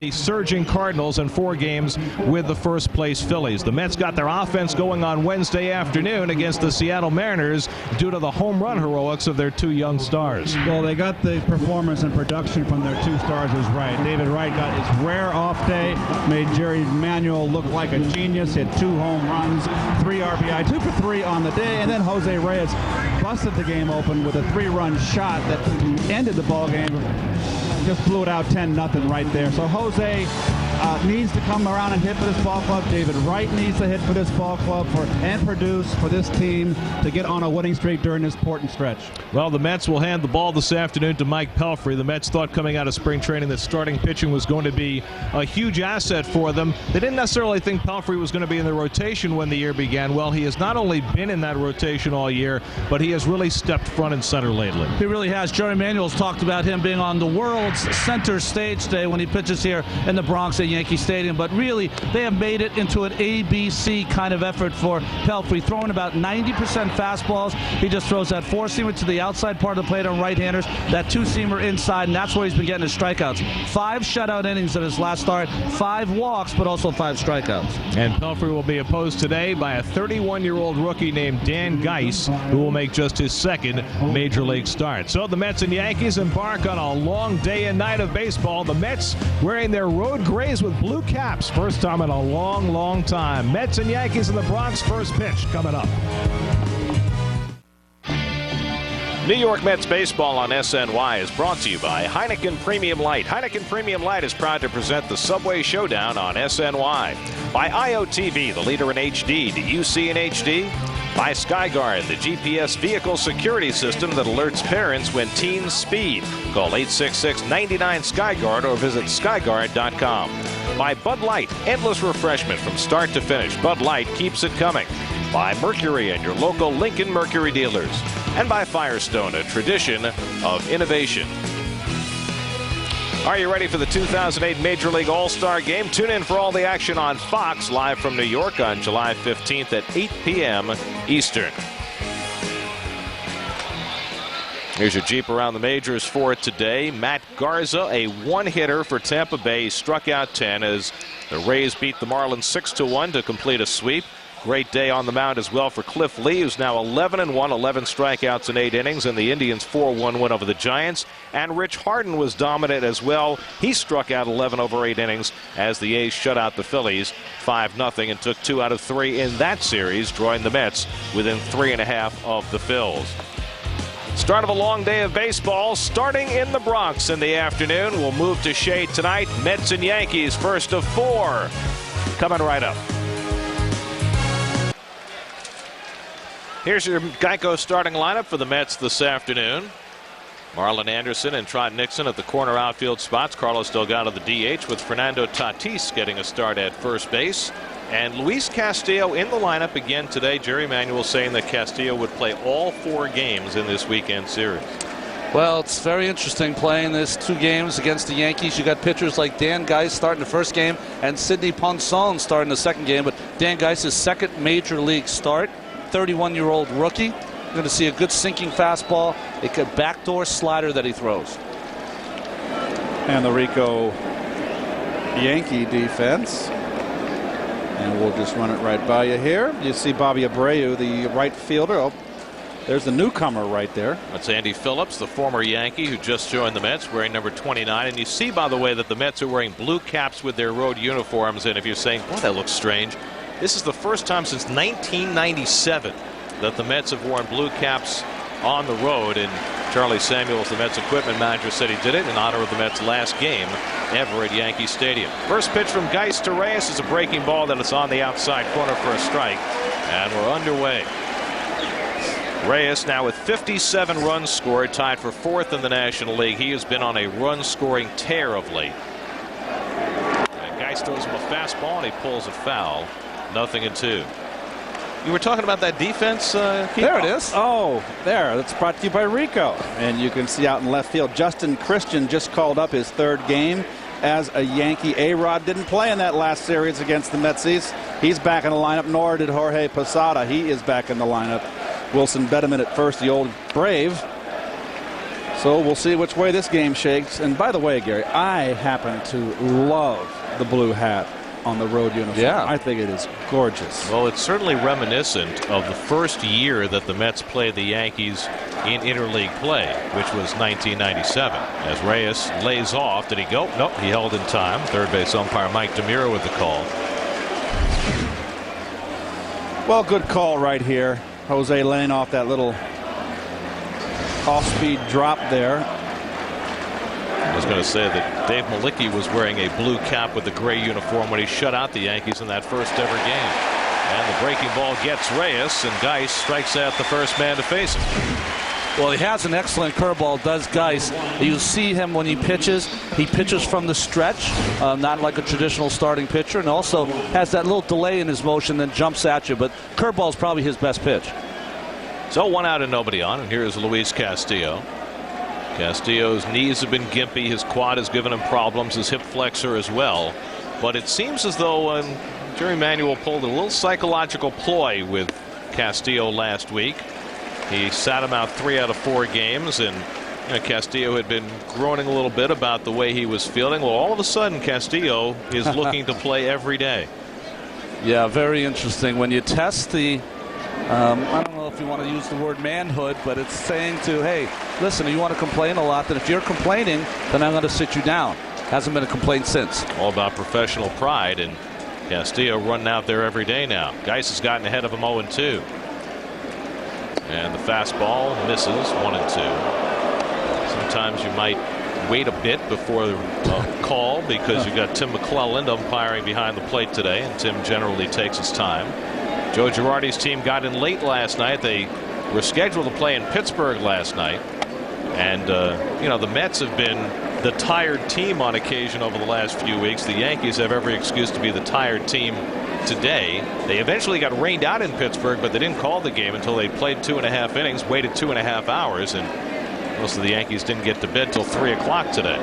The surging Cardinals in 4 games with the first place Phillies. The Mets got their offense going on Wednesday afternoon against the Seattle Mariners due to the home run heroics of their 2 young stars. Well, they got the performance and production from their 2 stars was right. David Wright got his rare off day, made Jerry Manuel look like a genius, hit 2 home runs, 3 RBI, 2 for 3 on the day, and then Jose Reyes busted the game open with a 3-run shot that ended the ball game. Just blew it out 10-0 right there. So Jose needs to come around and hit for this ball club. David Wright needs to hit for this ball club and produce for this team to get on a winning streak during this important stretch. Well, the Mets will hand the ball this afternoon to Mike Pelfrey. The Mets thought coming out of spring training that starting pitching was going to be a huge asset for them. They didn't necessarily think Pelfrey was going to be in the rotation when the year began. Well, he has not only been in that rotation all year, but he has really stepped front and center lately. He really has. Jerry Manuel's talked about him being on the world's center stage today when he pitches here in the Bronx at Yankee Stadium, but really they have made it into an ABC kind of effort for Pelfrey, throwing about 90% fastballs. He just throws that 4-seamer to the outside part of the plate on right-handers, that 2-seamer inside, and that's where he's been getting his strikeouts. 5 shutout innings in his last start, 5 walks, but also 5 strikeouts. And Pelfrey will be opposed today by a 31-year-old rookie named Dan Geis, who will make just his 2nd Major League start. So the Mets and Yankees embark on a long day and night of baseball. The Mets wearing their road grays with blue caps. First time in a long time. Mets and Yankees in the Bronx. First pitch coming up. New York Mets baseball on SNY is brought to you by Heineken Premium Light. Heineken Premium Light is proud to present the Subway Showdown on SNY. By IOTV, the leader in HD. Do you see in HD? By SkyGuard, the GPS vehicle security system that alerts parents when teens speed. Call 866-99-SkyGuard or visit skyguard.com. By Bud Light, endless refreshment from start to finish. Bud Light keeps it coming. By Mercury and your local Lincoln Mercury dealers. And by Firestone, a tradition of innovation. Are you ready for the 2008 Major League All-Star Game? Tune in for all the action on Fox, live from New York on July 15th at 8 p.m. Eastern. Here's your Jeep around the majors for today. Matt Garza, a 1-hitter for Tampa Bay, struck out 10 as the Rays beat the Marlins 6-1 to complete a sweep. Great day on the mound as well for Cliff Lee, who's now 11-1, 11 strikeouts in 8 innings, and the Indians' 4-1 win over the Giants. And Rich Harden was dominant as well. He struck out 11 over 8 innings as the A's shut out the Phillies 5-0 and took 2 out of 3 in that series, drawing the Mets within 3.5 of the Phils. Start of a long day of baseball starting in the Bronx in the afternoon. We'll move to shade tonight. Mets and Yankees, first of 4. Coming right up. Here's your Geico starting lineup for the Mets this afternoon. Marlon Anderson and Trot Nixon at the corner outfield spots. Carlos Delgado the DH, with Fernando Tatis getting a start at first base. And Luis Castillo in the lineup again today. Jerry Manuel saying that Castillo would play all 4 games in this weekend series. Well, it's very interesting playing this 2 games against the Yankees. You got pitchers like Dan Geis starting the first game and Sidney Ponson starting the second game. But Dan Geis' 2nd Major League start. 31-year-old rookie. You're going to see a good sinking fastball, a good backdoor slider that he throws. And the Rico Yankee defense. And we'll just run it right by you here. You see Bobby Abreu, the right fielder. Oh, there's the newcomer right there. That's Andy Phillips, the former Yankee who just joined the Mets, wearing number 29. And you see, by the way, that the Mets are wearing blue caps with their road uniforms. And if you're saying, boy, that looks strange, this is the first time since 1997 that the Mets have worn blue caps on the road. And Charlie Samuels, the Mets equipment manager, said he did it in honor of the Mets' last game ever at Yankee Stadium. First pitch from Geis to Reyes is a breaking ball that is on the outside corner for a strike. And we're underway. Reyes now with 57 runs scored, tied for 4th in the National League. He has been on a run-scoring tear of late. And Geis throws him a fastball and he pulls it foul. 0-2. You were talking about that defense. There it is. Oh, there. That's brought to you by Rico. And you can see out in left field, Justin Christian just called up his 3rd game as a Yankee. A-Rod didn't play in that last series against the Metsies. He's back in the lineup, nor did Jorge Posada. He is back in the lineup. Wilson Bedeman at first, the old Brave. So we'll see which way this game shakes. And by the way, Gary, I happen to love the blue hat on the road uniform. Yeah. I think it is gorgeous. Well, it's certainly reminiscent of the first year that the Mets played the Yankees in interleague play, which was 1997. As Reyes lays off, did he go? Nope, he held in time. Third base umpire Mike DeMuro with the call. Well, good call right here. Jose laying off that little off-speed drop there. I was going to say that Dave Malicki was wearing a blue cap with the gray uniform when he shut out the Yankees in that first ever game. And the breaking ball gets Reyes, and Geis strikes out the first man to face him. Well, he has an excellent curveball, does Geis. You see him when he pitches. He pitches from the stretch, not like a traditional starting pitcher, and also has that little delay in his motion, then jumps at you. But curveball is probably his best pitch. So 1 out and nobody on, and here is Luis Castillo. Castillo's knees have been gimpy. His quad has given him problems. His hip flexor as well. But it seems as though Jerry Manuel pulled a little psychological ploy with Castillo last week. He sat him out 3 out of 4 games, and Castillo had been groaning a little bit about the way he was feeling. Well, all of a sudden, Castillo is looking to play every day. Yeah, very interesting. When you test the I don't know if you want to use the word manhood, but it's saying to, hey, listen, you want to complain a lot, then if you're complaining, then I'm going to sit you down. Hasn't been a complaint since. All about professional pride, and Castillo running out there every day now. Geis has gotten ahead of him 0-2. And the fastball misses 1-2. Sometimes you might wait a bit before the call because you've got Tim McClelland umpiring behind the plate today, and Tim generally takes his time. Joe Girardi's team got in late last night. They were scheduled to play in Pittsburgh last night. And, the Mets have been the tired team on occasion over the last few weeks. The Yankees have every excuse to be the tired team today. They eventually got rained out in Pittsburgh, but they didn't call the game until they played 2.5 innings, waited 2.5 hours, and most of the Yankees didn't get to bed till 3 o'clock today.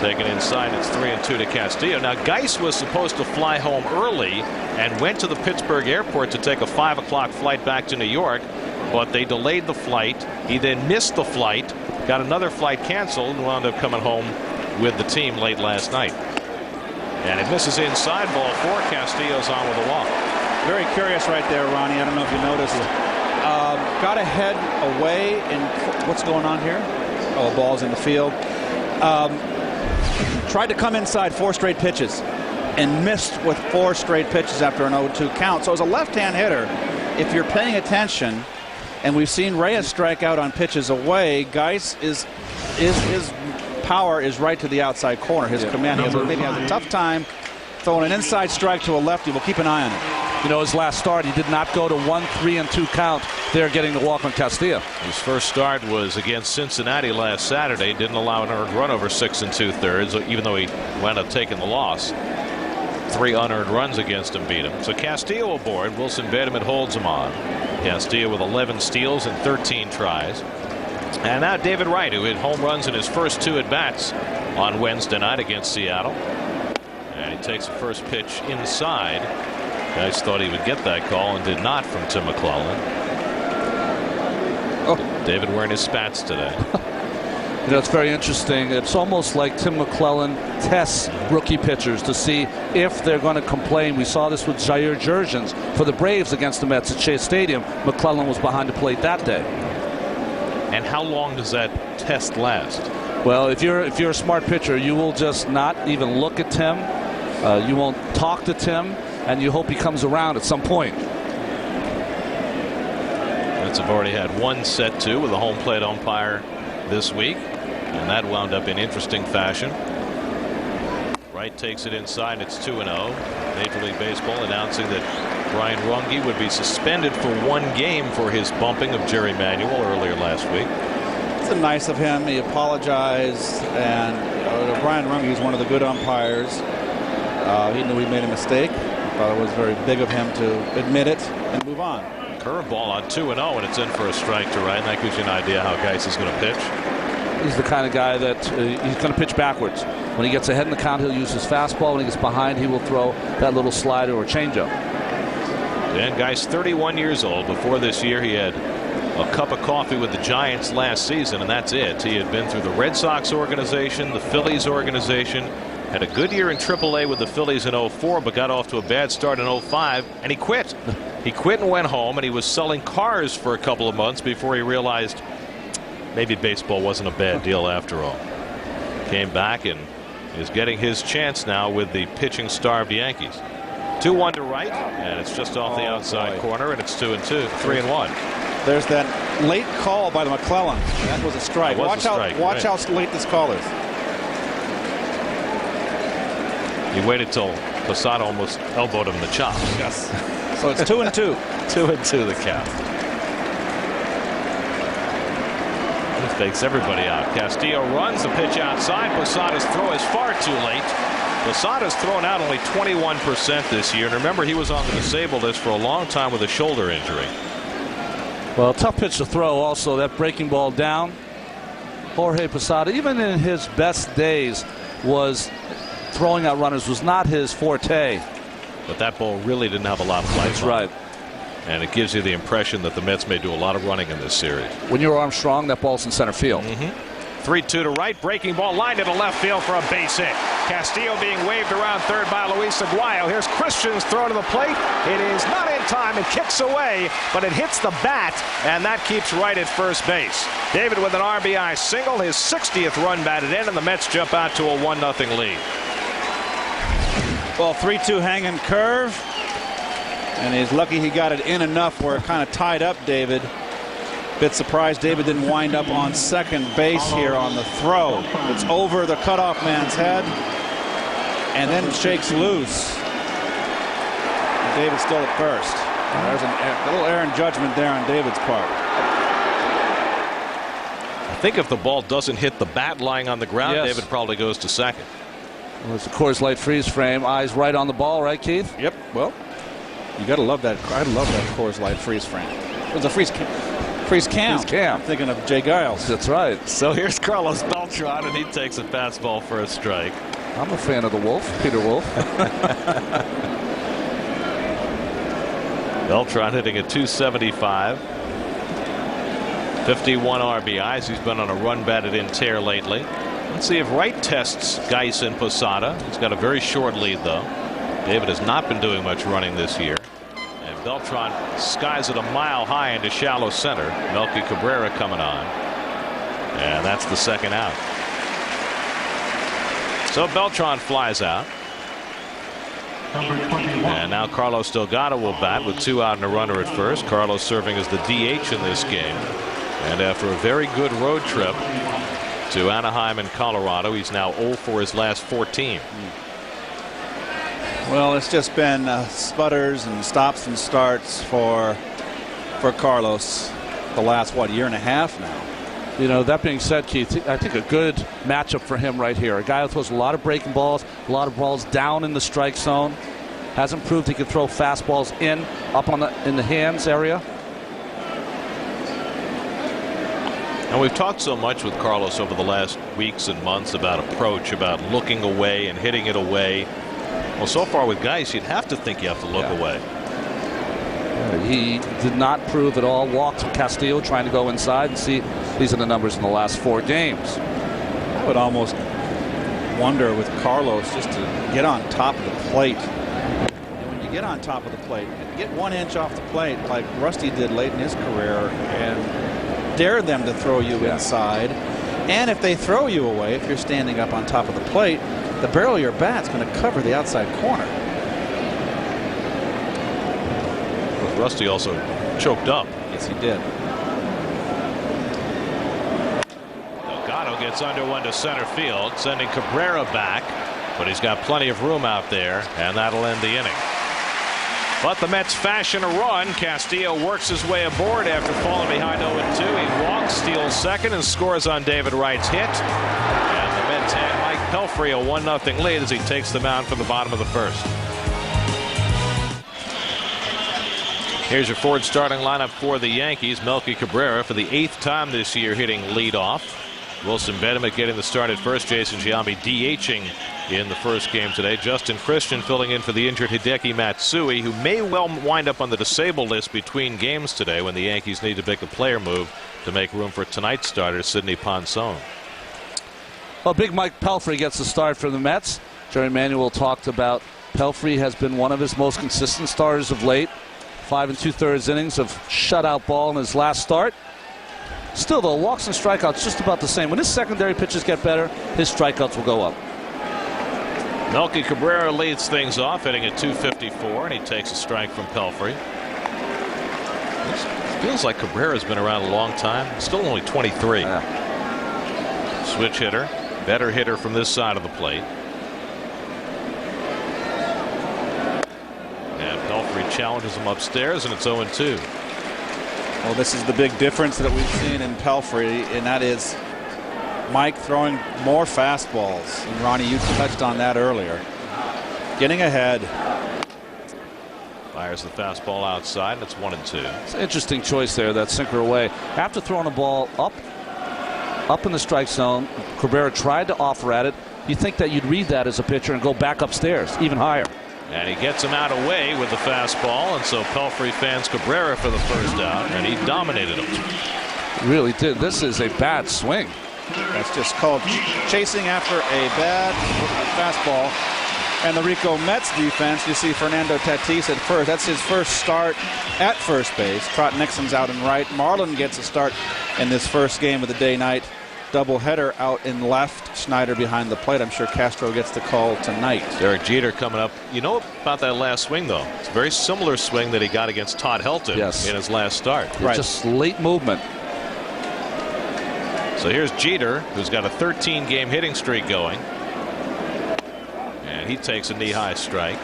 Taken inside, it's 3-2 to Castillo. Now, Geis was supposed to fly home early and went to the Pittsburgh airport to take a 5 o'clock flight back to New York, but they delayed the flight. He then missed the flight, got another flight canceled, and wound up coming home with the team late last night. And it misses inside, ball 4. Castillo's on with a walk. Very curious right there, Ronnie. I don't know if you noticed. Got ahead away, and what's going on here? Oh, ball's in the field. Tried to come inside 4 straight pitches and missed with 4 straight pitches after an 0-2 count. So as a left-hand hitter, if you're paying attention, and we've seen Reyes strike out on pitches away, Geis his power is right to the outside corner. His command, maybe has a tough time throwing an inside strike to a lefty. We'll keep an eye on it. His last start, he did not go to 1-3-2 count. They're getting the walk on Castillo. His first start was against Cincinnati last Saturday. Didn't allow an earned run over 6 2/3, even though he wound up taking the loss. 3 unearned runs against him beat him. So Castillo aboard. Wilson Bateman holds him on. Castillo with 11 steals and 13 tries. And now David Wright, who hit home runs in his first 2 at-bats on Wednesday night against Seattle. And he takes the first pitch inside. Guys thought he would get that call and did not from Tim McClelland. Oh. David wearing his spats today. It's very interesting. It's almost like Tim McClelland tests rookie pitchers to see if they're going to complain. We saw this with Jair Jurgens for the Braves against the Mets at Shea Stadium. McClelland was behind the plate that day. And how long does that test last? Well, if you're a smart pitcher, you will just not even look at Tim. You won't talk to Tim, and you hope he comes around at some point. Mets have already had 1 set 2 with a home plate umpire this week, and that wound up in interesting fashion. Wright takes it inside. It's 2-0. Major League Baseball announcing that Brian Runge would be suspended for 1 game for his bumping of Jerry Manuel earlier last week. It's nice of him. He apologized, and Brian Runge is one of the good umpires. He knew he made a mistake. Thought it was very big of him to admit it and move on. Curveball on 2-0, and it's in for a strike to Wright. And that gives you an idea how Geis is going to pitch. He's the kind of guy that he's going to pitch backwards. When he gets ahead in the count, he'll use his fastball. When he gets behind, he will throw that little slider or changeup. And Geis, 31 years old. Before this year, he had a cup of coffee with the Giants last season, and that's it. He had been through the Red Sox organization, the Phillies organization, had a good year in AAA with the Phillies in 04, but got off to a bad start in 05, and he quit. He quit and went home, and he was selling cars for a couple of months before he realized maybe baseball wasn't a bad deal after all. Came back and is getting his chance now with the pitching starved Yankees. 2-1 to right, and it's just off the outside corner, and it's 2-2, 3-1. There's that late call by the McClellan. That was a strike. Watch how late this call is. He waited till Posada almost elbowed him in the chops. Yes. So it's 2-2. 2-2 the count. This takes everybody out. Castillo runs the pitch outside. Posada's throw is far too late. Posada's thrown out only 21% this year. And remember, he was on the disabled list for a long time with a shoulder injury. Well, tough pitch to throw also. That breaking ball down. Jorge Posada, even in his best days, was throwing out runners, was not his forte. But that ball really didn't have a lot of life. That's right. And it gives you the impression that the Mets may do a lot of running in this series. When you're Armstrong, that ball's in center field. 3-2 to right. Breaking ball lined into left field for a base hit. Castillo being waved around third by Luis Aguayo. Here's Christian's throw to the plate. It is not in time. It kicks away, but it hits the bat, and that keeps right at first base. David with an RBI single, his 60th run batted in, and the Mets jump out to a 1-0 lead. Well, 3-2 hanging curve, and he's lucky he got it in enough where it kind of tied up David. Bit surprised David didn't wind up on second base here on the throw. It's over the cutoff man's head and then shakes loose. And David's still at first. There's a little error in judgment there on David's part. I think if the ball doesn't hit the bat lying on the ground, yes, David probably goes to second. Well, it's the Coors Light freeze frame. Eyes right on the ball, right, Keith? Yep. Well, you got to love that. I love that Coors Light freeze frame. It was a freeze cam. I'm thinking of Jay Giles. That's right. So here's Carlos Beltran, and he takes a fastball for a strike. I'm a fan of the Wolf, Peter Wolf. Beltran hitting at 275. 51 RBIs. He's been on a run batted in tear lately. Let's see if Wright tests Geis and Posada. He's got a very short lead, though. David has not been doing much running this year. And Beltran skies it a mile high into shallow center. Melky Cabrera coming on. And that's the second out. So Beltran flies out. And now Carlos Delgado will bat with 2 out and a runner at first. Carlos serving as the DH in this game. And after a very good road trip to Anaheim and Colorado, he's now 0 for his last 14. Well, it's just been sputters and stops and starts for Carlos the last, what, year and a half now. You know, that being said, Keith, I think a good matchup for him right here. A guy who throws a lot of breaking balls, a lot of balls down in the strike zone. Hasn't proved he can throw fastballs up in the hands area. And we've talked so much with Carlos over the last weeks and months about approach, about looking away and hitting it away. Well, so far with Geis, you'd have to think you have to look away. He did not prove at all. Walked Castillo trying to go inside, and see these are the numbers in the last 4 games. I would almost wonder with Carlos just to get on top of the plate. And when you get on top of the plate, get 1 inch off the plate like Rusty did late in his career and dare them to throw you inside. And if they throw you away, if you're standing up on top of the plate, the barrel of your bat's going to cover the outside corner. Rusty also choked up. Yes, he did. Delgado gets under one to center field, sending Cabrera back, but he's got plenty of room out there, and that'll end the inning. But the Mets fashion a run. Castillo works his way aboard after falling behind 0-2. He walks, steals second, and scores on David Wright's hit. And the Mets hand Mike Pelfrey a 1-0 lead as he takes the mound from the bottom of the first. Here's your forward starting lineup for the Yankees. Melky Cabrera for the 8th time this year hitting leadoff. Wilson Benedict getting the start at first. Jason Giambi DHing in the first game today. Justin Christian filling in for the injured Hideki Matsui, who may well wind up on the disabled list between games today when the Yankees need to make a player move to make room for tonight's starter, Sidney Ponson. Well, big Mike Pelfrey gets the start for the Mets. Jerry Manuel talked about Pelfrey has been one of his most consistent starters of late. 5 2/3 innings of shutout ball in his last start. Still, though, walks and strikeouts just about the same. When his secondary pitches get better, his strikeouts will go up. Melky Cabrera leads things off, hitting at .254, and he takes a strike from Pelfrey. It feels like Cabrera's been around a long time. Still only 23. Yeah. Switch hitter, better hitter from this side of the plate. And Pelfrey challenges him upstairs, and it's 0-2. Well, this is the big difference that we've seen in Pelfrey, and that is Mike throwing more fastballs. And Ronnie, you touched on that earlier. Getting ahead. Fires the fastball outside, and it's 1-2. It's an interesting choice there, that sinker away. After throwing a ball up in the strike zone, Cabrera tried to offer at it. You think that you'd read that as a pitcher and go back upstairs, even higher. And he gets him out away with the fastball, and so Pelfrey fans Cabrera for the first out, and he dominated him. Really did. This is a bad swing. That's just called chasing after a bad fastball. And the Rico Mets defense, you see Fernando Tatis at first. That's his first start at first base. Trot Nixon's out in right. Marlin gets a start in this first game of the day-night doubleheader out in left. Schneider behind the plate. I'm sure Castro gets the call tonight. Derek Jeter coming up. You know about that last swing, though? It's a very similar swing that he got against Todd Helton in his last start. Right. Just late movement. So here's Jeter, who's got a 13-game hitting streak going. And he takes a knee-high strike.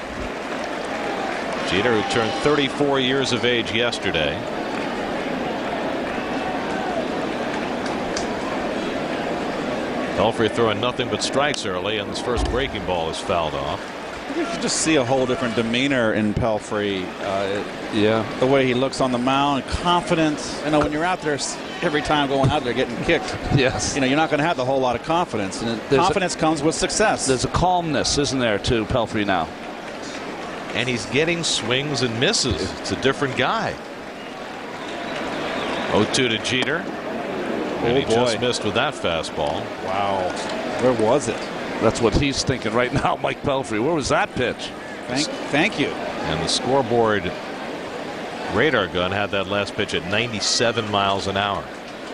Jeter, who turned 34 years of age yesterday. Pelfrey throwing nothing but strikes early, and this first breaking ball is fouled off. You can just see a whole different demeanor in Pelfrey. The way he looks on the mound, confidence. You know, when you're out there every time going out there getting kicked, yes, you know, you're not going to have a whole lot of confidence. And confidence comes with success. There's a calmness, isn't there, to Pelfrey now? And he's getting swings and misses. It's a different guy. 0-2 to Jeter. And he just missed with that fastball. Wow. Where was it? That's what he's thinking right now, Mike Pelfrey. Where was that pitch? Thank you. And the scoreboard radar gun had that last pitch at 97 miles an hour.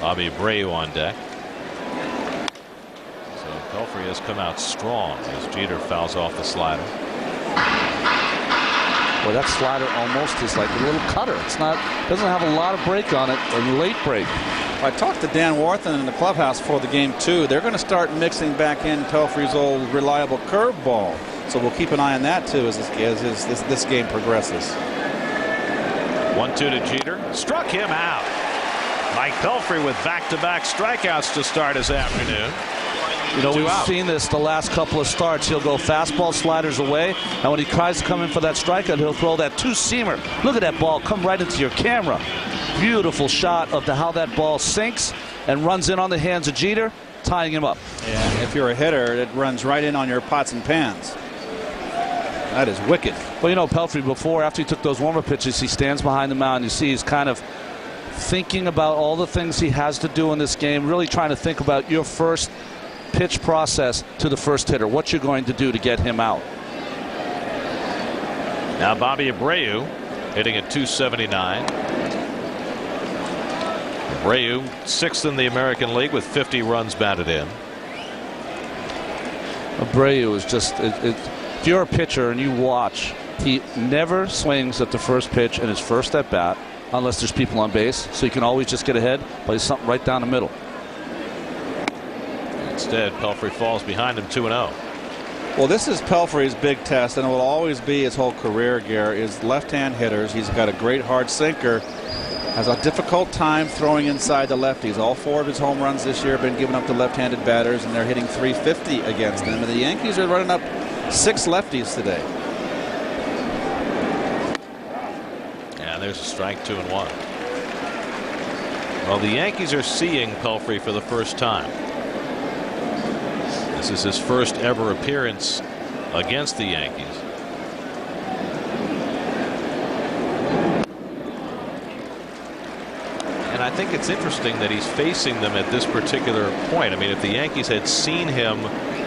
Bobby Abreu on deck. So Pelfrey has come out strong as Jeter fouls off the slider. Well, that slider almost is like a little cutter. It's not, doesn't have a lot of break on it, a late break. I talked to Dan Warthen in the clubhouse for the game too. They're going to start mixing back in Pelfrey's old reliable curveball. So we'll keep an eye on that too as this game progresses. 1-2 to Jeter. Struck him out. Mike Pelfrey with back-to-back strikeouts to start his afternoon. You know, we've seen this the last couple of starts. He'll go fastball sliders away, and when he tries to come in for that strikeout, he'll throw that two-seamer. Look at that ball come right into your camera. Beautiful shot of how that ball sinks and runs in on the hands of Jeter, tying him up. And if you're a hitter, it runs right in on your pots and pans. That is wicked. Well, you know, Pelfrey, after he took those warm-up pitches, he stands behind the mound. You see he's kind of thinking about all the things he has to do in this game, really trying to think about your first pitch process to the first hitter, what you're going to do to get him out. Now Bobby Abreu hitting at .279. Abreu 6th in the American League with 50 runs batted in. Abreu is just, if you're a pitcher and you watch, he never swings at the first pitch in his first at bat unless there's people on base, so you can always just get ahead, but he's something right down the middle. Instead, Pelfrey falls behind him 2-0. Well, this is Pelfrey's big test, and it will always be his whole career, Gare, is left-hand hitters. He's got a great hard sinker. Has a difficult time throwing inside the lefties. All 4 of his home runs this year have been given up to left-handed batters, and they're hitting .350 against them. And the Yankees are running up 6 lefties today. And there's a strike, 2-1. Well, the Yankees are seeing Pelfrey for the first time. This is his first ever appearance against the Yankees. And I think it's interesting that he's facing them at this particular point. I mean, if the Yankees had seen him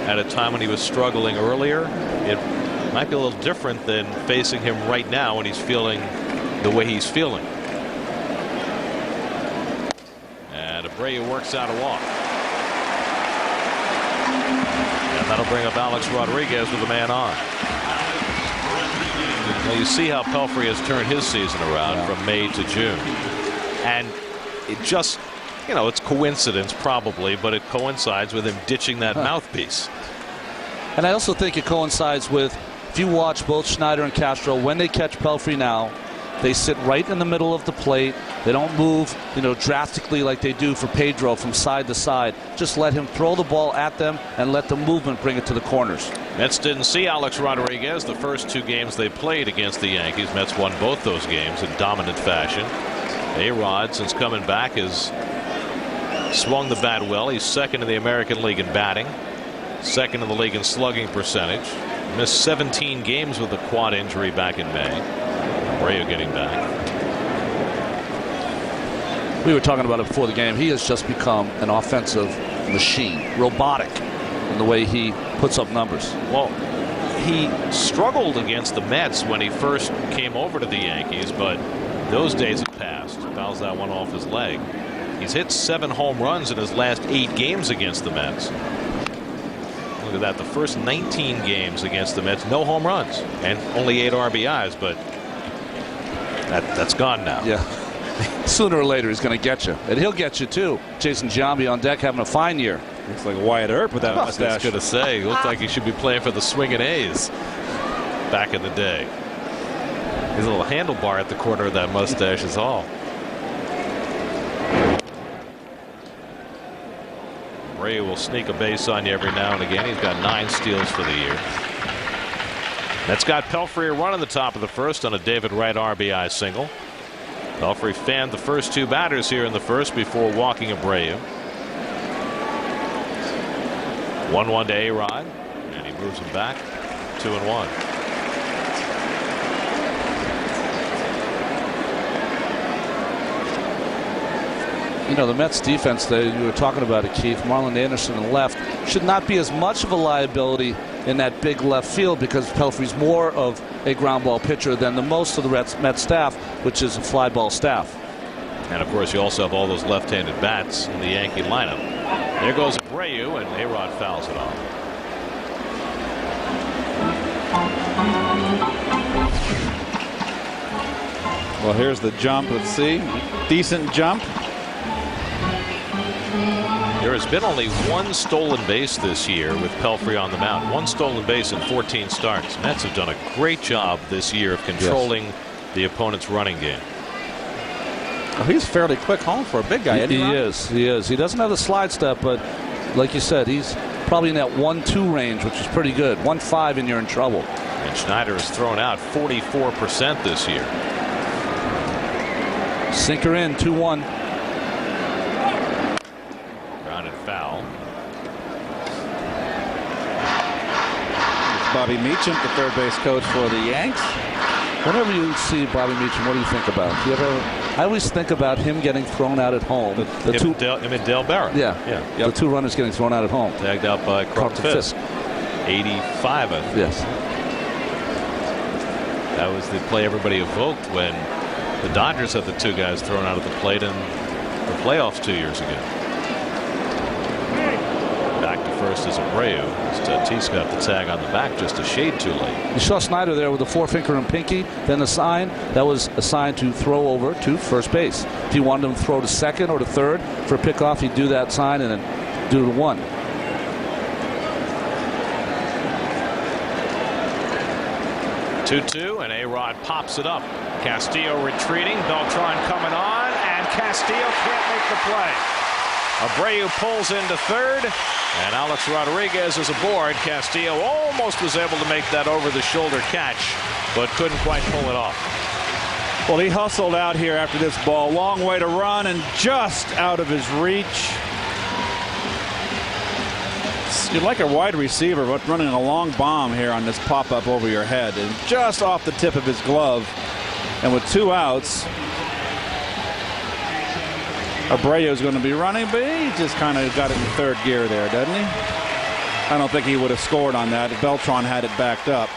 at a time when he was struggling earlier, it might be a little different than facing him right now when he's feeling the way he's feeling. And Abreu works out a walk. And that'll bring up Alex Rodriguez with a man on. Now you see how Pelfrey has turned his season around from May to June. And it just, you know, it's coincidence probably, but it coincides with him ditching that mouthpiece. And I also think it coincides with, if you watch both Schneider and Castro, when they catch Pelfrey now, they sit right in the middle of the plate. They don't move, you know, drastically like they do for Pedro from side to side. Just let him throw the ball at them and let the movement bring it to the corners. Mets didn't see Alex Rodriguez the first 2 games they played against the Yankees. Mets won both those games in dominant fashion. A-Rod, since coming back, has swung the bat well. He's second in the American League in batting, second in the league in slugging percentage. Missed 17 games with a quad injury back in May. Abreu getting back. We were talking about it before the game. He has just become an offensive machine, robotic in the way he puts up numbers. Well, he struggled against the Mets when he first came over to the Yankees, but those days have passed. Fouls that one off his leg. He's hit 7 home runs in his last 8 games against the Mets. Look at that. The first 19 games against the Mets, no home runs and only 8 RBIs, but that's gone now. Yeah. Sooner or later he's going to get you, and he'll get you too. Jason Giambi on deck having a fine year. Looks like Wyatt Earp with that mustache. I was going to say, looks like he should be playing for the Swingin' A's back in the day. His little handlebar at the corner of that mustache is all. Ray will sneak a base on you every now and again. He's got 9 steals for the year. That's got Pelfrey a run in the top of the first on a David Wright RBI single. Pelfrey fanned the first 2 batters here in the first before walking Abreu. 1-1 to A-Rod, and he moves him back 2-1. You know, the Mets defense that you were talking about it, Keith, Marlon Anderson on the left, should not be as much of a liability in that big left field because Pelfrey's more of a ground ball pitcher than the most of the Mets staff, which is a fly ball staff. And of course you also have all those left-handed bats in the Yankee lineup. There goes Abreu, and A-Rod fouls it off. Well, here's the jump. Let's see. Decent jump. There has been only 1 stolen base this year with Pelfrey on the mound. 1 stolen base in 14 starts. Mets have done a great job this year of controlling the opponent's running game. Oh, he's fairly quick home for a big guy. He is. He doesn't have the slide step, but like you said, he's probably in that 1-2 range, which is pretty good. 1-5 and you're in trouble. And Schneider has thrown out 44% this year. Sinker in, 2-1. Grounded foul. It's Bobby Meacham, the third base coach for the Yanks. Whenever you see Bobby Meacham, what do you think about? I always think about him getting thrown out at home. Him and Dale Barrett. Yeah. The 2 runners getting thrown out at home. Tagged out by Carlton Fisk. 85, I think. Yes. That was the play everybody evoked when the Dodgers had the 2 guys thrown out at the plate in the playoffs 2 years ago. Back to first is Abreu. Tatis got the tag on the back just a shade too late. You saw Schneider there with the forefinger and pinky. Then the sign, that was a sign to throw over to first base. If you wanted him to throw to second or to third for a pickoff, he'd do that sign and then do to 1. Two, and A-Rod pops it up. Castillo retreating. Beltran coming on, and Castillo can't make the play. Abreu pulls into third, and Alex Rodriguez is aboard. Castillo almost was able to make that over-the-shoulder catch, but couldn't quite pull it off. Well, he hustled out here after this ball. Long way to run and just out of his reach. You'd like a wide receiver running a long bomb here on this pop-up over your head, and just off the tip of his glove. And with 2 outs, Abreu's going to be running, but he just kind of got it in 3rd gear there, doesn't he? I don't think he would have scored on that if Beltran had it backed up.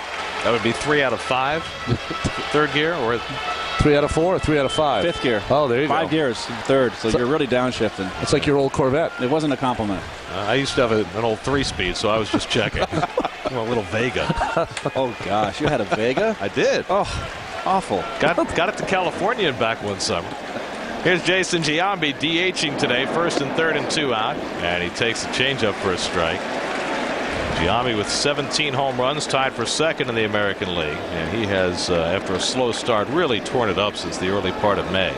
That would be 3 out of 5. 3rd gear, or 3 out of 4 or 3 out of 5? 5th gear. Oh, there you go. 5 gears in 3rd, so you're really downshifting. It's like your old Corvette. It wasn't a compliment. I used to have an old 3-speed, so I was just checking. A little Vega. Oh gosh, you had a Vega? I did. Oh, awful. Got it to California and back one summer. Here's Jason Giambi DHing today, 1st and 3rd and 2 out, and he takes the changeup for a strike. Giambi with 17 home runs, tied for 2nd in the American League, and he has, after a slow start, really torn it up since the early part of May.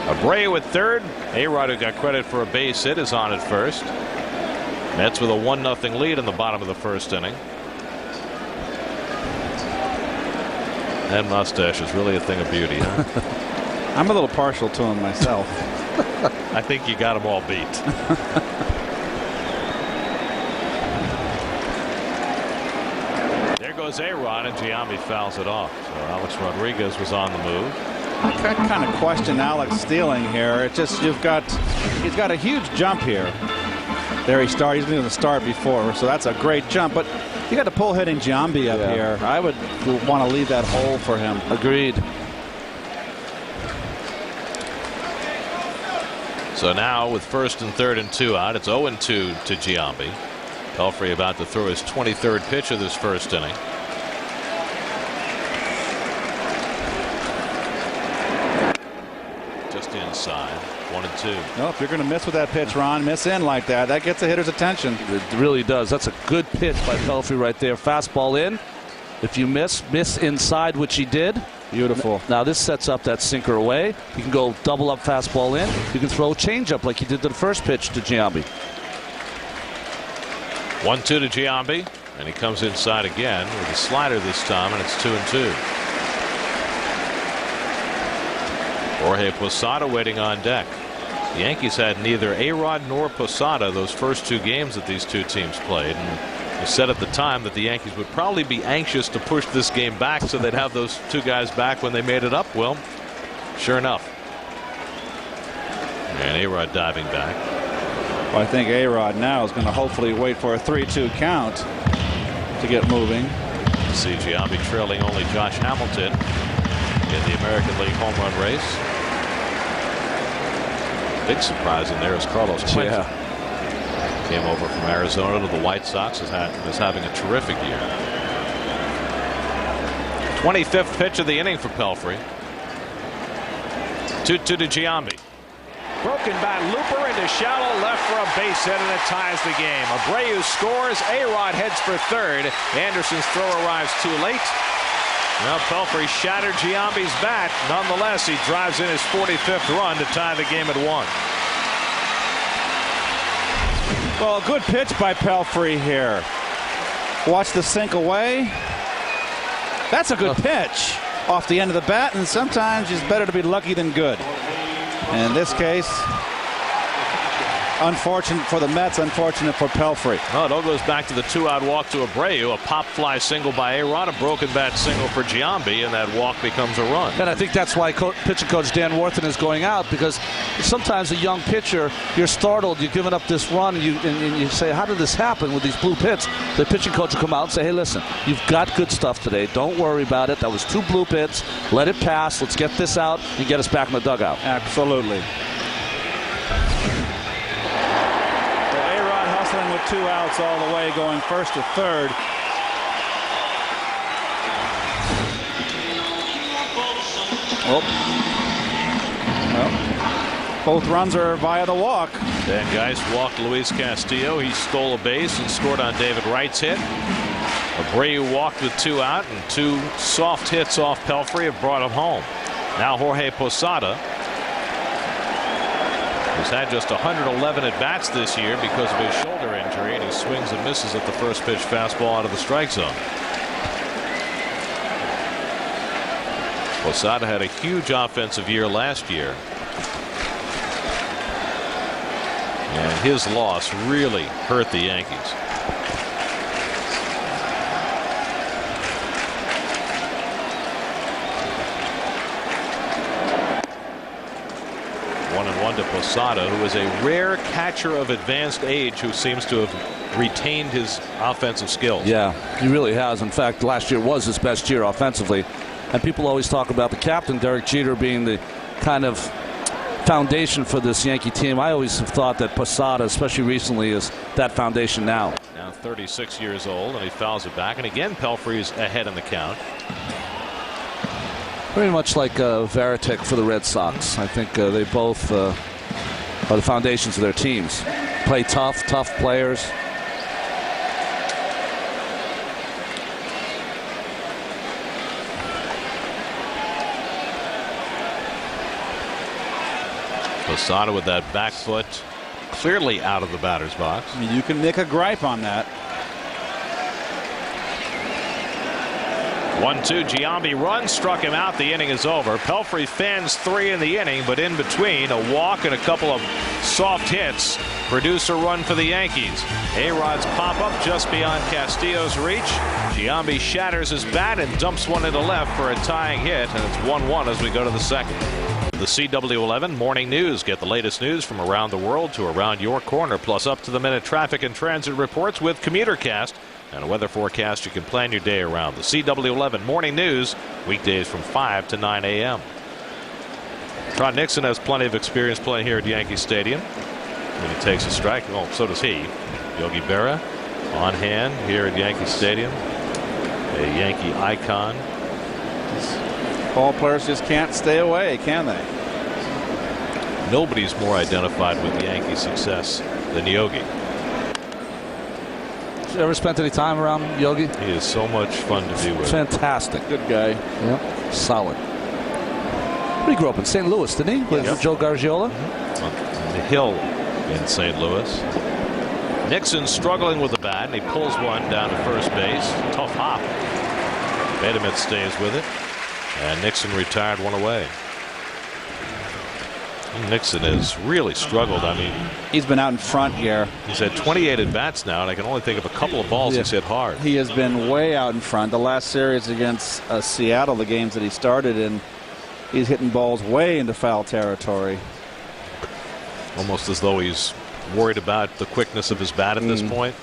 Abreu at 3rd. A-Rod, who got credit for a base hit, is on at 1st. Mets with a 1-0 lead in the bottom of the 1st inning. That mustache is really a thing of beauty, huh? I'm a little partial to him myself. I think you got them all beat. There goes A-Rod, and Giambi fouls it off. So Alex Rodriguez was on the move. I kind of question Alex stealing here. It's just he's got a huge jump here. There he started. He's going to start before, so that's a great jump. But you got to pull hitting Giambi up here. I would want to leave that hole for him. Agreed. So now with 1st and 3rd and 2 out, it's 0-2 to Giambi. Pelfrey about to throw his 23rd pitch of this 1st inning. Just inside. 1-2. No, if you're going to miss with that pitch, Ron, miss in like that, that gets a hitter's attention. It really does. That's a good pitch by Pelfrey right there. Fastball in. If you miss inside, which he did. Beautiful. Now this sets up that sinker away. You can go double up fastball in. You can throw a changeup like he did to the 1st pitch to Giambi. 1-2 to Giambi, and he comes inside again with a slider this time, and it's 2-2. Jorge Posada waiting on deck. The Yankees had neither A-Rod nor Posada those first 2 games that these 2 teams played, and we said at the time that the Yankees would probably be anxious to push this game back so they'd have those 2 guys back when they made it up. Well, sure enough. And A-Rod diving back. Well, I think A-Rod now is going to hopefully wait for a 3-2 count to get moving. See Giambi trailing only Josh Hamilton in the American League home run race. Big surprise in there is Carlos Quentin. Yeah. Came over from Arizona to the White Sox, is having a terrific year. 25th pitch of the inning for Pelfrey. 2-2 to Giambi. Broken bat looper into shallow left for a base hit, and it ties the game. Abreu scores. A-Rod heads for 3rd. Anderson's throw arrives too late. Now Pelfrey shattered Giambi's bat. Nonetheless, he drives in his 45th run to tie the game at 1. Well, a good pitch by Pelfrey here. Watch the sink away. That's a good pitch off the end of the bat, and sometimes it's better to be lucky than good. In this case, unfortunate for the Mets, unfortunate for Pelfrey. Oh, it all goes back to the 2-out walk to Abreu, a pop fly single by A-Rod, a broken bat single for Giambi, and that walk becomes a run. And I think that's why pitching coach Dan Worthen is going out, because sometimes a young pitcher, you're startled, you're giving up this run, and you say, how did this happen with these blue pits? The pitching coach will come out and say, hey, listen, you've got good stuff today. Don't worry about it. That was 2 blue pits. Let it pass. Let's get this out and get us back in the dugout. Absolutely. With 2 outs all the way, going 1st to 3rd. Well, both runs are via the walk. Dan Geist walked Luis Castillo. He stole a base and scored on David Wright's hit. Abreu walked with 2 out, and 2 soft hits off Pelfrey have brought him home. Now Jorge Posada, who's had just 111 at-bats this year because of his shoulder injury, and he swings and misses at the 1st pitch fastball out of the strike zone. Posada had a huge offensive year last year, and his loss really hurt the Yankees. 1-1 to Posada, who is a rare catcher of advanced age who seems to have retained his offensive skills. Yeah, he really has. In fact, last year was his best year offensively. And people always talk about the captain, Derek Jeter, being the kind of foundation for this Yankee team. I always have thought that Posada, especially recently, is that foundation now. Now 36 years old, and he fouls it back. And again, Pelfrey's ahead in the count. Very much like Varitek for the Red Sox. I think they both are the foundations of their teams. Play tough players. Posada with that back foot clearly out of the batter's box. You can make a gripe on that. 1-2. Giambi runs, struck him out. The inning is over. Pelfrey fans 3 in the inning, but in between, a walk and a couple of soft hits produce a run for the Yankees. A-Rod's pop up just beyond Castillo's reach. Giambi shatters his bat and dumps one into left for a tying hit, and it's 1-1 as we go to the second. The CW11 Morning News. Get the latest news from around the world to around your corner, plus up-to-the-minute traffic and transit reports with CommuterCast and a weather forecast you can plan your day around. The CW11 Morning News, weekdays from 5 to 9 a.m. Trot Nixon has plenty of experience playing here at Yankee Stadium. When he takes a strike, well, so does he. Yogi Berra on hand here at Yankee Stadium. A Yankee icon. Ball players just can't stay away, can they? Nobody's more identified with Yankee success than Yogi. You ever spent any time around Yogi? He is so much fun to be with. Fantastic. Good guy. Yep. Solid. He grew up in St. Louis, didn't he? With Joe Gargiola? On the hill in St. Louis. Nixon struggling with the bat, and he pulls one down to first base. Tough hop. Bedemit stays with it. And Nixon retired one away. Nixon has really struggled. I mean, he's been out in front here. He's had 28 at bats now, and I can only think of a couple of balls he's hit hard. He has been way out in front. The last series against Seattle, the games that he started in, he's hitting balls way into foul territory. Almost as though he's worried about the quickness of his bat at this point.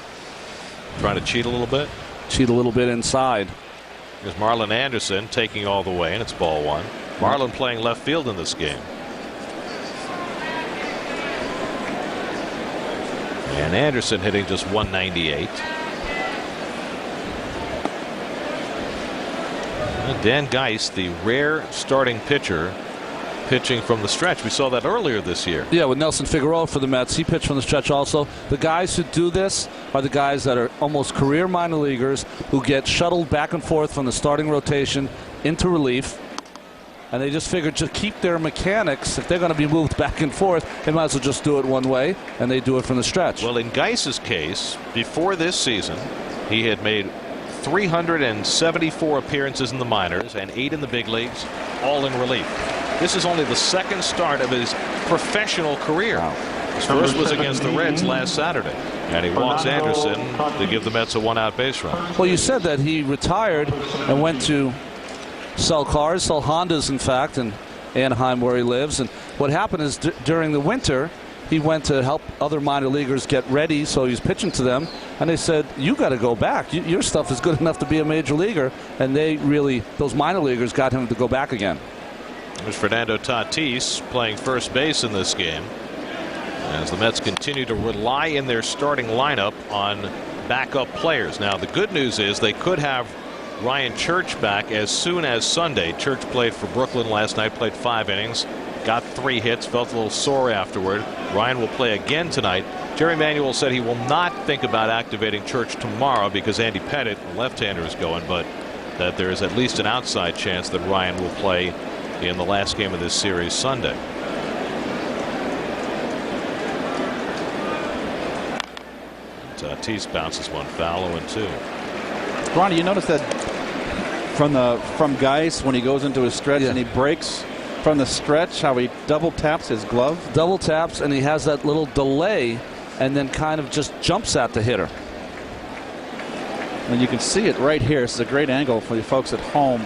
Trying to cheat a little bit. Cheat a little bit inside. There's Marlon Anderson taking all the way, and it's ball one. Marlon playing left field in this game. And Anderson hitting just 198. And Dan Geis, the rare starting pitcher, pitching from the stretch. We saw that earlier this year. Yeah, with Nelson Figueroa for the Mets. He pitched from the stretch also. The guys who do this are the guys that are almost career minor leaguers who get shuttled back and forth from the starting rotation into relief. And they just figured to keep their mechanics, if they're going to be moved back and forth, they might as well just do it one way, and they do it from the stretch. Well, in Geis's case, before this season, he had made 374 appearances in the minors and 8 in the big leagues, all in relief. This is only the second start of his professional career. Wow. His first was against the Reds last Saturday, and he walks Anderson to give the Mets a one-out base run. Well, you said that he retired and went to sell cars, sell Hondas, in fact, in Anaheim where he lives. And what happened is during the winter, he went to help other minor leaguers get ready, so he's pitching to them. And they said, you got to go back. Your stuff is good enough to be a major leaguer. And they really, those minor leaguers got him to go back again. There's Fernando Tatis playing first base in this game, as the Mets continue to rely in their starting lineup on backup players. Now, the good news is they could have Ryan Church back as soon as Sunday. Church played for Brooklyn last night, played 5 innings, got 3 hits, felt a little sore afterward. Ryan will play again tonight. Jerry Manuel said he will not think about activating Church tomorrow because Andy Pettit, the left-hander, is going, but that there is at least an outside chance that Ryan will play in the last game of this series Sunday. Tatis bounces one foul, 0-2. Ronnie, you notice that from Geis when he goes into his stretch and he breaks from the stretch, how he double taps his glove? Double taps, and he has that little delay and then kind of just jumps at the hitter. And you can see it right here. This is a great angle for you folks at home.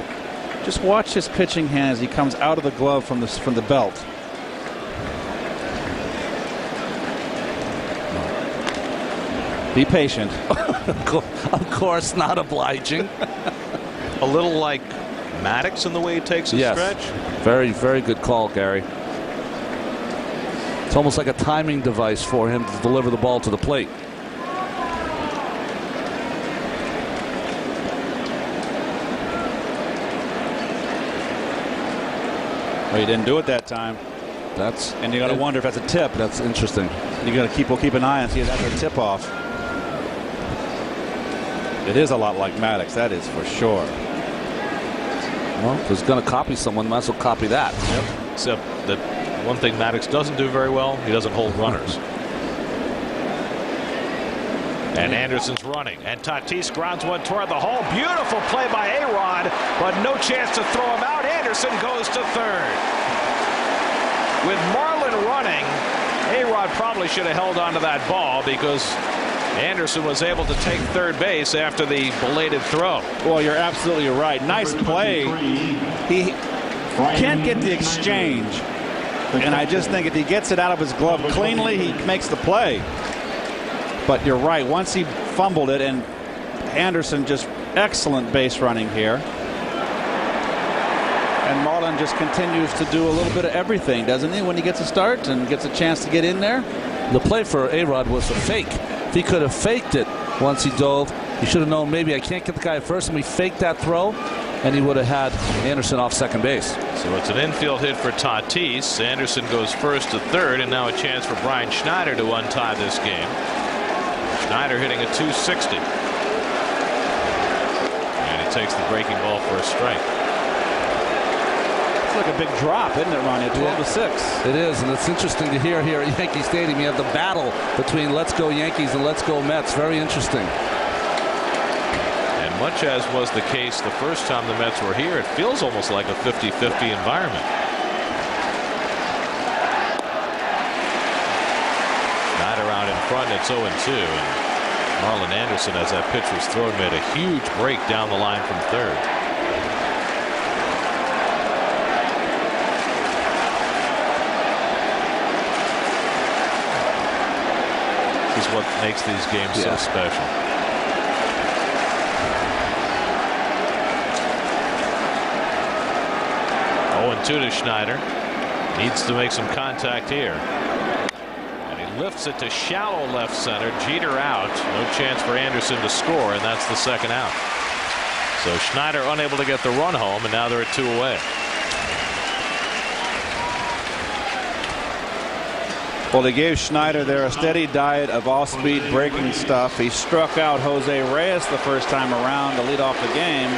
Just watch his pitching hand as he comes out of the glove from the belt. Be patient. Of course, not obliging. A little like Maddox in the way he takes his stretch. Very, very good call, Gary. It's almost like a timing device for him to deliver the ball to the plate. Well, he didn't do it that time. And you got to wonder if that's a tip. That's interesting. You got to keep an eye and see if that's a tip off. It is a lot like Maddox, that is for sure. Well, if he's going to copy someone, might as well copy that. Yep. Except that one thing Maddox doesn't do very well, he doesn't hold runners. And Anderson's running, and Tatis grounds one toward the hole. Beautiful play by A-Rod, but no chance to throw him out. Anderson goes to third. With Marlin running, A-Rod probably should have held on to that ball because Anderson was able to take third base after the belated throw. Well, you're absolutely right. Nice play. He can't get the exchange. And I just think if he gets it out of his glove cleanly, he makes the play. But you're right. Once he fumbled it, and Anderson just excellent base running here. And Marlin just continues to do a little bit of everything, doesn't he, when he gets a start and gets a chance to get in there? The play for A-Rod was a fake. If he could have faked it once he dove, he should have known maybe I can't get the guy at first, and we faked that throw, and he would have had Anderson off second base. So it's an infield hit for Tatis. Anderson goes first to third, and now a chance for Brian Schneider to untie this game. Schneider hitting a .260. And he takes the breaking ball for a strike. It's like a big drop, isn't it, Ronnie? 12-6. It is, and it's interesting to hear here at Yankee Stadium. You have the battle between Let's Go Yankees and Let's Go Mets. Very interesting. And much as was the case the first time the Mets were here, it feels almost like a 50-50 environment. Schneider out in front, it's 0-2. And Marlin Anderson, as that pitch was thrown, made a huge break down the line from third. This is what makes these games so special. Oh, 0-2 to Schneider. Needs to make some contact here. Lifts it to shallow left center. Jeter out. No chance for Anderson to score, and that's the second out. So Schneider unable to get the run home, and now they're at 2 away. Well, they gave Schneider there a steady diet of off-speed breaking stuff. He struck out Jose Reyes the first time around to lead off the game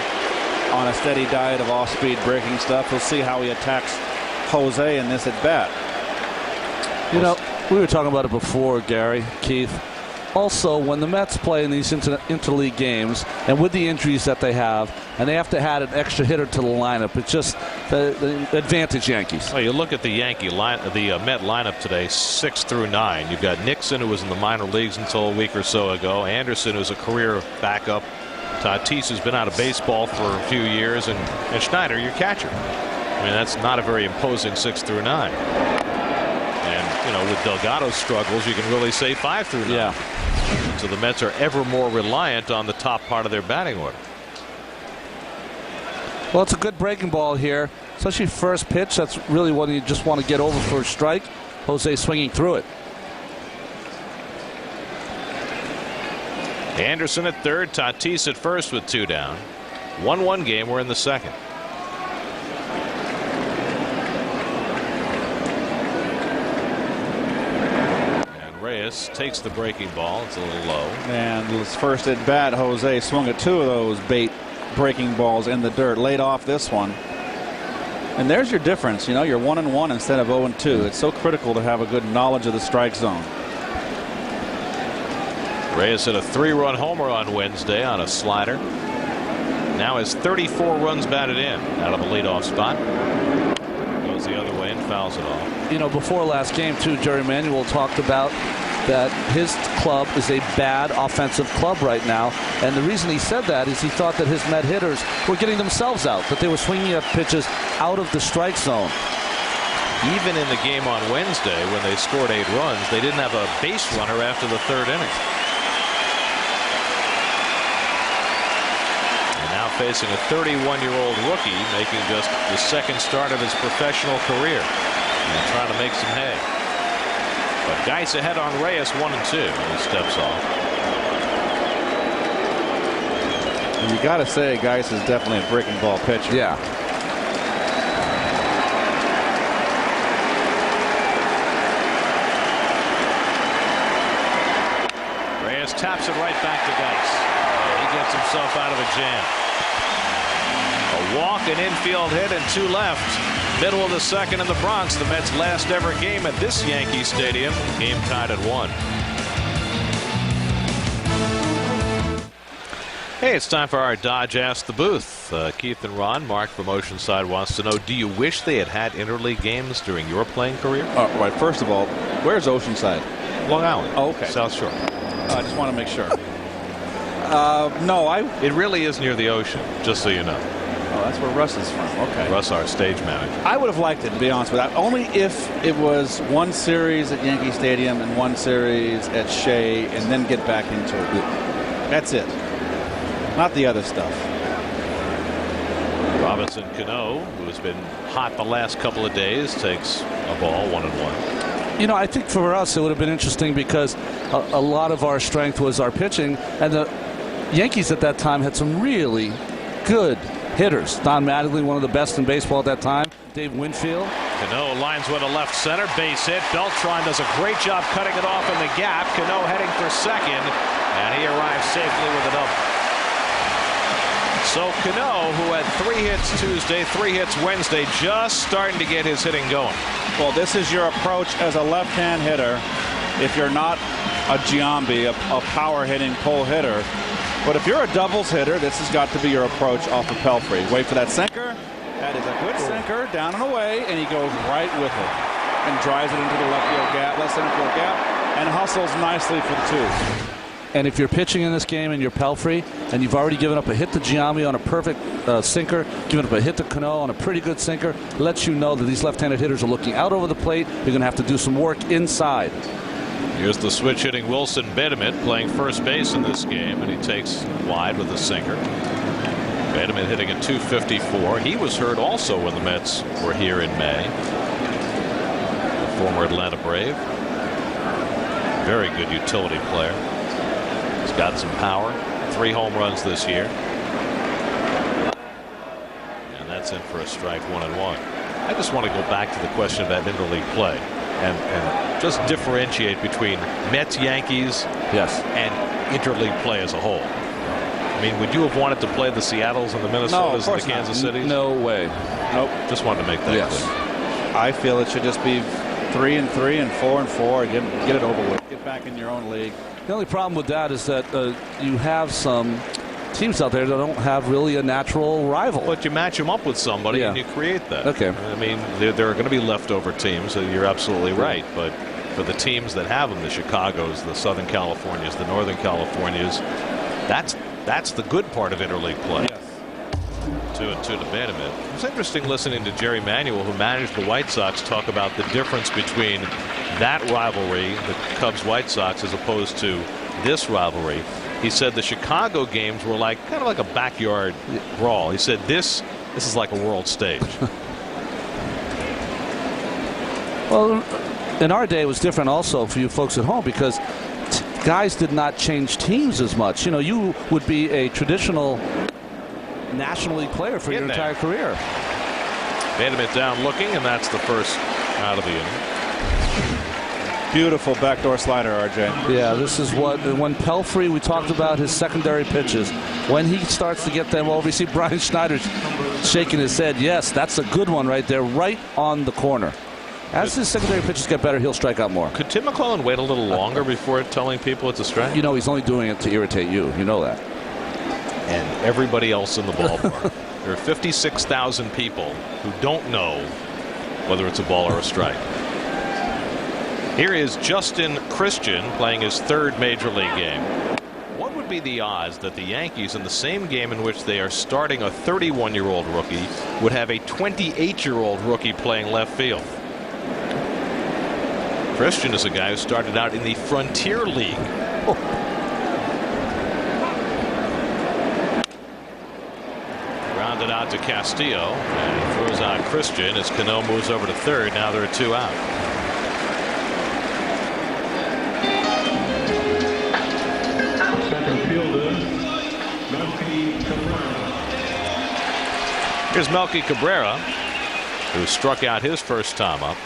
on a steady diet of off-speed breaking stuff. We'll see how he attacks Jose in this at bat. You know, we were talking about it before, Gary, Keith. Also, when the Mets play in these interleague games, and with the injuries that they have, and they have to add an extra hitter to the lineup, it's just the advantage Yankees. Well, you look at the Yankee line, the Met lineup today, 6 through 9. You've got Nixon, who was in the minor leagues until a week or so ago. Anderson, who's a career backup. Tatis, who's been out of baseball for a few years, and Schneider, your catcher. I mean, that's not a very imposing 6 through 9. You know, with Delgado's struggles, you can really say 5 through 9. Yeah. So the Mets are ever more reliant on the top part of their batting order. Well, it's a good breaking ball here, especially first pitch. That's really what you just want to get over for a strike. Jose swinging through it. Anderson at third, Tatis at first with 2 down. 1-1 game. We're in the second. Reyes takes the breaking ball. It's a little low. And his first at bat, Jose swung at 2 of those breaking balls in the dirt. Laid off this one. And there's your difference. You know, you're 1-1 instead of 0-2. It's so critical to have a good knowledge of the strike zone. Reyes hit a 3-run homer on Wednesday on a slider. Now has 34 runs batted in out of the leadoff spot. Goes the other way and fouls it off. You know, before last game, too, Jerry Manuel talked about that his club is a bad offensive club right now. And the reason he said that is he thought that his Met hitters were getting themselves out, that they were swinging at pitches out of the strike zone. Even in the game on Wednesday, when they scored 8 runs, they didn't have a base runner after the 3rd inning. And now facing a 31-year-old rookie, making just the 2nd start of his professional career, and trying to make some hay. But Geis ahead on Reyes, 1-2, and he steps off. You got to say, Geis is definitely a breaking ball pitcher. Yeah. Reyes taps it right back to Geis. He gets himself out of a jam. A walk, an infield hit, and 2 left. Middle of the 2nd in the Bronx, the Mets' last ever game at this Yankee Stadium. Game tied at 1. Hey, it's time for our Dodge Ask the Booth. Keith and Ron, Mark from Oceanside, wants to know, do you wish they had had interleague games during your playing career? Right, first of all, where's Oceanside? Long Island. Oh, okay. South Shore. I just want to make sure. No, It really is near the ocean, just so you know. Oh, that's where Russ is from. Okay. Russ, our stage manager. I would have liked it, to be honest with you. Only if it was 1 series at Yankee Stadium and 1 series at Shea, and then get back into it. That's it. Not the other stuff. Robinson Cano, who has been hot the last couple of days, takes a ball 1-1. You know, I think for us it would have been interesting because a lot of our strength was our pitching, and the Yankees at that time had some really good hitters. Don Mattingly, one of the best in baseball at that time. Dave Winfield. Cano lines one to left center, base hit. Beltran does a great job cutting it off in the gap. Cano heading for second, and he arrives safely with a double. So Cano, who had 3 hits Tuesday, 3 hits Wednesday, just starting to get his hitting going. Well, this is your approach as a left-hand hitter. If you're not a Giambi, a power-hitting pull hitter. But if you're a doubles hitter, this has got to be your approach off of Pelfrey. Wait for that sinker. That is a good sinker, down and away, and he goes right with it and drives it into the left center field gap, and hustles nicely for the 2. And if you're pitching in this game and you're Pelfrey, and you've already given up a hit to Giambi on a perfect sinker, given up a hit to Cano on a pretty good sinker, it lets you know that these left-handed hitters are looking out over the plate. You're going to have to do some work inside. Here's the switch-hitting Wilson Bedimit playing first base in this game, and he takes wide with a sinker. Bedimit hitting at .254. He was hurt also when the Mets were here in May. The former Atlanta Brave. Very good utility player. He's got some power. 3 home runs this year. And that's in for a strike, 1-1. I just want to go back to the question about interleague play and just differentiate between Mets, Yankees, and interleague play as a whole. I mean, would you have wanted to play the Seattles and the Minnesotas and the Kansas Cities? No way. Nope. Just wanted to make that clear. I feel it should just be 3-3 and 4-4. Get it over with. Get back in your own league. The only problem with that is that you have some teams out there that don't have really a natural rival. But you match them up with somebody and you create that. Okay. I mean, there are going to be leftover teams. So you're absolutely right. But for the teams that have them, the Chicagos, the Southern Californias, the Northern Californias, that's the good part of interleague play. Yes. 2-2 to Bedimit. It was interesting listening to Jerry Manuel, who managed the White Sox, talk about the difference between that rivalry, the Cubs-White Sox, as opposed to this rivalry. He said the Chicago games were kind of like a backyard brawl. He said this is like a world stage. Well, in our day, it was different also for you folks at home because guys did not change teams as much. You know, you would be a traditional National League player for your entire career. Bedimit down looking, and that's the first out of the inning. Beautiful backdoor slider, RJ. Yeah, this is what, when Pelfrey, we talked about his secondary pitches. When he starts to get them over, you see Brian Schneider shaking his head. Yes, that's a good one right there, right on the corner. As his secondary pitches get better, he'll strike out more. Could Tim McClellan wait a little longer before telling people it's a strike? You know, he's only doing it to irritate you. You know that. And everybody else in the ballpark. There are 56,000 people who don't know whether it's a ball or a strike. Here is Justin Christian playing his third major league game. What would be the odds that the Yankees, in the same game in which they are starting a 31-year-old rookie, would have a 28-year-old rookie playing left field? Christian is a guy who started out in the Frontier League. Grounded out to Castillo, and he throws out Christian as Cano moves over to third. Now there are 2 out. Here's Melky Cabrera, who struck out his first time up.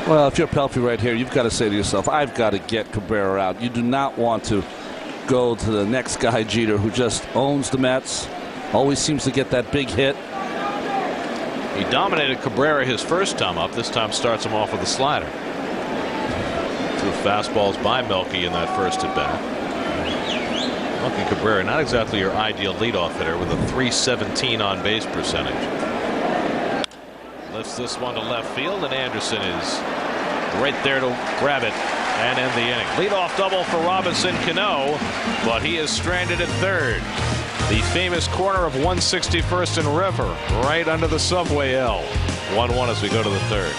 Well, if you're Pelfrey right here, you've got to say to yourself, I've got to get Cabrera out. You do not want to go to the next guy, Jeter, who just owns the Mets, always seems to get that big hit. He dominated Cabrera his first time up. This time starts him off with a slider. 2 fastballs by Melky in that first at bat. Melky Cabrera, not exactly your ideal leadoff hitter, with a .317 on base percentage. Lifts this one to left field, and Anderson is right there to grab it and end the inning. Leadoff double for Robinson Cano, but he is stranded at third. The famous corner of 161st and River, right under the subway L. 1-1 as we go to the third.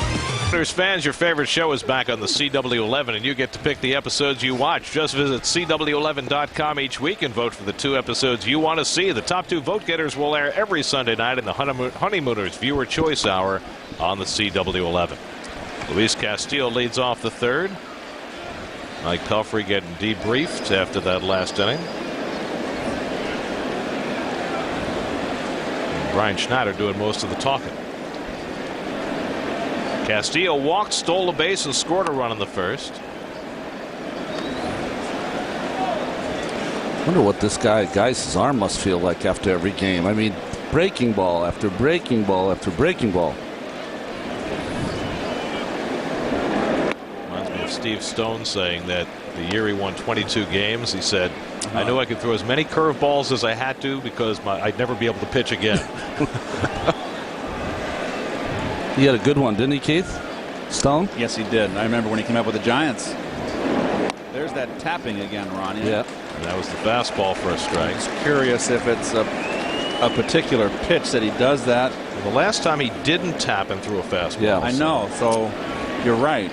Fans, your favorite show is back on the CW11, and you get to pick the episodes you watch. Just visit CW11.com each week and vote for the 2 episodes you want to see. The top 2 vote getters will air every Sunday night in the Honeymooners Viewer Choice Hour on the CW11. Luis Castillo leads off the third. Mike Pelfrey getting debriefed after that last inning. And Brian Schneider doing most of the talking. Castillo walked, stole a base, and scored a run in the first. Wonder what this guy's arm must feel like after every game. I mean, breaking ball after breaking ball after breaking ball. Reminds me of Steve Stone saying that the year he won 22 games, he said, I knew I could throw as many curveballs as I had to because I'd never be able to pitch again. He had a good one, didn't he, Keith? Stone? Yes, he did. I remember when he came up with the Giants. There's that tapping again, Ronnie. Yeah. And that was the fastball for a strike. It's curious if it's a particular pitch that he does that. Well, the last time he didn't tap and threw a fastball. Yeah. I know. So you're right.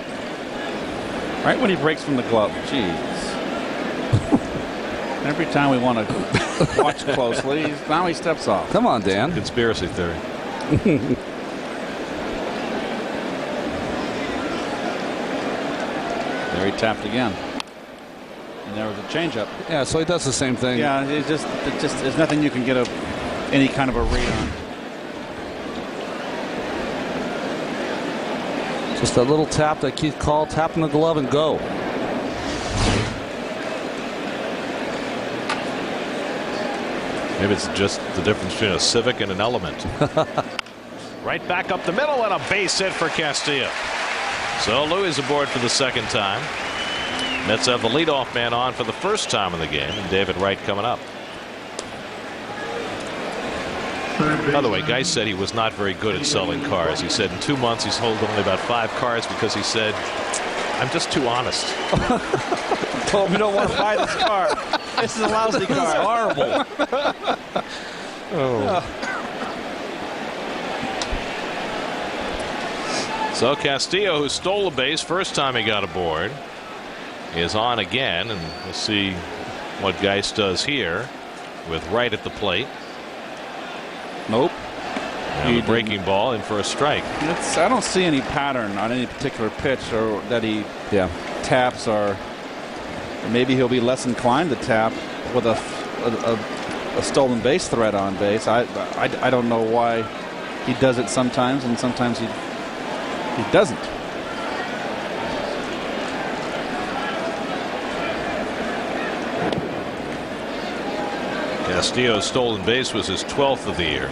Right when he breaks from the glove. Jeez. Every time we want to watch closely, now he steps off. Come on, Dan. Conspiracy theory. There he tapped again. And there was a changeup. Yeah, so he does the same thing. Yeah, it just there's nothing you can get any kind of a read on. Just that little tap that Keith called, tap in the glove and go. Maybe it's just the difference between a Civic and an Element. Right back up the middle, and a base hit for Castillo. So Louis aboard for the second time. Mets have the leadoff man on for the first time in the game, and David Wright coming up. By the way, Guy said he was not very good at selling cars. He said in 2 months he's sold only about 5 cars because he said, I'm just too honest. Told him we don't want to buy this car. This is a lousy car. This is horrible. Oh. So Castillo, who stole a base first time he got aboard, is on again, and we'll see what Geist does here with Wright at the plate. Nope. And the breaking ball in for a strike. I don't see any pattern on any particular pitch or that he taps, or maybe he'll be less inclined to tap with a stolen base threat on base. I don't know why he does it sometimes and sometimes he doesn't. Castillo's stolen base was his 12th of the year.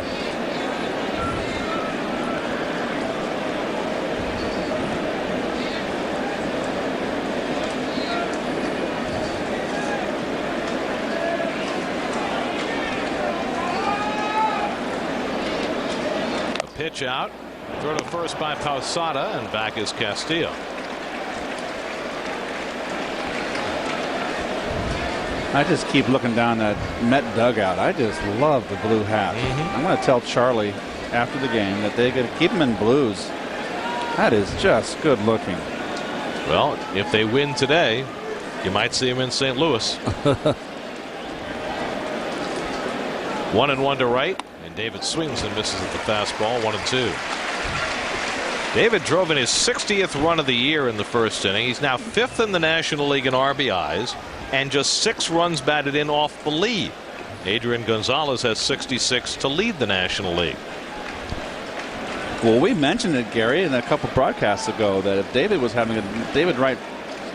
pitch out. Throw to first by Posada, and back is Castillo. I just keep looking down that Met dugout. I just love the blue hat. I'm going to tell Charlie after the game that they could keep him in blues. That is just good looking. Well, if they win today, you might see him in St. Louis. 1-1 to right, and David swings and misses at the fastball. 1-2. David drove in his 60th run of the year in the first inning. He's now 5th in the National League in RBIs and just 6 runs batted in off the lead. Adrian Gonzalez has 66 to lead the National League. Well, we mentioned it, Gary, in a couple broadcasts ago that if David was having a David Wright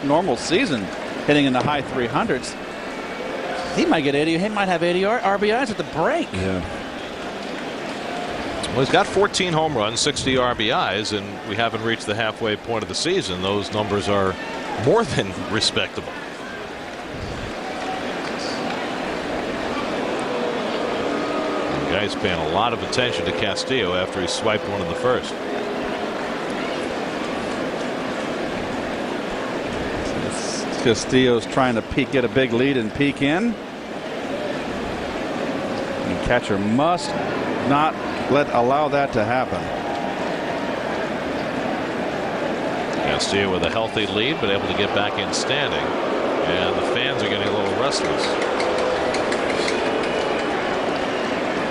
normal season, hitting in the high 300s, he might get 80. He might have 80 RBIs at the break. Yeah. Well, he's got 14 home runs, 60 RBIs, and we haven't reached the halfway point of the season. Those numbers are more than respectable. The guy's paying a lot of attention to Castillo after he swiped one in the first. Castillo's trying to get a big lead and peek in. And the catcher must not allow that to happen. Castillo with a healthy lead, but able to get back in standing, and the fans are getting a little restless.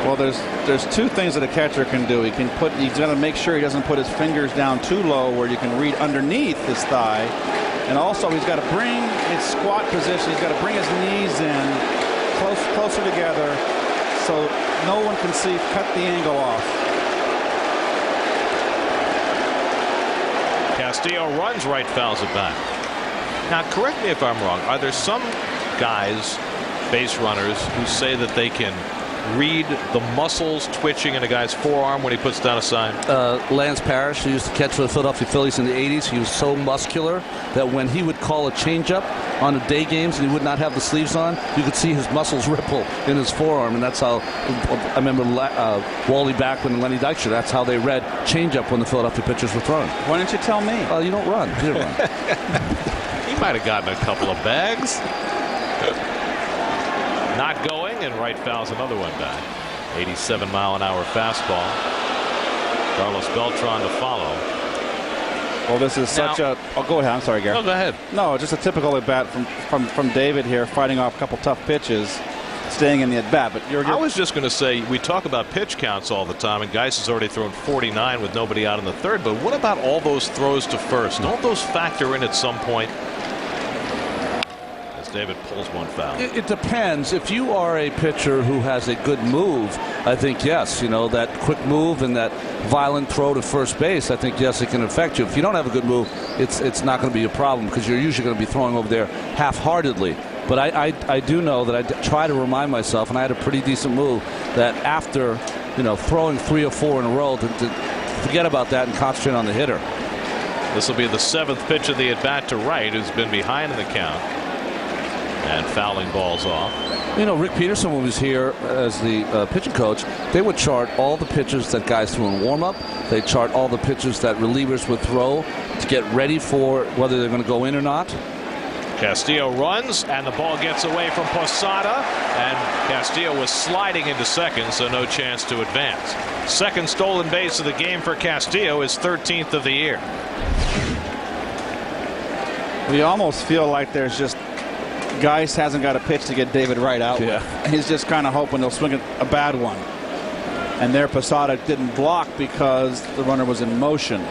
Well, there's two things that a catcher can do. He's got to make sure he doesn't put his fingers down too low where you can read underneath his thigh, and also he's got to bring his squat position. He's got to bring his knees in closer together so no one can cut the angle off. Castillo runs right, fouls it back. Now, correct me if I'm wrong. Are there some guys, base runners, who say that they can read the muscles twitching in a guy's forearm when he puts down a sign? Lance Parrish, who used to catch for the Philadelphia Phillies in the 80s, he was so muscular that when he would call a changeup on the day games and he would not have the sleeves on, you could see his muscles ripple in his forearm, and that's how I remember Wally Backman and Lenny Dykstra. That's how they read changeup when the Philadelphia pitchers were throwing. Why didn't you tell me? You don't run. You don't run. He might have gotten a couple of bags. Not going, and right fouls another one back. 87-mile-an-hour fastball. Carlos Beltran to follow. Well, this is such a. Oh, go ahead. I'm sorry, Gary. No, go ahead. No, just a typical at bat from David here, fighting off a couple tough pitches, staying in the at bat. But I was just going to say, we talk about pitch counts all the time, and Geis has already thrown 49 with nobody out in the third. But what about all those throws to first? Don't those factor in at some point? David pulls one foul. It depends. If you are a pitcher who has a good move, I think yes. You know, that quick move and that violent throw to first base, I think yes, it can affect you. If you don't have a good move, it's not going to be a problem because you're usually going to be throwing over there half-heartedly. But I do know that I try to remind myself, and I had a pretty decent move, that after throwing 3 or 4 in a row, to forget about that and concentrate on the hitter. This will be the 7th pitch of the at-bat to Wright, who's been behind in the count. And fouling balls off. Rick Peterson, when he was here as the pitching coach, they would chart all the pitches that guys threw in warm-up. They chart all the pitches that relievers would throw to get ready for whether they're going to go in or not. Castillo runs, and the ball gets away from Posada, and Castillo was sliding into second, so no chance to advance. Second stolen base of the game for Castillo, his 13th of the year. We almost feel like there's just Geis hasn't got a pitch to get David Wright out with. He's just kind of hoping they'll swing a bad one. And there Posada didn't block because the runner was in motion.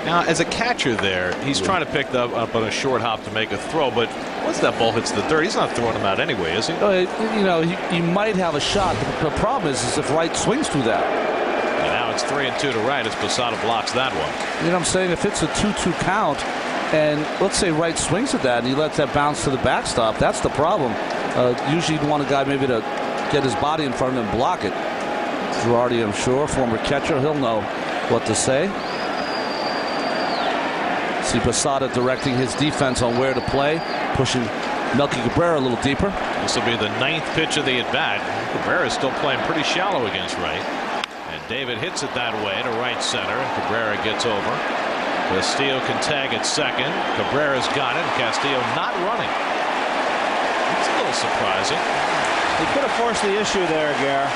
Now, as a catcher there, he's trying to pick that up on a short hop to make a throw, but once that ball hits the dirt, he's not throwing him out anyway, is he? He might have a shot, but the problem is if Wright swings through that. And now it's 3-2 to Wright as Posada blocks that one. You know what I'm saying? If it's a 2-2 count, and let's say Wright swings at that and he lets that bounce to the backstop, that's the problem. Usually you'd want a guy maybe to get his body in front of him and block it. Girardi, I'm sure, former catcher, he'll know what to say. See Posada directing his defense on where to play, pushing Melky Cabrera a little deeper. This will be the 9th pitch of the at-bat. Cabrera is still playing pretty shallow against Wright. And And David hits it that way to right center. Cabrera gets over. Castillo can tag at second. Cabrera's got it. Castillo not running. It's a little surprising. He could have forced the issue there, Gare.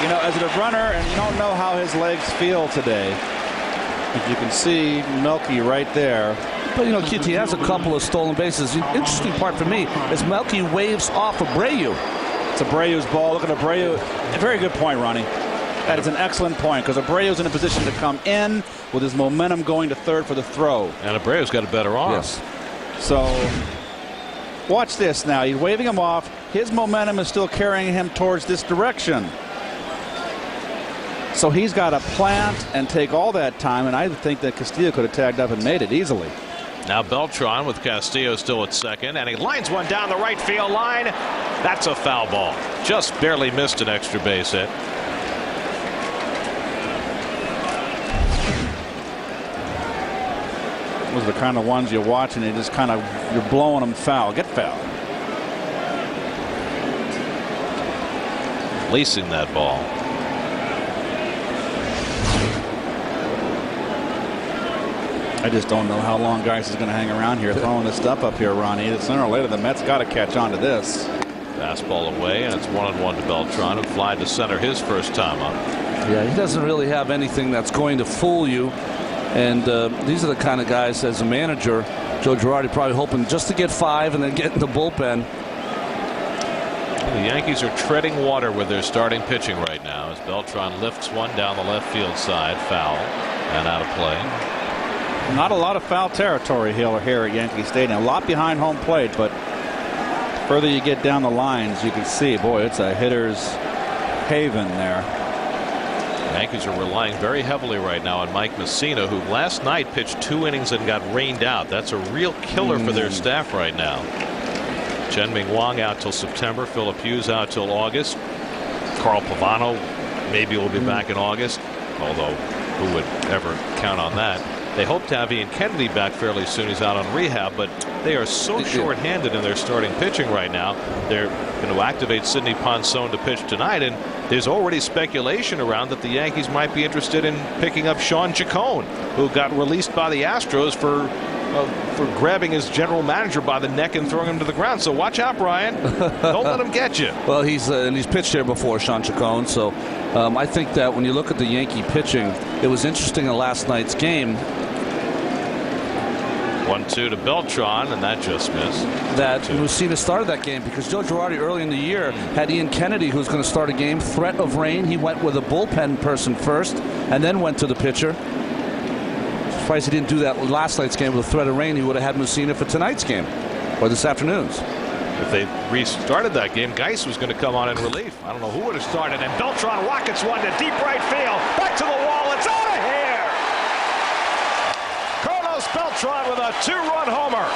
You know, as a runner, and you don't know how his legs feel today. If you can see Melky right there. But, you know, Keith, he has a couple of stolen bases. The interesting part for me is Melky waves off Abreu. It's Abreu's ball. Look at Abreu. A very good point, Ronnie. That is an excellent point because Abreu's in a position to come in with his momentum going to third for the throw. And Abreu's got a better arm. Yes. So watch this now. He's waving him off. His momentum is still carrying him towards this direction. So he's got to plant and take all that time, and I think that Castillo could have tagged up and made it easily. Now Beltran with Castillo still at second, and he lines one down the right field line. That's a foul ball. Just barely missed an extra base hit. Those are the kind of ones you watch and you're blowing them foul. Get foul. Leasing that ball. I just don't know how long Geis is going to hang around here throwing this stuff up here, Ronnie. Sooner or later, the Mets got to catch on to this. Fastball away, and it's 1-1 to Beltran, who flied to center his first time up. Yeah, he doesn't really have anything that's going to fool you. And these are the kind of guys, as a manager, Joe Girardi probably hoping just to get 5 and then get in the bullpen. The Yankees are treading water with their starting pitching right now as Beltran lifts one down the left field side, foul and out of play. Not a lot of foul territory here at Yankee Stadium. A lot behind home plate, but the further you get down the lines, you can see, boy, it's a hitter's haven there. The Yankees are relying very heavily right now on Mike Mussina, who last night pitched 2 innings and got rained out. That's a real killer for their staff right now. Chen-Ming Wang out till September. Philip Hughes out till August. Carl Pavano maybe will be back in August, although who would ever count on that? They hope to have Ian Kennedy back fairly soon. He's out on rehab, but they are so short-handed in their starting pitching right now. They're going to activate Sidney Ponson to pitch tonight, and there's already speculation around that the Yankees might be interested in picking up Sean Chacon, who got released by the Astros for grabbing his general manager by the neck and throwing him to the ground. So watch out, Brian. Don't let him get you. Well, he's pitched here before, Sean Chacon. So I think that when you look at the Yankee pitching, it was interesting in last night's game. 1-2 to Beltran, and that just missed. That Mussina started that game because Joe Girardi early in the year had Ian Kennedy, who's going to start a game. Threat of rain. He went with a bullpen person first, and then went to the pitcher. Surprised he didn't do that last night's game with a threat of rain. He would have had Mussina for tonight's game or this afternoon's. If they restarted that game, Geis was going to come on in relief. I don't know who would have started, and Beltran rockets one to deep right field. Back to the wall. It's out of here. Beltran with a 2-run homer.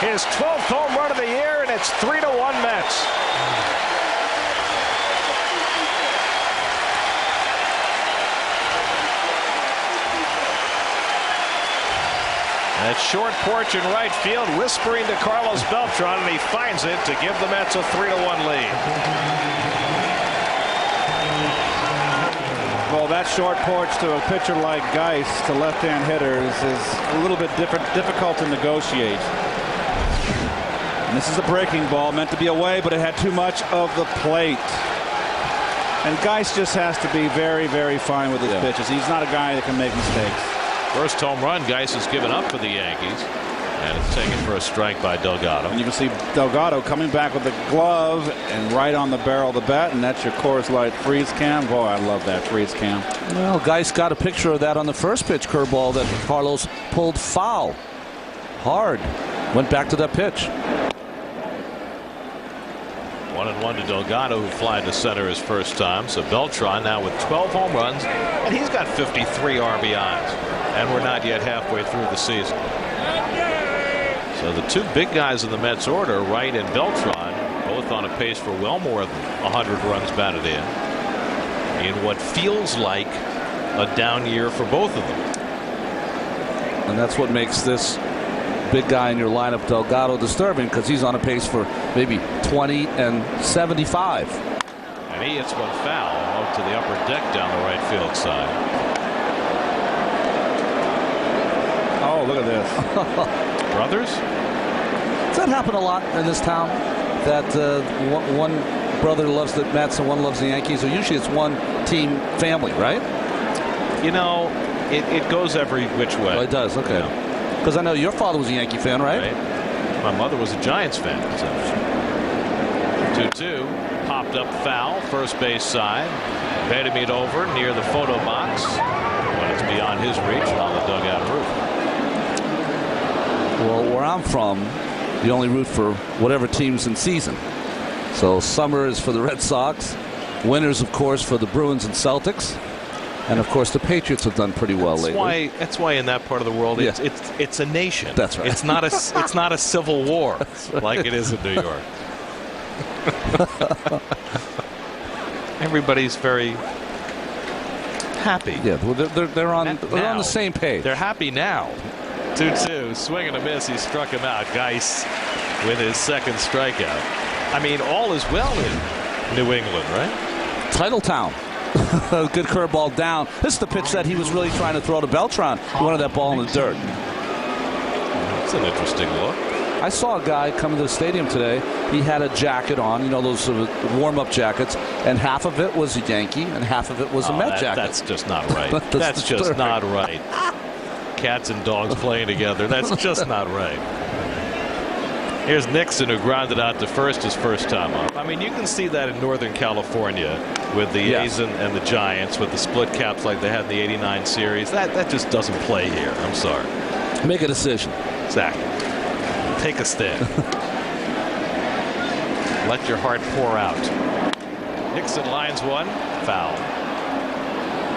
His 12th home run of the year, and it's 3-1 Mets. That short porch in right field, whispering to Carlos Beltran, and he finds it to give the Mets a 3-1 lead. Well, that short porch to a pitcher like Geis to left-hand hitters is a little bit difficult to negotiate. And this is a breaking ball meant to be away, but it had too much of the plate. And Geis just has to be very, very fine with his pitches. He's not a guy that can make mistakes. First home run Geis has given up for the Yankees. And it's taken for a strike by Delgado. And you can see Delgado coming back with the glove and right on the barrel of the bat, and that's your Coors Light freeze cam. Boy, I love that freeze cam. Well, Geis got a picture of that on the first pitch curveball that Carlos pulled foul. Hard. Went back to that pitch. 1-1 to Delgado, who flied to center his first time. So Beltran now with 12 home runs, and he's got 53 RBIs. And we're not yet halfway through the season. So the two big guys in the Mets order, Wright and Beltran, both on a pace for well more than 100 runs batted in what feels like a down year for both of them. And that's what makes this big guy in your lineup, Delgado, disturbing, because he's on a pace for maybe 20 and 75. And he hits one foul. to the upper deck down the right field side. Oh, look at this. Brothers? Does that happen a lot in this town? That one brother loves the Mets and one loves the Yankees, or usually it's one team family, right? You know, it goes every which way. Oh, it does. Okay. Because I know your father was a Yankee fan, right? My mother was a Giants fan. 2-2. Popped up foul, first base side. Headed it over near the photo box, but it's beyond his reach on the dugout roof. Well, where I'm from, you only root for whatever team's in season. So summer is for the Red Sox, winters, of course, for the Bruins and Celtics, and of course the Patriots have done pretty well lately. That's why in that part of the world it's a nation. That's right. It's not a civil war like it is in New York. Everybody's very happy. Yeah, well, they're on the same page. They're happy now. 2-2, swing and a miss. He struck him out. Geis with his second strikeout. I mean, all is well in New England, right? Title town. Good curveball down. This is the pitch that he was really trying to throw to Beltran. He wanted that ball in the dirt. That's an interesting look. I saw a guy come to the stadium today. He had a jacket on, you know, those sort of warm-up jackets, and half of it was a Yankee and half of it was a Met jacket. That's just not right. That's just not right. Cats and dogs playing together. That's just not right. Here's Nixon, who grounded out to first his first time up. I mean, you can see that in Northern California with the A's and the Giants with the split caps like they had in the '89 series. That just doesn't play here. I'm sorry. Make a decision. Exactly. Take a stand. Let your heart pour out. Nixon lines one. Foul.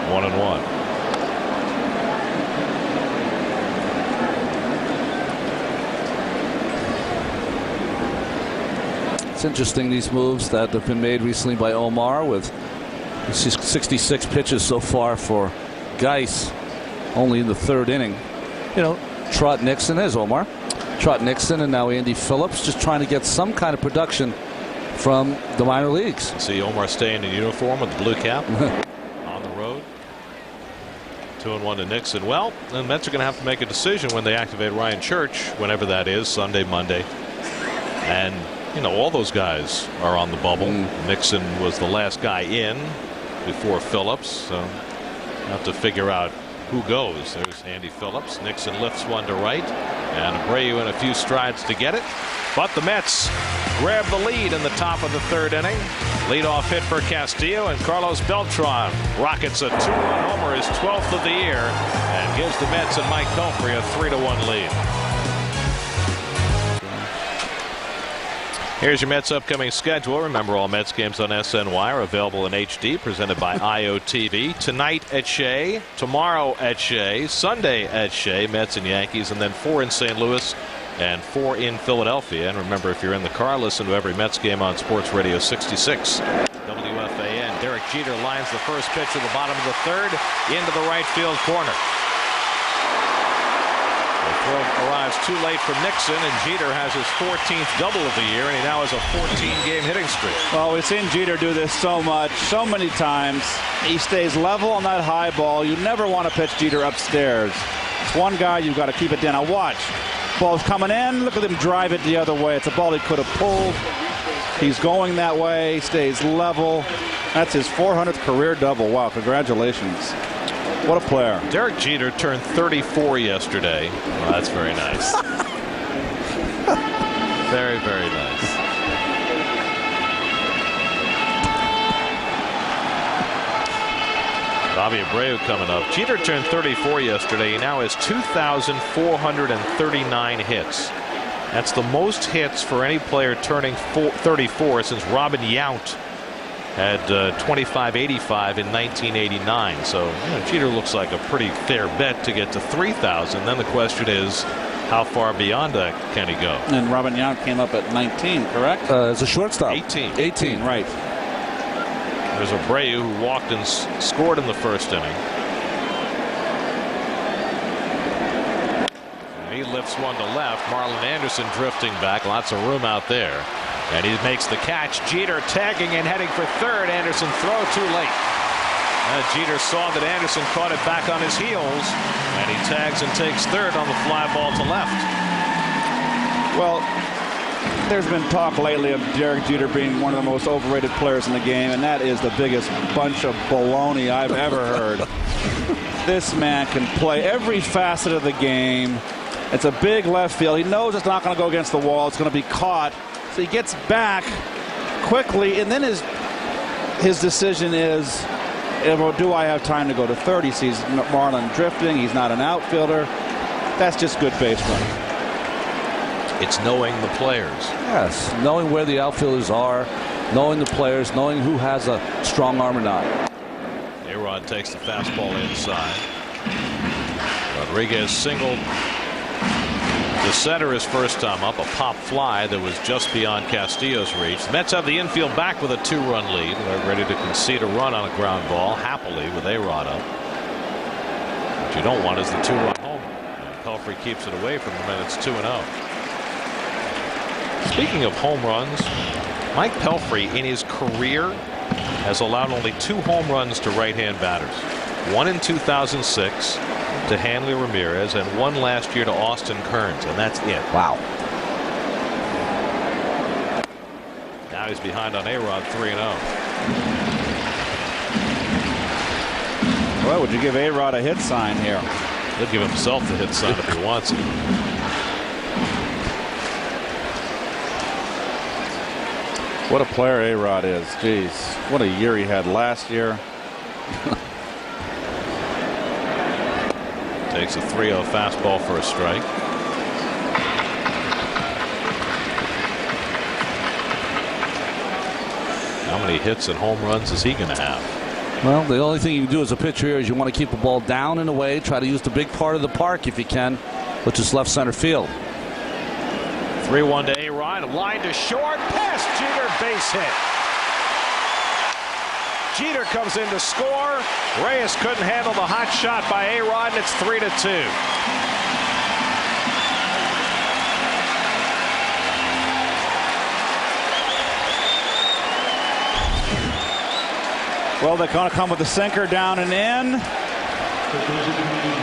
1-1. It's interesting, these moves that have been made recently by Omar with 66 pitches so far for Geis, only in the third inning. You know, Trot Nixon is Omar. Trot Nixon and now Andy Phillips just trying to get some kind of production from the minor leagues. See Omar staying in uniform with the blue cap on the road. 2-1 to Nixon. Well, the Mets are going to have to make a decision when they activate Ryan Church, whenever that is, Sunday, Monday. And you know, all those guys are on the bubble. Nixon was the last guy in before Phillips, so have to figure out who goes. There's Andy Phillips. Nixon lifts one to right, and Abreu in a few strides to get it. But the Mets grab the lead in the top of the third inning. Leadoff hit for Castillo, and Carlos Beltran rockets a 2-run homer, his 12th of the year, and gives the Mets and Mike Pelfrey a 3-1 lead. Here's your Mets upcoming schedule. Remember, all Mets games on SNY are available in HD, presented by IOTV. Tonight at Shea, tomorrow at Shea, Sunday at Shea, Mets and Yankees, and then 4 in St. Louis and 4 in Philadelphia. And remember, if you're in the car, listen to every Mets game on Sports Radio 66. WFAN. Derek Jeter lines the first pitch at the bottom of the third into the right field corner. The throw arrives too late for Nixon, and Jeter has his 14th double of the year, and he now has a 14-game hitting streak. Well, we've seen Jeter do this so much, so many times. He stays level on that high ball. You never want to pitch Jeter upstairs. It's one guy you've got to keep it down. Now watch. Ball's coming in. Look at him drive it the other way. It's a ball he could have pulled. He's going that way. Stays level. That's his 400th career double. Wow, congratulations. What a player. Derek Jeter turned 34 yesterday. Well, that's very nice. Very, very nice. Bobby Abreu coming up. Jeter turned 34 yesterday. He now has 2,439 hits. That's the most hits for any player turning 34 since Robin Yount had 2585 in 1989. So Jeter looks like a pretty fair bet to get to 3,000. Then the question is, how far beyond that can he go? And Robin Yount came up at 19, correct? As a shortstop. 18, right. There's Abreu, who walked and scored in the first inning. And he lifts one to left. Marlon Anderson drifting back. Lots of room out there. And he makes the catch. Jeter tagging and heading for third. Anderson throw too late. Jeter saw that Anderson caught it back on his heels, and he tags and takes third on the fly ball to left. Well, there's been talk lately of Derek Jeter being one of the most overrated players in the game, and that is the biggest bunch of baloney I've ever heard. This man can play every facet of the game. It's a big left field. He knows it's not going to go against the wall. It's going to be caught. So he gets back quickly, and then his decision is, well, do I have time to go to third? He sees Marlin drifting. He's not an outfielder. That's just good base running. It's knowing the players. Yes, knowing where the outfielders are, knowing the players, knowing who has a strong arm or not. A-Rod takes the fastball inside. Rodriguez singled to center his first time up, a pop fly that was just beyond Castillo's reach. The Mets have the infield back with a 2-run lead. They're ready to concede a run on a ground ball happily with A-Rod up. What you don't want is the 2-run homer. And Pelfrey keeps it away from them, and it's 2-0. Speaking of home runs, Mike Pelfrey in his career has allowed only 2 home runs to right-hand batters. One in 2006 to Hanley Ramirez, and one last year to Austin Kearns, and that's it. Wow. Now he's behind on A-Rod 3-0. Well, would you give A-Rod a hit sign here? He'll give himself the hit sign if he wants it. What a player A-Rod is. Jeez, what a year he had last year. Takes a 3-0 fastball for a strike. How many hits and home runs is he going to have? Well, the only thing you can do as a pitcher here is you want to keep the ball down and away, try to use the big part of the park if you can, which is left center field. 3-1 to A-Rod, line to short, past Jeter, base hit. Jeter comes in to score. Reyes couldn't handle the hot shot by A-Rod, and it's 3-2. Well, they're going to come with the sinker down and in.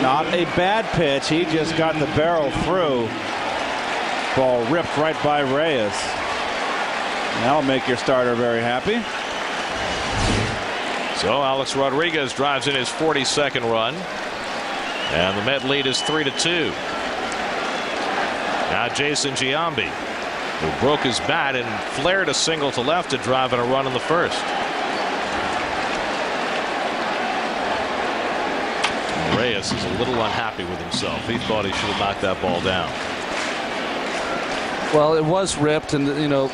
Not a bad pitch. He just got the barrel through. Ball ripped right by Reyes. That'll make your starter very happy. So Alex Rodriguez drives in his 42nd run, and the Met lead is 3-2. Now Jason Giambi, who broke his bat and flared a single to left to drive in a run in the first. Reyes is a little unhappy with himself. He thought he should have knocked that ball down. Well, it was ripped, and you know,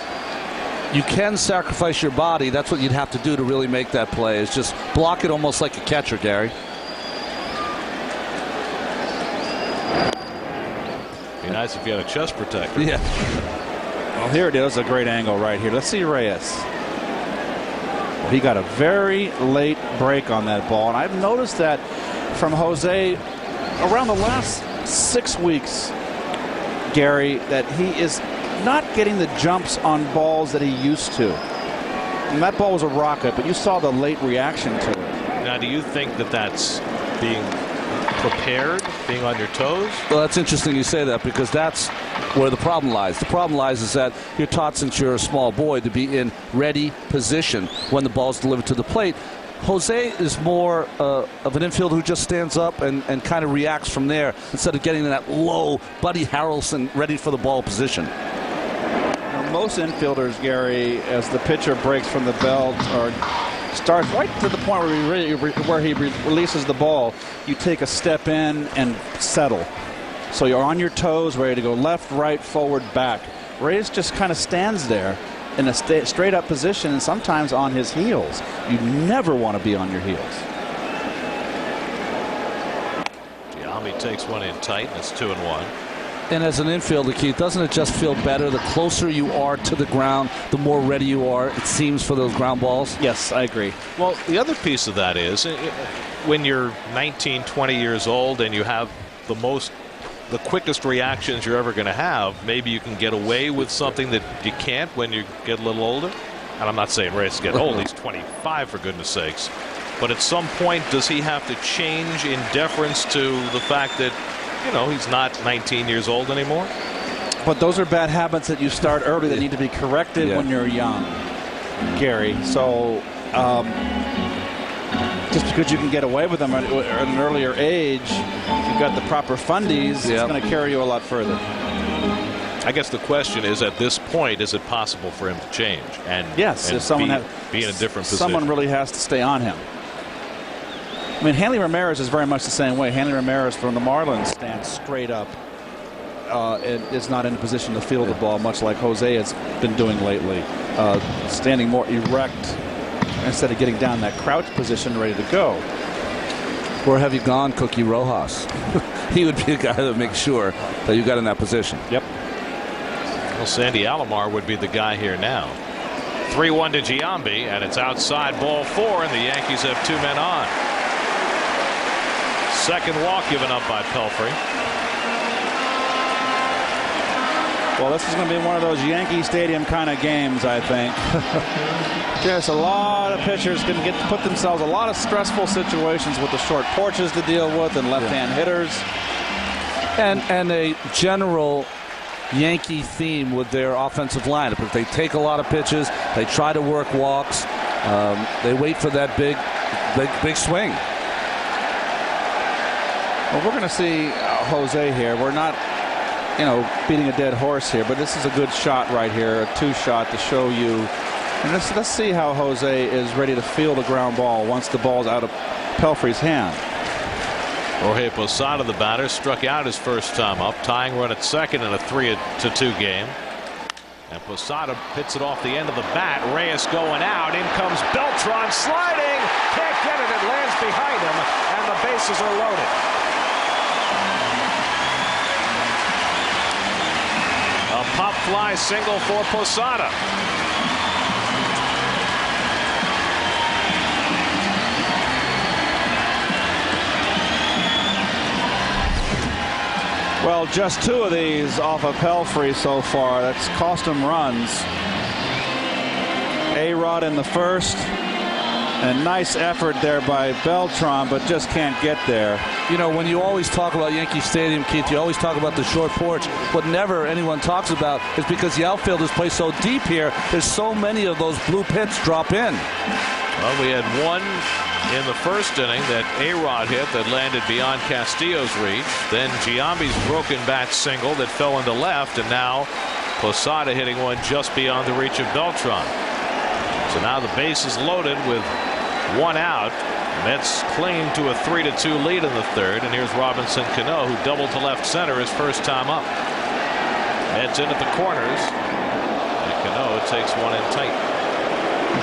you can sacrifice your body. That's what you'd have to do to really make that play, is just block it almost like a catcher, Gary. Be nice if you had a chest protector. Yeah. Well, here it is, a great angle right here. Let's see Reyes. Well, he got a very late break on that ball, and I've noticed that from Jose around the last 6 weeks, Gary, that he is not getting the jumps on balls that he used to. And that ball was a rocket, but you saw the late reaction to it. Now, do you think that that's being prepared, being on your toes? Well, that's interesting you say that, because that's where the problem lies. The problem lies is that you're taught since you're a small boy to be in ready position when the ball's delivered to the plate. Jose is more of an infielder who just stands up and kind of reacts from there instead of getting in that low Buddy Harrelson ready for the ball position. Now, most infielders, Gary, as the pitcher breaks from the belt or starts right to the point where he releases the ball, you take a step in and settle. So you're on your toes, ready to go left, right, forward, back. Reyes just kind of stands there in a straight up position, and sometimes on his heels. You never want to be on your heels. Giambi takes one in tight, and it's 2-1. And as an infielder, Keith, doesn't it just feel better the closer you are to the ground, the more ready you are, it seems, for those ground balls? Yes, I agree. Well, the other piece of that is when you're 19, 20 years old and you have the quickest reactions you're ever going to have, maybe you can get away with something that you can't when you get a little older. And I'm not saying Reyes is getting old. He's 25, for goodness sakes. But at some point, does he have to change in deference to the fact that, you know, he's not 19 years old anymore? But those are bad habits that you start early that need to be corrected when you're young, Gary. So just because you can get away with them at an earlier age, if you've got the proper fundies, it's going to carry you a lot further. I guess the question is, at this point, is it possible for him to change? And yes, and if someone be in a different position. Someone really has to stay on him. I mean, Hanley Ramirez is very much the same way. Hanley Ramirez from the Marlins stands straight up and is not in a position to field the ball, much like Jose has been doing lately, standing more erect instead of getting down that crouch position ready to go. Where have you gone, Cookie Rojas? He would be a guy to make sure that you got in that position. Yep. Well, Sandy Alomar would be the guy here now. 3-1 to Giambi, and it's outside, ball 4, and the Yankees have 2 men on. Second walk given up by Pelfrey. Well, this is going to be one of those Yankee Stadium kind of games, I think. Just a lot of pitchers can put themselves a lot of stressful situations with the short porches to deal with and left-hand hitters. And a general Yankee theme with their offensive lineup. If they take a lot of pitches, they try to work walks. They wait for that big swing. Well, we're going to see Jose here. We're not, you know, beating a dead horse here, but this is a good shot right here, a 2-shot to show you. And let's see how Jose is ready to field a ground ball once the ball's out of Pelfrey's hand. Jorge Posada, the batter, struck out his first time up, tying run at second in a 3-2 game. And Posada hits it off the end of the bat. Reyes going out. In comes Beltran sliding. Can't get it. It lands behind him, and the bases are loaded. A pop fly single for Posada. Well, just 2 of these off of Pelfrey so far. That's cost him runs. A-Rod in the first. And nice effort there by Beltran, but just can't get there. You know, when you always talk about Yankee Stadium, Keith, you always talk about the short porch. What never anyone talks about is because the outfielders play so deep here, there's so many of those blue pits drop in. Well, we had one in the first inning that A-Rod hit that landed beyond Castillo's reach. Then Giambi's broken bat single that fell into left, and now Posada hitting one just beyond the reach of Beltran. So now the base is loaded with 1 out. Mets cling to a 3-2 lead in the third, and here's Robinson Cano, who doubled to left center his first time up. Mets in at the corners, and Cano takes one in tight.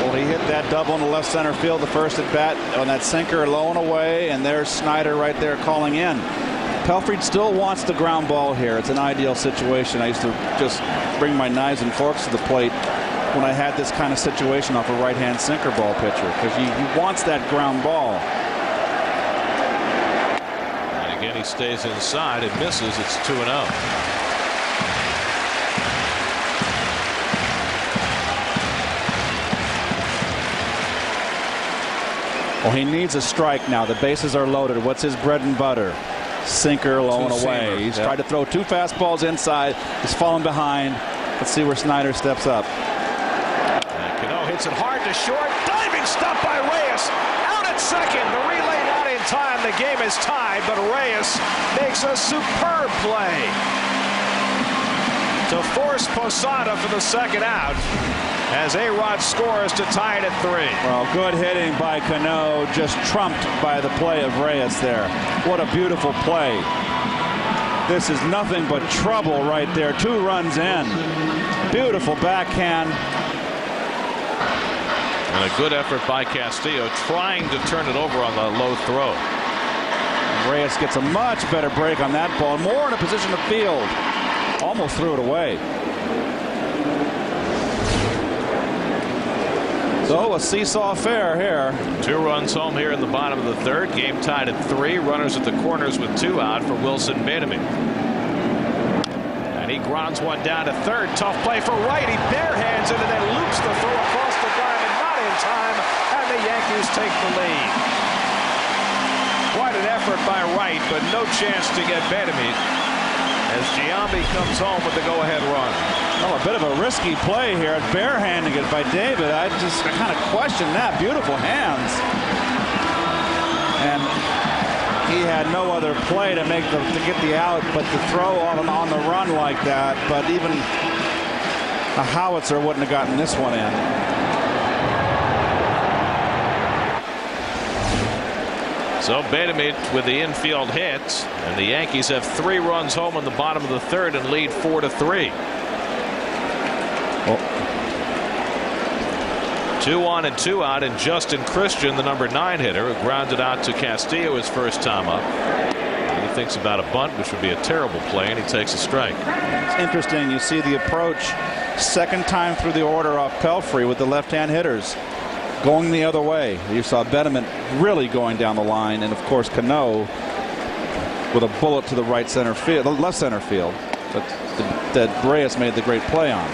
Well, he hit that double in the left center field the first at bat on that sinker, low and away, and there's Snyder right there calling in. Pelfrey still wants the ground ball here. It's an ideal situation. I used to just bring my knives and forks to the plate when I had this kind of situation off a right-hand sinker ball pitcher, because he wants that ground ball. And again, he stays inside and misses. It's 2-0. Well, he needs a strike now. The bases are loaded. What's his bread and butter? Sinker, low and away. He's tried to throw 2 fastballs inside. He's fallen behind. Let's see where Snyder steps up. Hits it hard to short. Diving stop by Reyes. Out at second. The relay not in time. The game is tied, but Reyes makes a superb play to force Posada for the second out as A-Rod scores to tie it at 3. Well, good hitting by Cano, just trumped by the play of Reyes there. What a beautiful play. This is nothing but trouble right there. 2 runs in. Beautiful backhand. And a good effort by Castillo trying to turn it over on the low throw. Reyes gets a much better break on that ball. More in a position to field. Almost threw it away. So a seesaw affair here. 2 runs home here in the bottom of the third. Game tied at 3. Runners at the corners with 2 out for Wilson Benjamin. And he grounds one down to third. Tough play for right. He barehands it and then loops the throw across the diamond. Not in time, and the Yankees take the lead. Quite an effort by Wright, but no chance to get Bedimit as Giambi comes home with the go-ahead run. Well, a bit of a risky play here, barehanding it by David. I kind of question that. Beautiful hands. And he had no other play to get the out but to throw on the run like that. But even a howitzer wouldn't have gotten this one in. So Bedimit with the infield hit, and the Yankees have 3 runs home in the bottom of the 3rd and lead 4-3. 2 on and 2 out, and Justin Christian, the number 9 hitter, who grounded out to Castillo his first time up. He thinks about a bunt, which would be a terrible play, and he takes a strike. It's interesting. You see the approach second time through the order off Pelfrey with the left-hand hitters going the other way. You saw Bedimit really going down the line, and of course Cano with a bullet to the right center field, the left center field, that Reyes made the great play on.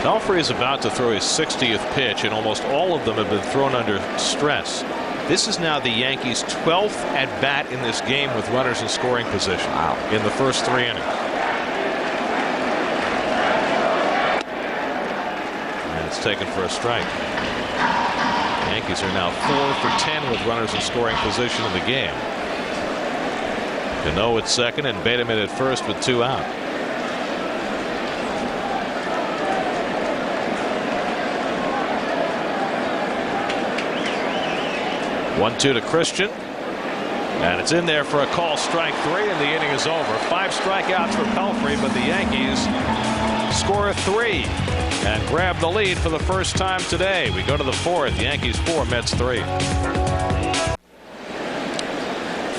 Pelfrey is about to throw his 60th pitch, and almost all of them have been thrown under stress. This is now the Yankees' 12th at bat in this game with runners in scoring position in the first 3 innings. And it's taken for a strike. The Yankees are now 4 for 10 with runners in scoring position in the game. Cano at second and Bedimit at first with 2 out. One-two to Christian, and it's in there for a call, strike 3, and the inning is over. 5 strikeouts for Pelfrey, but the Yankees score 3 and grab the lead for the first time today. We go to the 4th. Yankees 4, Mets 3.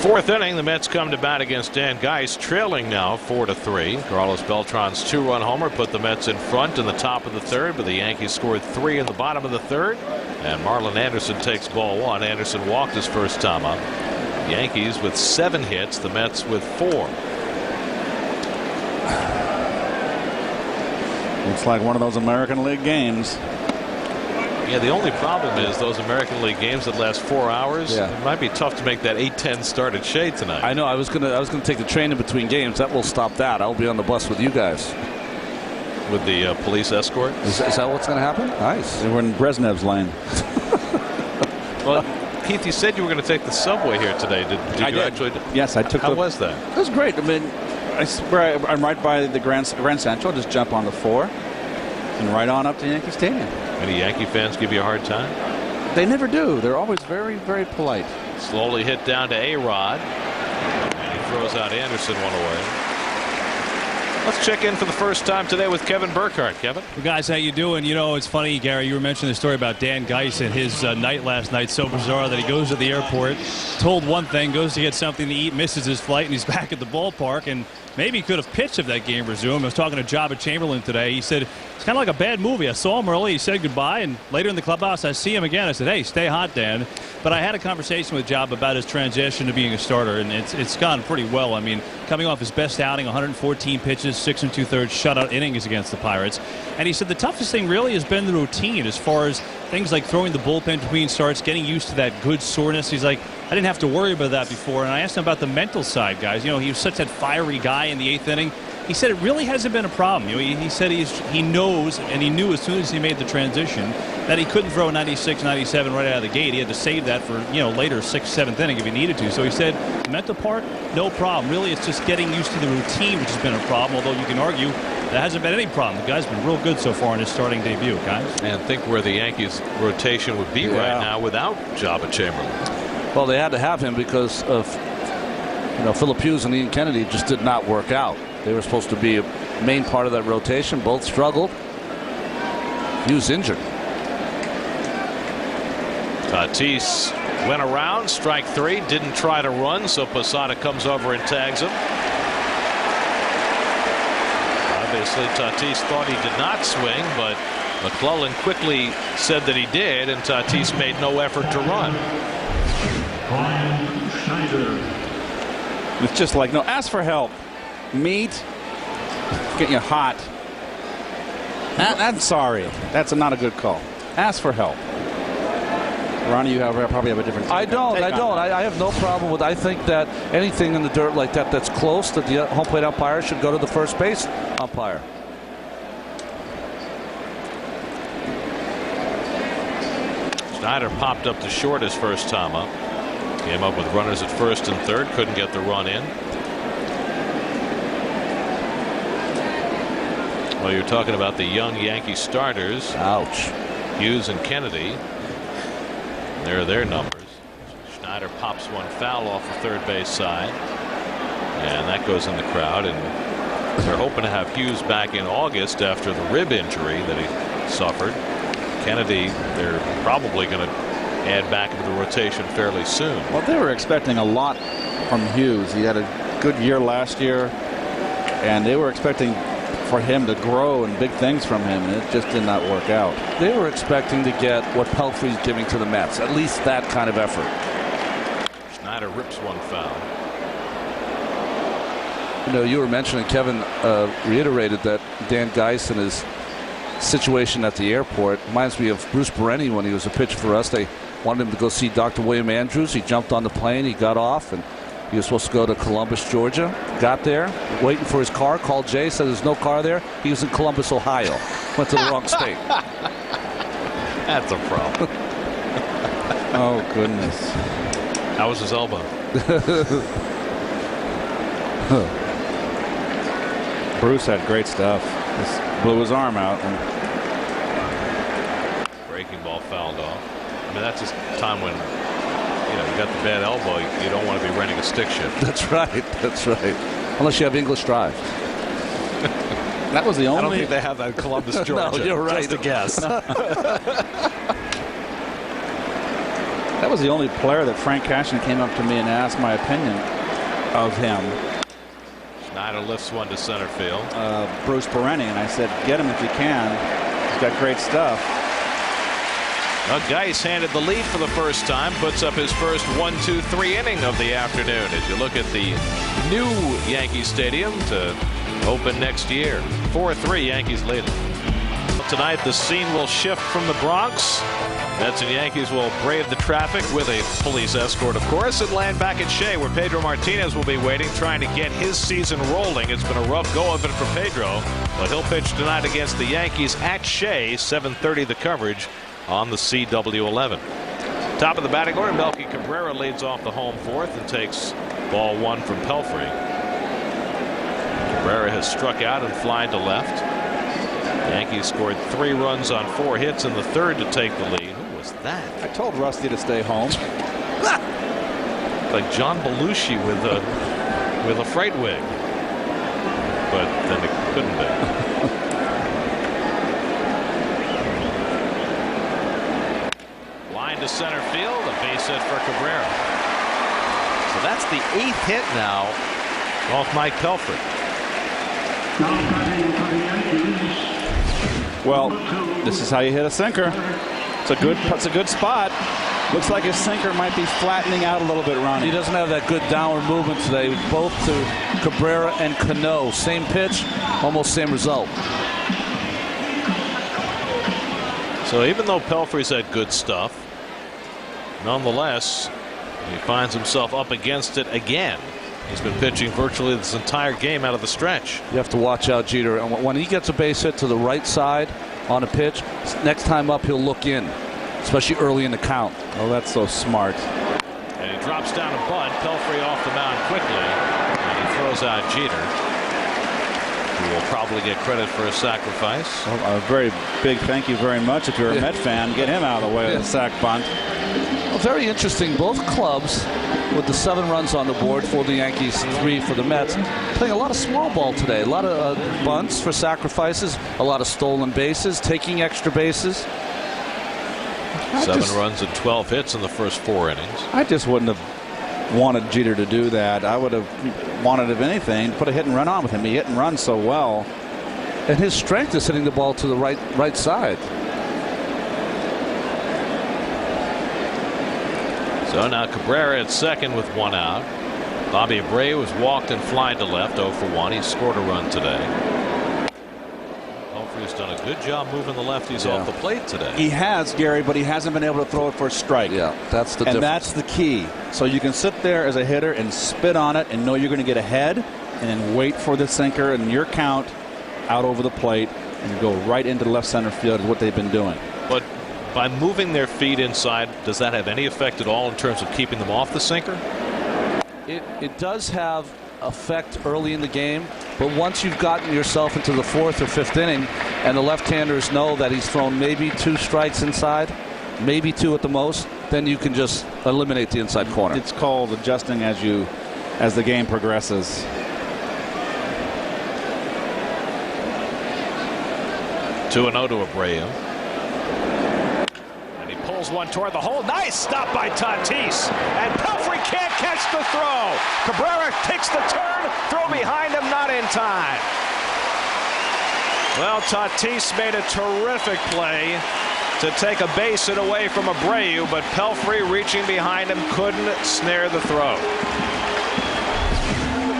4th inning, the Mets come to bat against Dan Geis, trailing now 4-3. Carlos Beltran's 2-run homer put the Mets in front in the top of the 3rd, but the Yankees scored 3 in the bottom of the 3rd. And Marlon Anderson takes ball 1. Anderson walked his first time up. Yankees with 7 hits, the Mets with 4. Looks like one of those American League games. Yeah, the only problem is those American League games that last 4 hours. Yeah. It might be tough to make that 8:10 start at Shea tonight. I know. I was gonna take the train in between games. That will stop that. I'll be on the bus with you guys. With the police escort. Is that what's going to happen? Nice. We're in Brezhnev's lane. Well, Keith, you said you were going to take the subway here today. Did you actually? Yes, I took. How was that? It was great. I mean, I'm right by the Grand Central. Just jump on the 4 and right on up to Yankee Stadium. Any Yankee fans give you a hard time? They never do. They're always very, very polite. Slowly hit down to A-Rod. And he throws out Anderson one away. Let's check in for the first time today with Kevin Burkhardt. Kevin? Well, guys, how you doing? You know, it's funny, Gary, you were mentioning the story about Dan Geis and his night last night. So bizarre that he goes to the airport, told one thing, goes to get something to eat, misses his flight, and he's back at the ballpark. And maybe he could have pitched if that game resumed. I was talking to Jabba Chamberlain today. He said, it's kind of like a bad movie. I saw him early. He said goodbye. And later in the clubhouse, I see him again. I said, hey, stay hot, Dan. But I had a conversation with Jabba about his transition to being a starter, and it's gone pretty well. I mean, coming off his best outing, 114 pitches, 6 2/3 shutout innings against the Pirates. And he said the toughest thing really has been the routine as far as things like throwing the bullpen between starts, getting used to that good soreness. He's like, I didn't have to worry about that before. And I asked him about the mental side, guys. You know, he was such that fiery guy in the 8th inning. He said it really hasn't been a problem. You know, he said he knows, and he knew as soon as he made the transition that he couldn't throw 96, 97 right out of the gate. He had to save that for, you know, later 6th, 7th inning if he needed to. So he said the mental part, no problem. Really, it's just getting used to the routine, which has been a problem. Although you can argue there hasn't been any problem. The guy's been real good so far in his starting debut, guys. And think where the Yankees rotation would be right now without Jabba Chamberlain. Well, they had to have him because of, you know, Philip Hughes and Ian Kennedy just did not work out. They were supposed to be a main part of that rotation. Both struggled. Hughes injured. Tatis went around, strike 3, didn't try to run, so Posada comes over and tags him. Obviously, Tatis thought he did not swing, but McClellan quickly said that he did, and Tatis made no effort to run. It's just like, no, ask for help. Meat, getting you hot. I'm sorry. That's not a good call. ask for help. Ronnie, you probably have a different. I don't. I have no problem with. I think that anything in the dirt like that that's close, that the home plate umpire should go to the first base umpire. Schneider popped up to short his first time up. Came up with runners at first and third. Couldn't get the run in. Well, you're talking about the young Yankee starters. Ouch. Hughes and Kennedy. There are their numbers. Schneider pops one foul off the third base side. And that goes in the crowd. And they're hoping to have Hughes back in August after the rib injury that he suffered. Kennedy, they're probably going to add back into the rotation fairly soon. Well, they were expecting a lot from Hughes. He had a good year last year, and they were expecting for him to grow and big things from him, and it just did not work out. They were expecting to get what Pelfrey's giving to the Mets, at least that kind of effort. Schneider rips one foul. You know, you were mentioning, Kevin reiterated that Dan Geis and his situation at the airport reminds me of Bruce Perenni when he was a pitcher for us. They wanted him to go see Dr. William Andrews. He jumped on the plane, he got off, and he was supposed to go to Columbus, Georgia. Got there, waiting for his car, called Jay, said there's no car there. He was in Columbus, Ohio. Went to the wrong state. That's a problem. Oh, goodness. How was his elbow? Bruce had great stuff. Just blew his arm out. And breaking ball fouled off. I mean, that's just time when, you know, you got the bad elbow. You don't want to be renting a stick shift. That's right. That's right. Unless you have English Drive. That was the only. I don't think they have that in Columbus, Georgia. No, you're right. Just a guess. That was the only player that Frank Cashin came up to me and asked my opinion of him. Schneider lifts one to center field. Bruce Perenni, and I said, get him if you can. He's got great stuff. Well, Geis handed the lead for the first time, puts up his first 1-2-3 inning of the afternoon as you look at the new Yankee Stadium to open next year. 4-3 Yankees lead. Tonight the scene will shift from the Bronx. Mets and Yankees will brave the traffic with a police escort, of course, and land back at Shea, where Pedro Martinez will be waiting, trying to get his season rolling. It's been a rough go of it for Pedro, but he'll pitch tonight against the Yankees at Shea. 7:30 the coverage on the CW11. Top of the batting order, Melky Cabrera leads off the home fourth and takes ball one from Pelfrey. Cabrera has struck out and flied to left. Yankees scored 3 runs on 4 hits in the third to take the lead. Who was that? I told Rusty to stay home. Like John Belushi with a freight wig, but then it couldn't be. Line to center field, a base hit for Cabrera. So that's the 8th hit now off Mike Pelfrey. Well, this is how you hit a sinker. It's a good spot. Looks like his sinker might be flattening out a little bit, Ronnie. He doesn't have that good downward movement today. Both to Cabrera and Cano. Same pitch, almost same result. So even though Pelfrey's had good stuff, nonetheless, he finds himself up against it again. He's been pitching virtually this entire game out of the stretch. You have to watch out, Jeter. And when he gets a base hit to the right side on a pitch, next time up he'll look in, especially early in the count. Oh, that's so smart. And he drops down a bunt. Pelfrey off the mound quickly, and he throws out Jeter, who will probably get credit for a sacrifice. Well, a very big thank you very much. If you're a Met fan, get him out of the way of the sac bunt. Well, very interesting. Both clubs with the 7 runs on the board for the Yankees, 3 for the Mets, playing a lot of small ball today. A lot of bunts for sacrifices, a lot of stolen bases, taking extra bases. 7 runs and 12 hits in the first 4 innings. I just wouldn't have wanted Jeter to do that. I would have wanted, if anything, to put a hit and run on with him. He hit and run so well. And his strength is hitting the ball to the right side. So now Cabrera at second with 1 out. Bobby Abreu was walked and flied to left, 0 for 1. He scored a run today. Pelfrey's done a good job moving the lefties off the plate today. He has, Gary, but he hasn't been able to throw it for a strike. Yeah, that's the difference. And that's the key. So you can sit there as a hitter and spit on it and know you're going to get ahead and then wait for the sinker and your count out over the plate and go right into left center field is what they've been doing. But by moving their feet inside, does that have any effect at all in terms of keeping them off the sinker? It does have effect early in the game, but once you've gotten yourself into the 4th or 5th inning and the left-handers know that he's thrown maybe 2 strikes inside, maybe 2 at the most, then you can just eliminate the inside corner. It's called adjusting as the game progresses. 2-0 to Abreu. And he pulls one toward the hole. Nice stop by Tatis. And Pelfrey can't catch the throw. Cabrera takes the turn. Throw behind him, not in time. Well, Tatis made a terrific play to take a base hit away from Abreu, but Pelfrey reaching behind him couldn't snare the throw.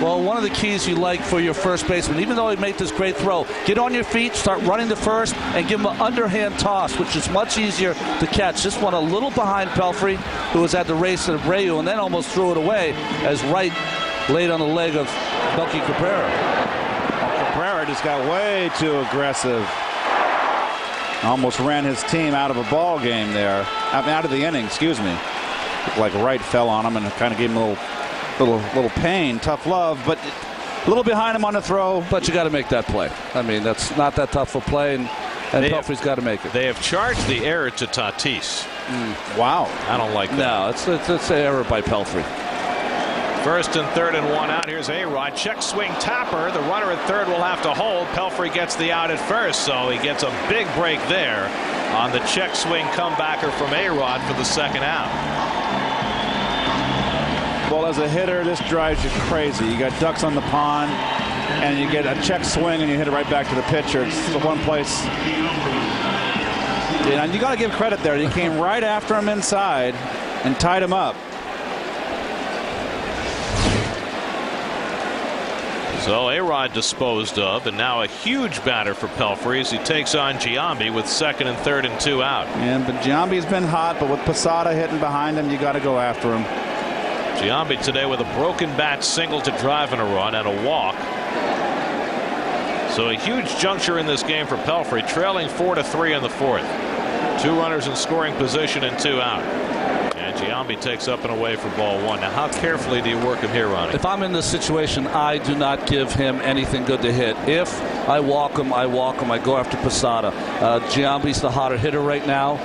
Well, one of the keys you like for your first baseman, even though he made this great throw, get on your feet, start running to first, and give him an underhand toss, which is much easier to catch. This one a little behind Pelfrey, who was at the race at Abreu, and then almost threw it away as Wright laid on the leg of Melky Cabrera. Cabrera just got way too aggressive. Almost ran his team out of a ball game there. Out of the inning, excuse me. Looked like Wright fell on him and kind of gave him a little pain, tough love, but a little behind him on the throw. But you got to make that play. I mean, that's not that tough a play, and Pelfrey's got to make it. They have charged the error to Tatis. Wow. I don't like that. No, it's an error by Pelfrey. 1st and 3rd and 1 out. Here's A-Rod. Check swing tapper. The runner at 3rd will have to hold. Pelfrey gets the out at 1st, so he gets a big break there on the check swing comebacker from A-Rod for the 2nd out. Well, as a hitter, this drives you crazy. You got ducks on the pond, and you get a check swing, and you hit it right back to the pitcher. It's the one place. And you got to give credit there. He came right after him inside and tied him up. So A-Rod disposed of, and now a huge batter for Pelfrey as he takes on Giambi with 2nd and 3rd and 2 out. And but Giambi's been hot, but with Posada hitting behind him, you got to go after him. Giambi today with a broken bat single to drive in a run and a walk. So a huge juncture in this game for Pelfrey, trailing 4-3 in the 4th. 2 runners in scoring position and 2 out. And Giambi takes up and away for ball 1. Now, how carefully do you work him here, Ronnie? If I'm in this situation, I do not give him anything good to hit. If I walk him, I go after Posada. Giambi's the hotter hitter right now.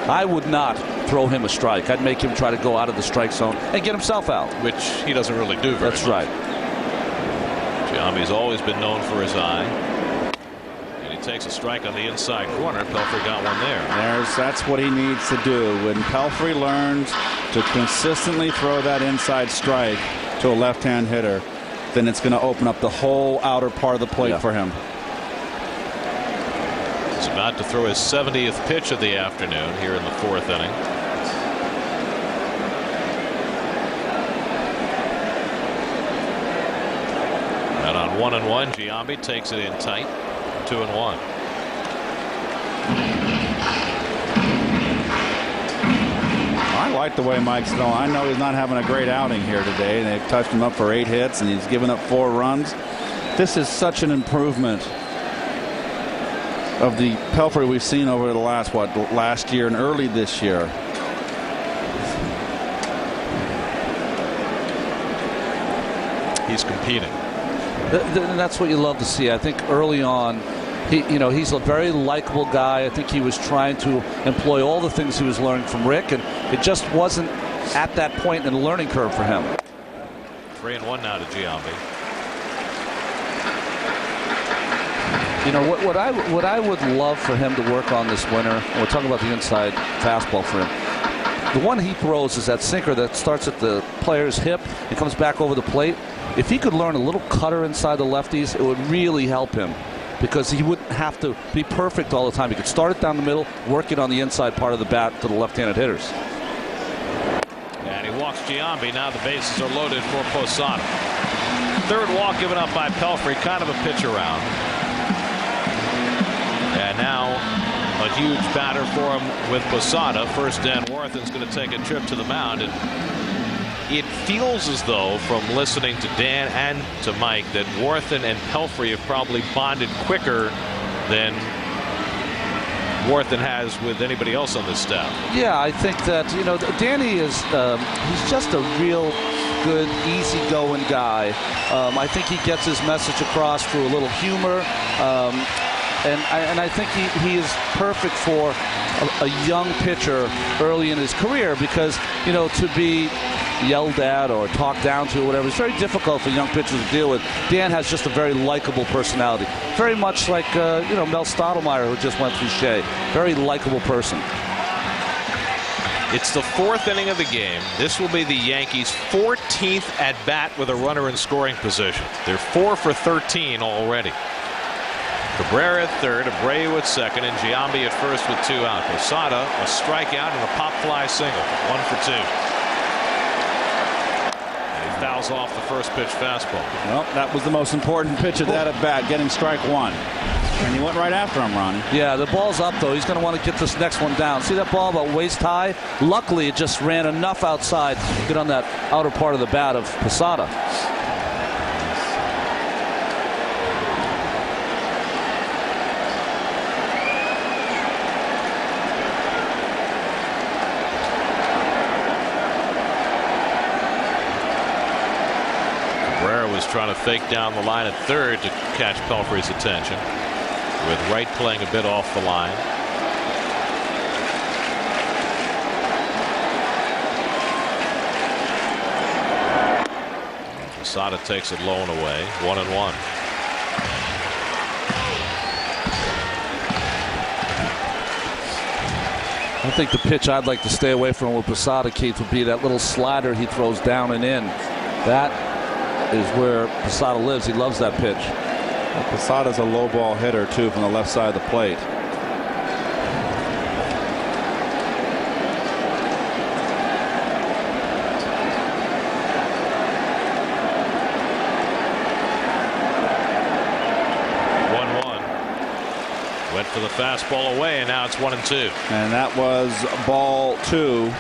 I would not throw him a strike. I'd make him try to go out of the strike zone and get himself out. Which he doesn't really do very That's much. right. Giambi's always been known for his eye. And he takes a strike on the inside corner. Pelfrey got one there. That's what he needs to do. When Pelfrey learns to consistently throw that inside strike to a left-hand hitter, then it's going to open up the whole outer part of the plate for him. He's about to throw his 70th pitch of the afternoon here in the 4th inning. And on 1-1, Giambi takes it in tight. 2-1. I like the way Mike's going. I know he's not having a great outing here today. They've touched him up for 8 hits, and he's given up 4 runs. This is such an improvement of the Pelfrey we've seen over the last year and early this year. He's competing. That's what you love to see. I think early on, he's a very likable guy. I think he was trying to employ all the things he was learning from Rick, and it just wasn't at that point in the learning curve for him. 3-1 now to Giambi. You know what I would love for him to work on this winter, and we're talking about the inside fastball for him. The one he throws is that sinker that starts at the player's hip and comes back over the plate. If he could learn a little cutter inside the lefties, it would really help him, because he wouldn't have to be perfect all the time. He could start it down the middle, work it on the inside part of the bat to the left-handed hitters. And he walks Giambi. Now the bases are loaded for Posada. 3rd walk given up by Pelfrey, kind of a pitch around. huge batter for him with Posada. First, Dan Warthen's going to take a trip to the mound, and it feels as though, from listening to Dan and to Mike, that Warthen and Pelfrey have probably bonded quicker than Warthen has with anybody else on this staff. Yeah, I think that, Danny is he's just a real good, easygoing guy. I think he gets his message across through a little humor, and I think he is perfect for a young pitcher early in his career, because to be yelled at or talked down to or whatever, it's very difficult for young pitchers to deal with. Dan has just a very likable personality, very much like Mel Stottlemyre, who just went through Shea. Very likable person. It's the 4th inning of the game. This will be the Yankees' 14th at bat with a runner in scoring position. They're 4 for 13 already. Cabrera at third, Abreu at second, and Giambi at first with 2 out. Posada, a strikeout and a pop fly single. 1 for 2. And he fouls off the first pitch fastball. Well, that was the most important pitch of that at bat, getting strike 1. And he went right after him, Ronnie. Yeah, the ball's up, though. He's going to want to get this next one down. See that ball about waist high? Luckily, it just ran enough outside to get on that outer part of the bat of Posada. Cabrera was trying to fake down the line at third to catch Pelfrey's attention, with Wright playing a bit off the line. Posada takes it low and away. 1-1. I think the pitch I'd like to stay away from with Posada, Keith, would be that little slider he throws down and in. That is where Posada lives. He loves that pitch. Well, Posada's a low ball hitter, too, from the left side of the plate. Went for the fastball away, and now it's 1-2. And that was ball 2.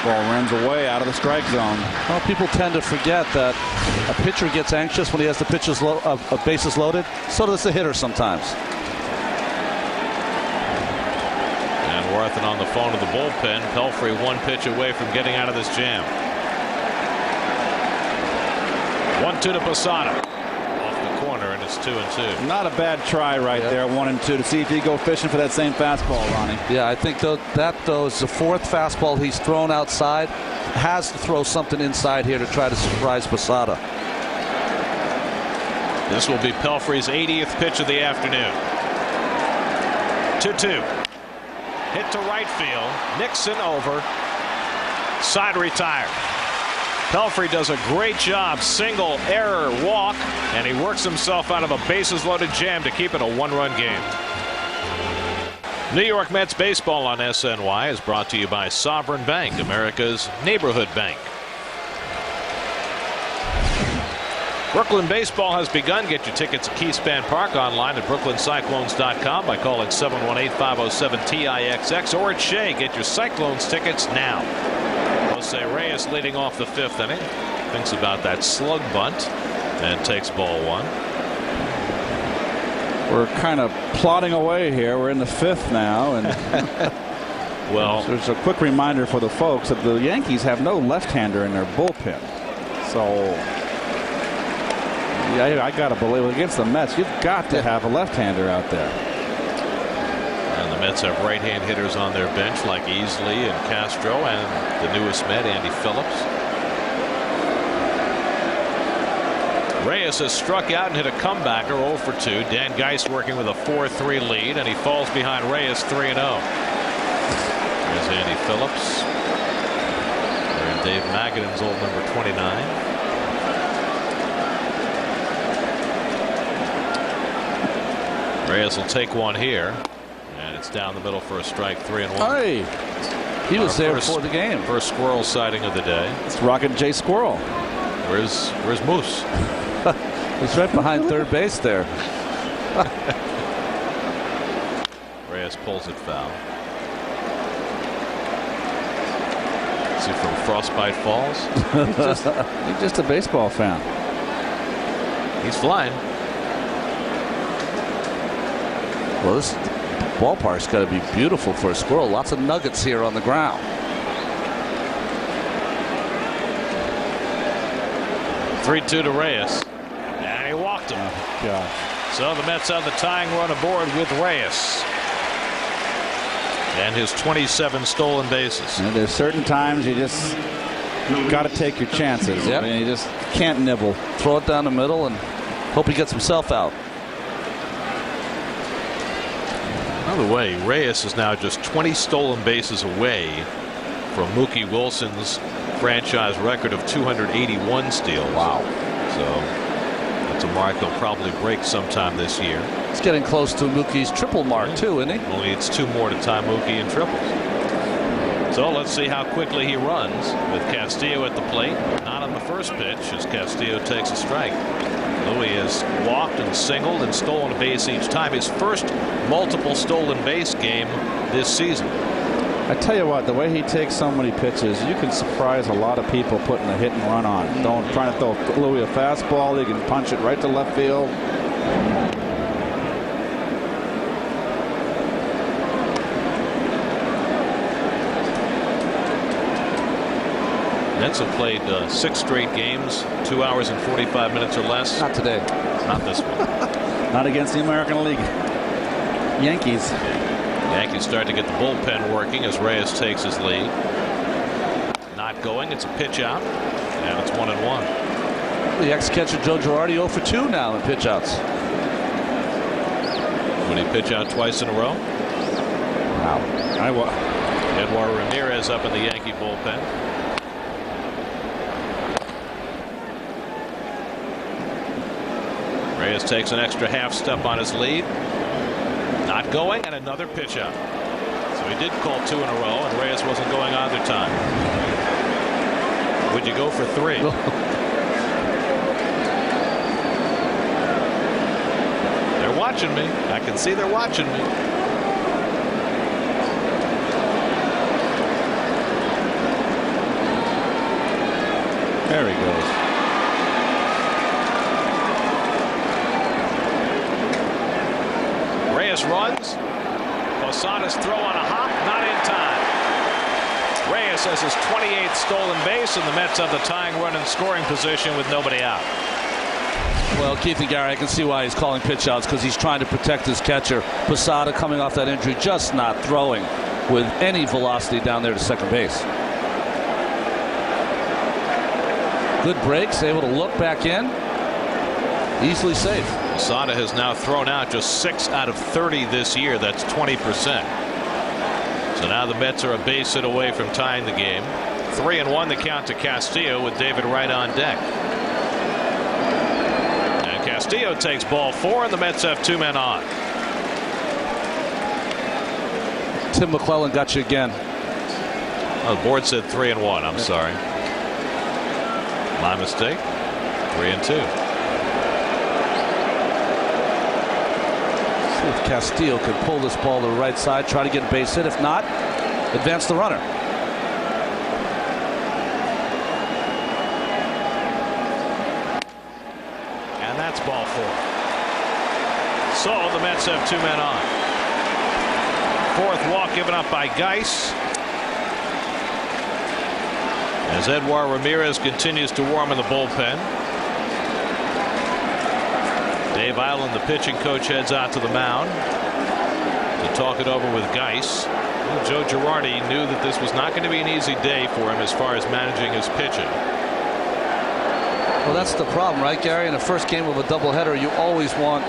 Ball runs away out of the strike zone. Well, people tend to forget that a pitcher gets anxious when he has the bases loaded. So does the hitter sometimes. And Warthen on the phone to the bullpen. Pelfrey 1 pitch away from getting out of this jam. 1-2 to Posada. And it's 2-2. Not a bad try right there, 1-2, to see if he go fishing for that same fastball, Ronnie. Yeah, I think that is the 4th fastball he's thrown outside. Has to throw something inside here to try to surprise Posada. This will be Pelfrey's 80th pitch of the afternoon. 2-2. Hit to right field. Nixon over. Side retired. Pelfrey does a great job. Single, error, walk, and he works himself out of a bases loaded jam to keep it a 1-run game. New York Mets baseball on SNY is brought to you by Sovereign Bank, America's neighborhood bank. Brooklyn baseball has begun. Get your tickets at Keyspan Park online at brooklyncyclones.com by calling 718-507-TIXX or at Shea. Get your Cyclones tickets now. Jose Reyes leading off the 5th inning. Thinks about that slug bunt and takes ball 1. We're kind of plodding away here. We're in the 5th now, and well, there's a quick reminder for the folks that the Yankees have no left-hander in their bullpen. So yeah, I gotta believe against the Mets, you've got to have a left-hander out there. And the Mets have right-hand hitters on their bench like Easley and Castro, and the newest Met, Andy Phillips. Reyes has struck out and hit a comebacker 0 for 2. Dan Geis working with a 4-3 lead, and he falls behind Reyes 3-0. There's Andy Phillips. Wearing Dave Magadan's old number 29. Reyes will take one here. It's down the middle for a strike, 3-1. Hey, he was there before the game. First squirrel sighting of the day. It's Rocket J. Squirrel. Where's Moose? He's right behind third base there. Reyes pulls it foul. Is he from Frostbite Falls? He's just a baseball fan. He's flying. Well, this ballpark's got to be beautiful for a squirrel. Lots of nuggets here on the ground. 3-2 to Reyes. And he walked him. Oh, gosh. So the Mets have the tying run aboard with Reyes. And his 27 stolen bases. And there's certain times you just got to take your chances. Yep. I mean, you just can't nibble. Throw it down the middle and hope he gets himself out. By the way, Reyes is now just 20 stolen bases away from Mookie Wilson's franchise record of 281 steals. Wow. So that's a mark they'll probably break sometime this year. It's getting close to Mookie's triple mark, too, isn't he? Only it's 2 more to tie Mookie in triples. So let's see how quickly he runs with Castillo at the plate. Not on the first pitch as Castillo takes a strike. Louis has walked and singled and stolen a base each time. His first multiple stolen base game this season. I tell you what, the way he takes so many pitches, you can surprise a lot of people putting a hit and run on. Trying to throw Louis a fastball, he can punch it right to left field. Nets have played 6 straight games, 2 hours and 45 minutes or less. Not today. Not this one. Not against the American League. Yankees. Yankees start to get the bullpen working as Reyes takes his lead. Not going. It's a pitch out. And it's 1-1. The ex-catcher Joe Girardi 0 for 2 now in pitch outs. Would he pitch out twice in a row? Wow. Edward Ramirez up in the Yankee bullpen. Reyes takes an extra half step on his lead. Not going, and another pitch out. So he did call 2 in a row, and Reyes wasn't going either time. Would you go for 3? They're watching me. I can see they're watching me. There he goes. Reyes runs. Posada's throw on a hop, not in time. Reyes has his 28th stolen base, and the Mets have the tying run in scoring position with nobody out. Well, Keith and Gary, I can see why he's calling pitch outs, because he's trying to protect his catcher. Posada, coming off that injury, just not throwing with any velocity down there to second base. Good breaks, able to look back in. Easily safe. Posada has now thrown out just 6 out of 30 this year. That's 20%. So now the Mets are a base hit away from tying the game. 3-1 the count to Castillo with David Wright on deck. And Castillo takes ball 4, and the Mets have 2 men on. Tim McClellan got you again. Oh, the board said 3-1. I'm sorry. My mistake. 3-2. See if Castillo can pull this ball to the right side, try to get a base hit. If not, advance the runner. And that's ball 4. So the Mets have 2 men on. 4th walk given up by Geis. As Edward Ramirez continues to warm in the bullpen. Dave Island, the pitching coach, heads out to the mound to talk it over with Geis. Joe Girardi knew that this was not going to be an easy day for him as far as managing his pitching. Well, that's the problem, right, Gary? In the first game of a doubleheader, you always want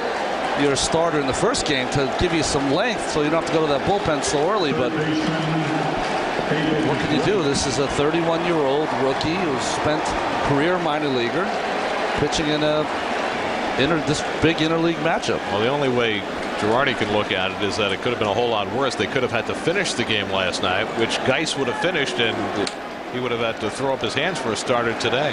your starter in the first game to give you some length so you don't have to go to that bullpen so early. But what can you do? This is a 31-year-old rookie who's spent career minor leaguer pitching in this big interleague matchup. Well, the only way Girardi can look at it is that it could have been a whole lot worse. They could have had to finish the game last night, which Geis would have finished, and he would have had to throw up his hands for a starter today.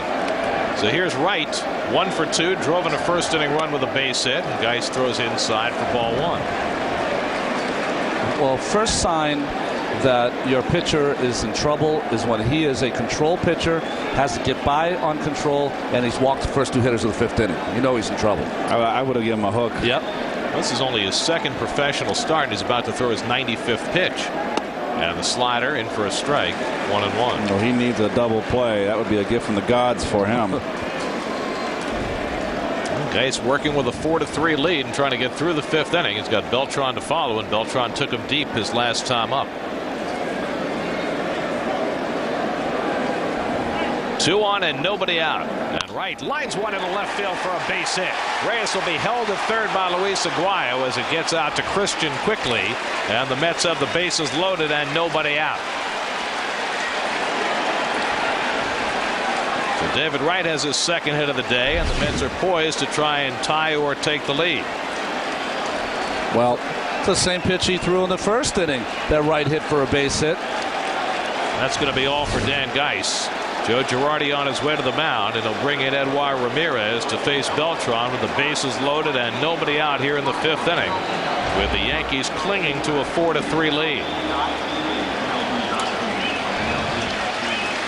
So here's Wright, 1 for 2, drove in a first inning run with a base hit. And Geis throws inside for ball 1. Well, first sign that your pitcher is in trouble is when he is a control pitcher, has to get by on control, and he's walked the first 2 hitters of the 5th inning. You know he's in trouble. I would have given him a hook. Yep. This is only his 2nd professional start, and he's about to throw his 95th pitch. And the slider in for a strike, 1-1. Well, he needs a double play. That would be a gift from the gods for him. Geis working with a 4-3 lead and trying to get through the 5th inning. He's got Beltran to follow, and Beltran took him deep his last time up. 2 on and nobody out. And Wright lines one into left field for a base hit. Reyes will be held at third by Luis Aguayo as it gets out to Christian quickly. And the Mets have the bases loaded and nobody out. So David Wright has his 2nd hit of the day, and the Mets are poised to try and tie or take the lead. Well, it's the same pitch he threw in the 1st inning. That Wright hit for a base hit. That's going to be all for Dan Geis. Joe Girardi on his way to the mound, and he'll bring in Edouard Ramirez to face Beltran with the bases loaded and nobody out here in the 5th inning, with the Yankees clinging to a 4-3 lead.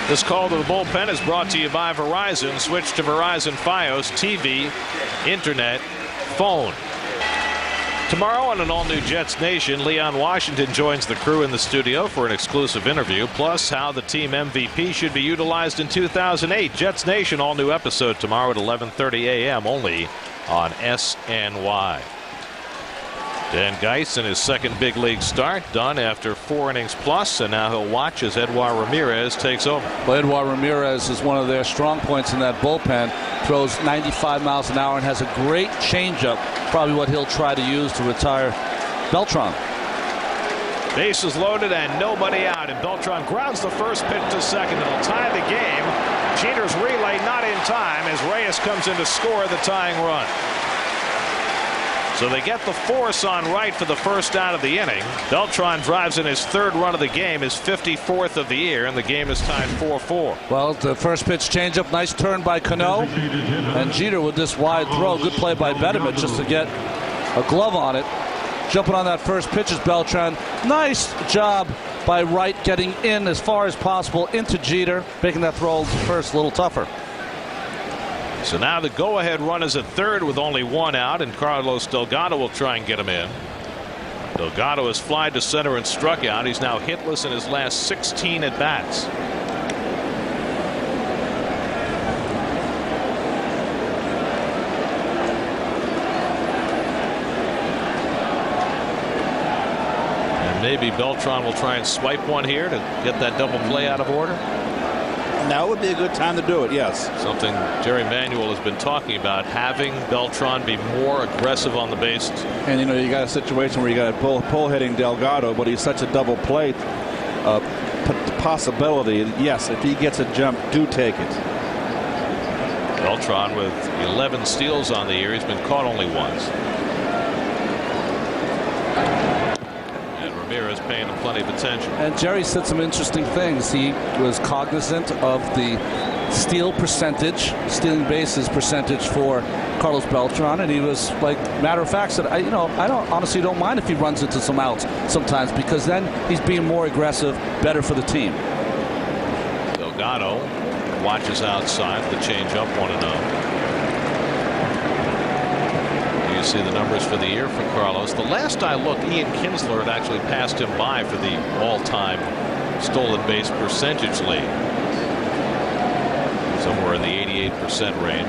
This call to the bullpen is brought to you by Verizon. Switch to Verizon Fios, TV, Internet, phone. Tomorrow on an all-new Jets Nation, Leon Washington joins the crew in the studio for an exclusive interview, plus how the team MVP should be utilized in 2008. Jets Nation, all-new episode tomorrow at 11:30 a.m. only on SNY. Dan Geis in his 2nd big league start, done after 4 innings plus, and now he'll watch as Edouard Ramirez takes over. Well, Edouard Ramirez is one of their strong points in that bullpen. Throws 95 miles an hour and has a great changeup. Probably what he'll try to use to retire Beltran. Bases loaded and nobody out, and Beltran grounds the first pitch to second. It'll tie the game. Jeter's relay not in time as Reyes comes in to score the tying run. So they get the force on Wright for the first out of the inning. Beltran drives in his 3rd run of the game, his 54th of the year, and the game is tied 4-4. Well, the first pitch changeup, nice turn by Cano, and Jeter with this wide throw. Good play by Betterman just to get a glove on it. Jumping on that first pitch is Beltran. Nice job by Wright getting in as far as possible into Jeter, making that throw first a little tougher. So now the go-ahead run is at 3rd with only 1 out, and Carlos Delgado will try and get him in. Delgado has flied to center and struck out. He's now hitless in his last 16 at bats. And maybe Beltran will try and swipe one here to get that double play out of order. Now would be a good time to do it, yes. Something Jerry Manuel has been talking about, having Beltran be more aggressive on the bases. And you know, you got a situation where you got a pull hitting Delgado, but he's such a double play possibility. Yes, if he gets a jump, do take it. Beltran with 11 steals on the year. He's been caught only once. Ramirez paying him plenty of attention. And Jerry said some interesting things. He was cognizant of the stealing bases percentage for Carlos Beltran, and he was like, matter of fact, said, I honestly don't mind if he runs into some outs sometimes, because then he's being more aggressive, better for the team. Delgado watches outside, the changeup 1-0. See the numbers for the year for Carlos. The last I looked, Ian Kinsler had actually passed him by for the all-time stolen base percentage lead, somewhere in the 88% range.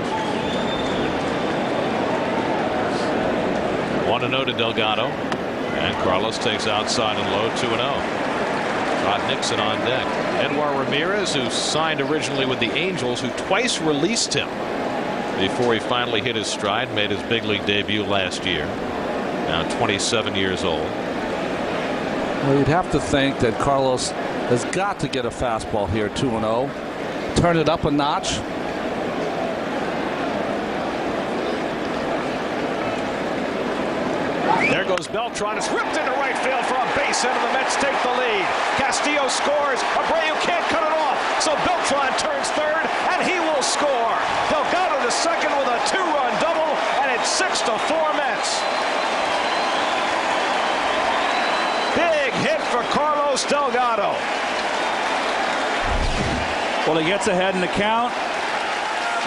1-0 to Delgado, and Carlos takes outside and low, 2-0. Rod Nixon on deck. Edouard Ramirez, who signed originally with the Angels, who twice released him before he finally hit his stride, made his big league debut last year. Now 27 years old. Well, you'd have to think that Carlos has got to get a fastball here, 2-0. Turn it up a notch. There goes Beltran. It's ripped into right field for a base hit, and the Mets take the lead. Castillo scores. Abreu can't cut it off. So Beltran turns third, and he will score. Delgado to second with a 2-run double, and it's 6-4 Mets. Big hit for Carlos Delgado. Well, he gets ahead in the count,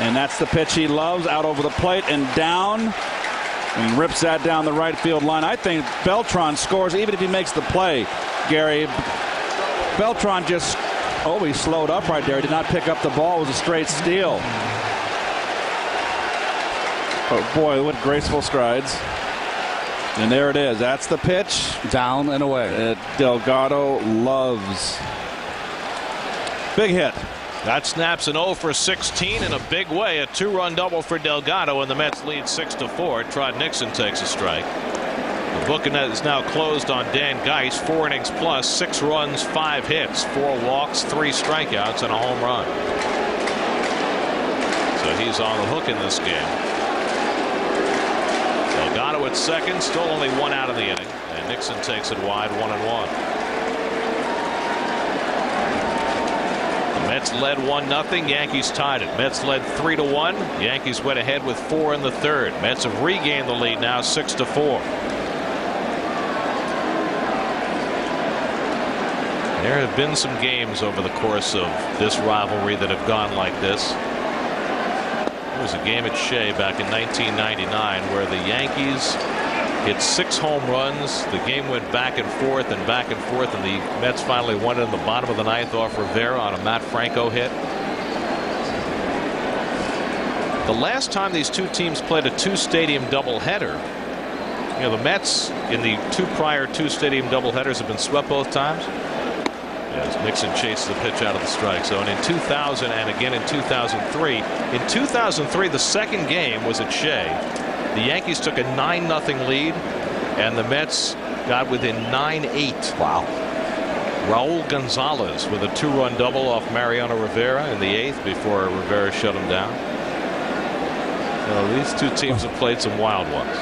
and that's the pitch he loves, out over the plate and down, and rips that down the right field line. I think Beltran scores even if he makes the play, Gary. Beltran just, he slowed up right there. He did not pick up the ball. It was a straight steal. Oh boy, what graceful strides. And there it is. That's the pitch. Down and away. Delgado loves. Big hit. That snaps an 0 for 16 in a big way. A 2-run double for Delgado, and the Mets lead 6-4. Trot Nixon takes a strike. The book is now closed on Dan Geis. 4 innings plus, 6 runs, 5 hits, 4 walks, 3 strikeouts, and a home run. So he's on the hook in this game. Delgado at second, still only 1 out of the inning, and Nixon takes it wide, 1-1. Mets led 1-0. Yankees tied it. Mets led 3-1. Yankees went ahead with 4 in the third. Mets have regained the lead now, 6-4. There have been some games over the course of this rivalry that have gone like this. There was a game at Shea back in 1999 where the Yankees hit 6 home runs. The game went back and forth, and the Mets finally won it in the bottom of the 9th off Rivera on a Matt Franco hit. The last time these two teams played a 2-stadium doubleheader, the Mets in the 2 prior 2-stadium doubleheaders have been swept both times. As Nixon chases the pitch out of the strike zone in 2000 and again in 2003. In 2003, the second game was at Shea. The Yankees took a 9-0 lead, and the Mets got within 9-8. Wow. Raul Gonzalez with a 2-run double off Mariano Rivera in the 8th before Rivera shut him down. These two teams have played some wild ones.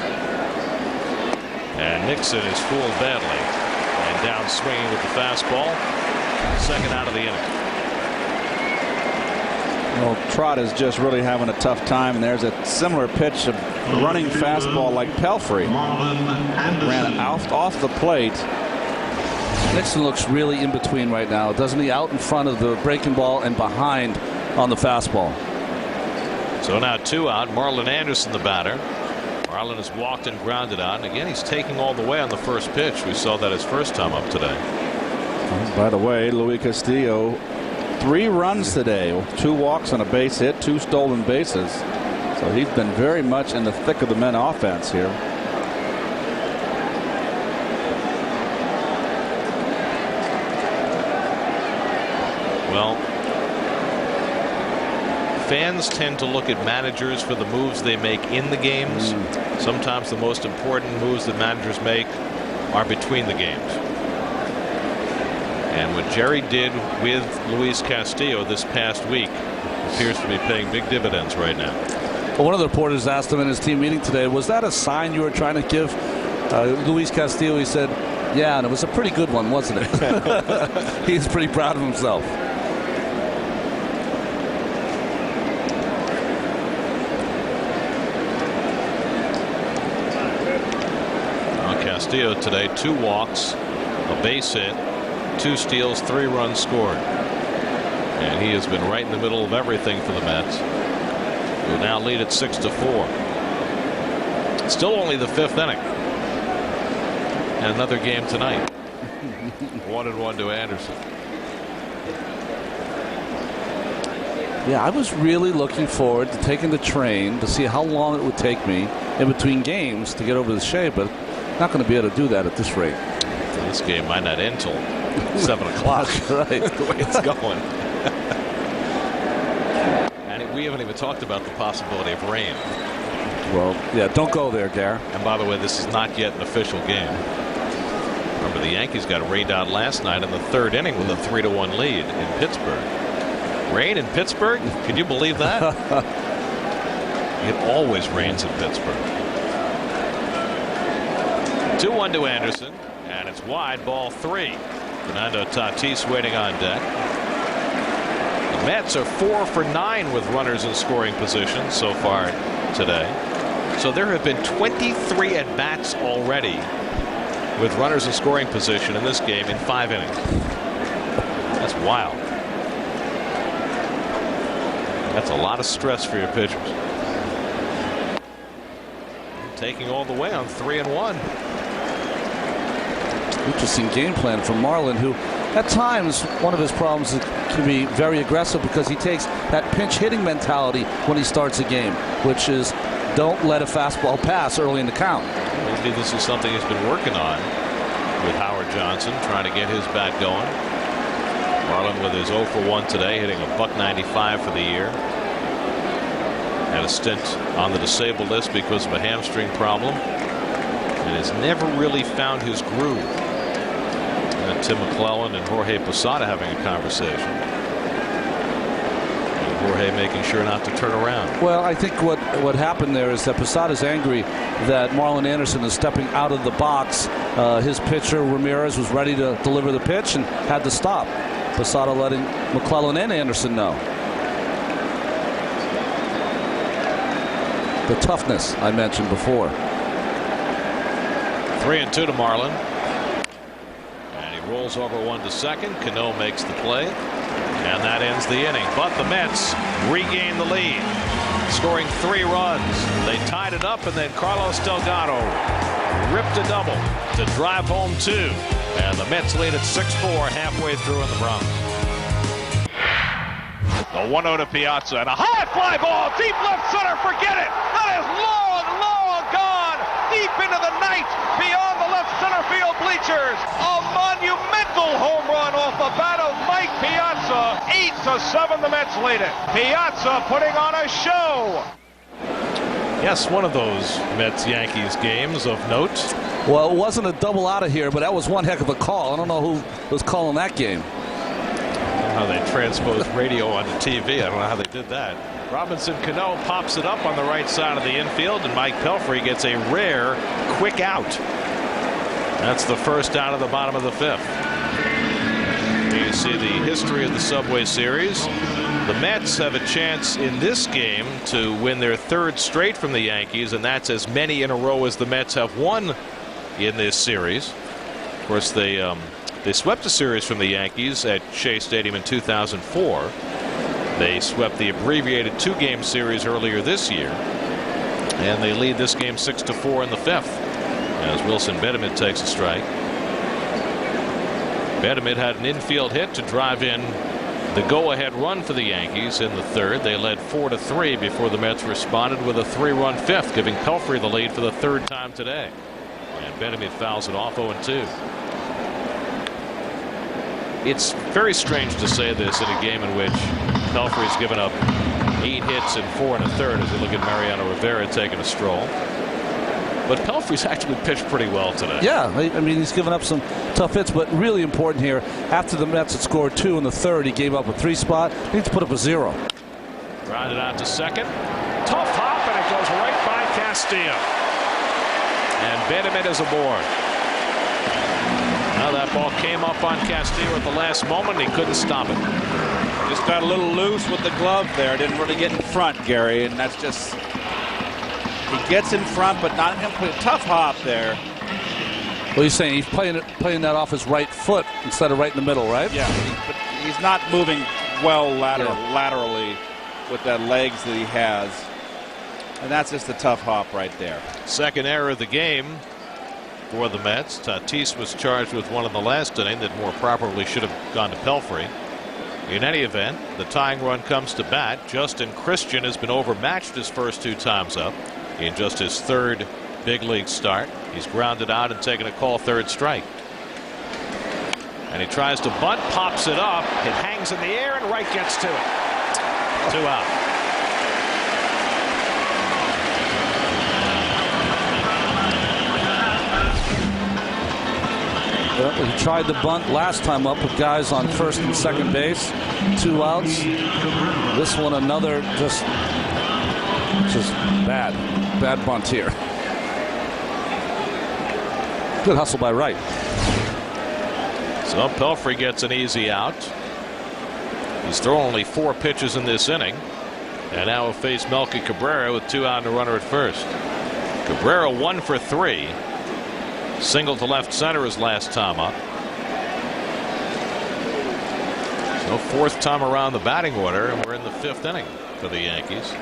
And Nixon is fooled badly, and down swinging with the fastball. Second out of the inning. Well, Trot is just really having a tough time, and there's a similar pitch, a running fastball like Pelfrey. Ran off the plate. Nixon looks really in between right now, doesn't he? Out in front of the breaking ball and behind on the fastball. So now 2 out. Marlon Anderson, the batter. Marlon has walked and grounded out, and again he's taking all the way on the first pitch. We saw that his first time up today. By the way, Luis Castillo, 3 runs today, 2 walks on a base hit, 2 stolen bases. So he's been very much in the thick of the men offense here. Well, fans tend to look at managers for the moves they make in the games. Sometimes the most important moves that managers make are between the games. And what Jerry did with Luis Castillo this past week appears to be paying big dividends right now. Well, one of the reporters asked him in his team meeting today, was that a sign you were trying to give Luis Castillo? He said, yeah, and it was a pretty good one, wasn't it? He's pretty proud of himself. Castillo today, 2 walks, a base hit, 2 steals, 3 runs scored. And he has been right in the middle of everything for the Mets, who now lead at 6-4. Still only the 5th inning. And another game tonight. 1-1 to Anderson. Yeah, I was really looking forward to taking the train to see how long it would take me in between games to get over to Shea, but not going to be able to do that at this rate. This game might not end till 7 o'clock. Right. The way it's going. And we haven't even talked about the possibility of rain. Well, yeah, don't go there, Gar. And by the way, this is not yet an official game. Remember, the Yankees got rained out last night in the 3rd inning with a 3-1 lead in Pittsburgh. Rain in Pittsburgh? Can you believe that? It always rains in Pittsburgh. 2-1 to Anderson, and it's wide, ball 3. Fernando Tatis waiting on deck. Mets are 4 for 9 with runners in scoring position so far today. So there have been 23 at bats already with runners in scoring position in this game in 5 innings. That's wild. That's a lot of stress for your pitchers. Taking all the way on 3-1. Interesting game plan from Marlin, who at times one of his problems is can be very aggressive because he takes that pinch hitting mentality when he starts a game, which is don't let a fastball pass early in the count. Maybe this is something he's been working on with Howard Johnson, trying to get his bat going. Marlin with his 0 for 1 today, hitting a .195 for the year. Had a stint on the disabled list because of a hamstring problem and has never really found his groove. And Tim McClellan and Jorge Posada having a conversation. And Jorge making sure not to turn around. Well, I think what happened there is that Posada's angry that Marlon Anderson is stepping out of the box. His pitcher Ramirez was ready to deliver the pitch and had to stop. Posada letting McClellan and Anderson know. The toughness I mentioned before. 3-2 to Marlin. And he rolls over 1 to second. Cano makes the play. And that ends the inning. But the Mets regain the lead, scoring 3 runs. They tied it up, and then Carlos Delgado ripped a double to drive home 2. And the Mets lead at 6-4 halfway through in the Bronx. The 1-0 to Piazza, and a high fly ball, deep left center, forget it! That is long, long gone, deep into the night, beyond the left center field bleachers. A monumental home run off the bat of Mike Piazza. 8-7, the Mets lead it. Piazza putting on a show. Yes, one of those Mets-Yankees games of note. Well, it wasn't a double out of here, but that was one heck of a call. I don't know who was calling that game. How they transposed radio onto TV. I don't know how they did that. Robinson Cano pops it up on the right side of the infield, and Mike Pelfrey gets a rare quick out. That's the first out of the bottom of the 5th. You see the history of the Subway Series. The Mets have a chance in this game to win their 3rd straight from the Yankees, and that's as many in a row as the Mets have won in this series. Of course, they swept a series from the Yankees at Shea Stadium in 2004. They swept the abbreviated 2-game series earlier this year, and they lead this game 6-4 in the 5th as Wilson Betemit takes a strike. Betemit had an infield hit to drive in the go-ahead run for the Yankees in the 3rd. They led 4-3 before the Mets responded with a 3-run 5th, giving Pelfrey the lead for the 3rd time today. And Betemit fouls it off 0-2. It's very strange to say this in a game in which Pelfrey's given up 8 hits and 4 1/3 as you look at Mariano Rivera taking a stroll. But Pelfrey's actually pitched pretty well today. Yeah, I mean, he's given up some tough hits, but really important here. After the Mets had scored 2 in the 3rd, he gave up a 3 spot. He needs to put up a 0. Grounded out to second. Tough hop, and it goes right by Castillo. And Betemit is aboard. Now that ball came up on Castillo at the last moment, and he couldn't stop it. Just got a little loose with the glove there. Didn't really get in front, Gary, and that's just... He gets in front, but not him. Tough hop there. Well, you're saying he's playing that off his right foot instead of right in the middle, right? Yeah, but he's not moving well laterally with that legs that he has. And that's just a tough hop right there. Second error of the game for the Mets. Tatis was charged with one in the last inning that more properly should have gone to Pelfrey. In any event, the tying run comes to bat. Justin Christian has been overmatched his first 2 times up in just his 3rd big league start. He's grounded out and taken a call 3rd strike. And he tries to bunt, pops it up. It hangs in the air, and Wright gets to it. 2 out. Well, he tried the bunt last time up with guys on 1st and 2nd base. 2 outs. This one another just bad bunt here. Good hustle by Wright. So Pelfrey gets an easy out. He's thrown only 4 pitches in this inning, and now will face Melky Cabrera with 2 out and a runner at first. Cabrera 1 for 3. Single to left center his last time up. So 4th time around the batting order, and we're in the 5th inning for the Yankees.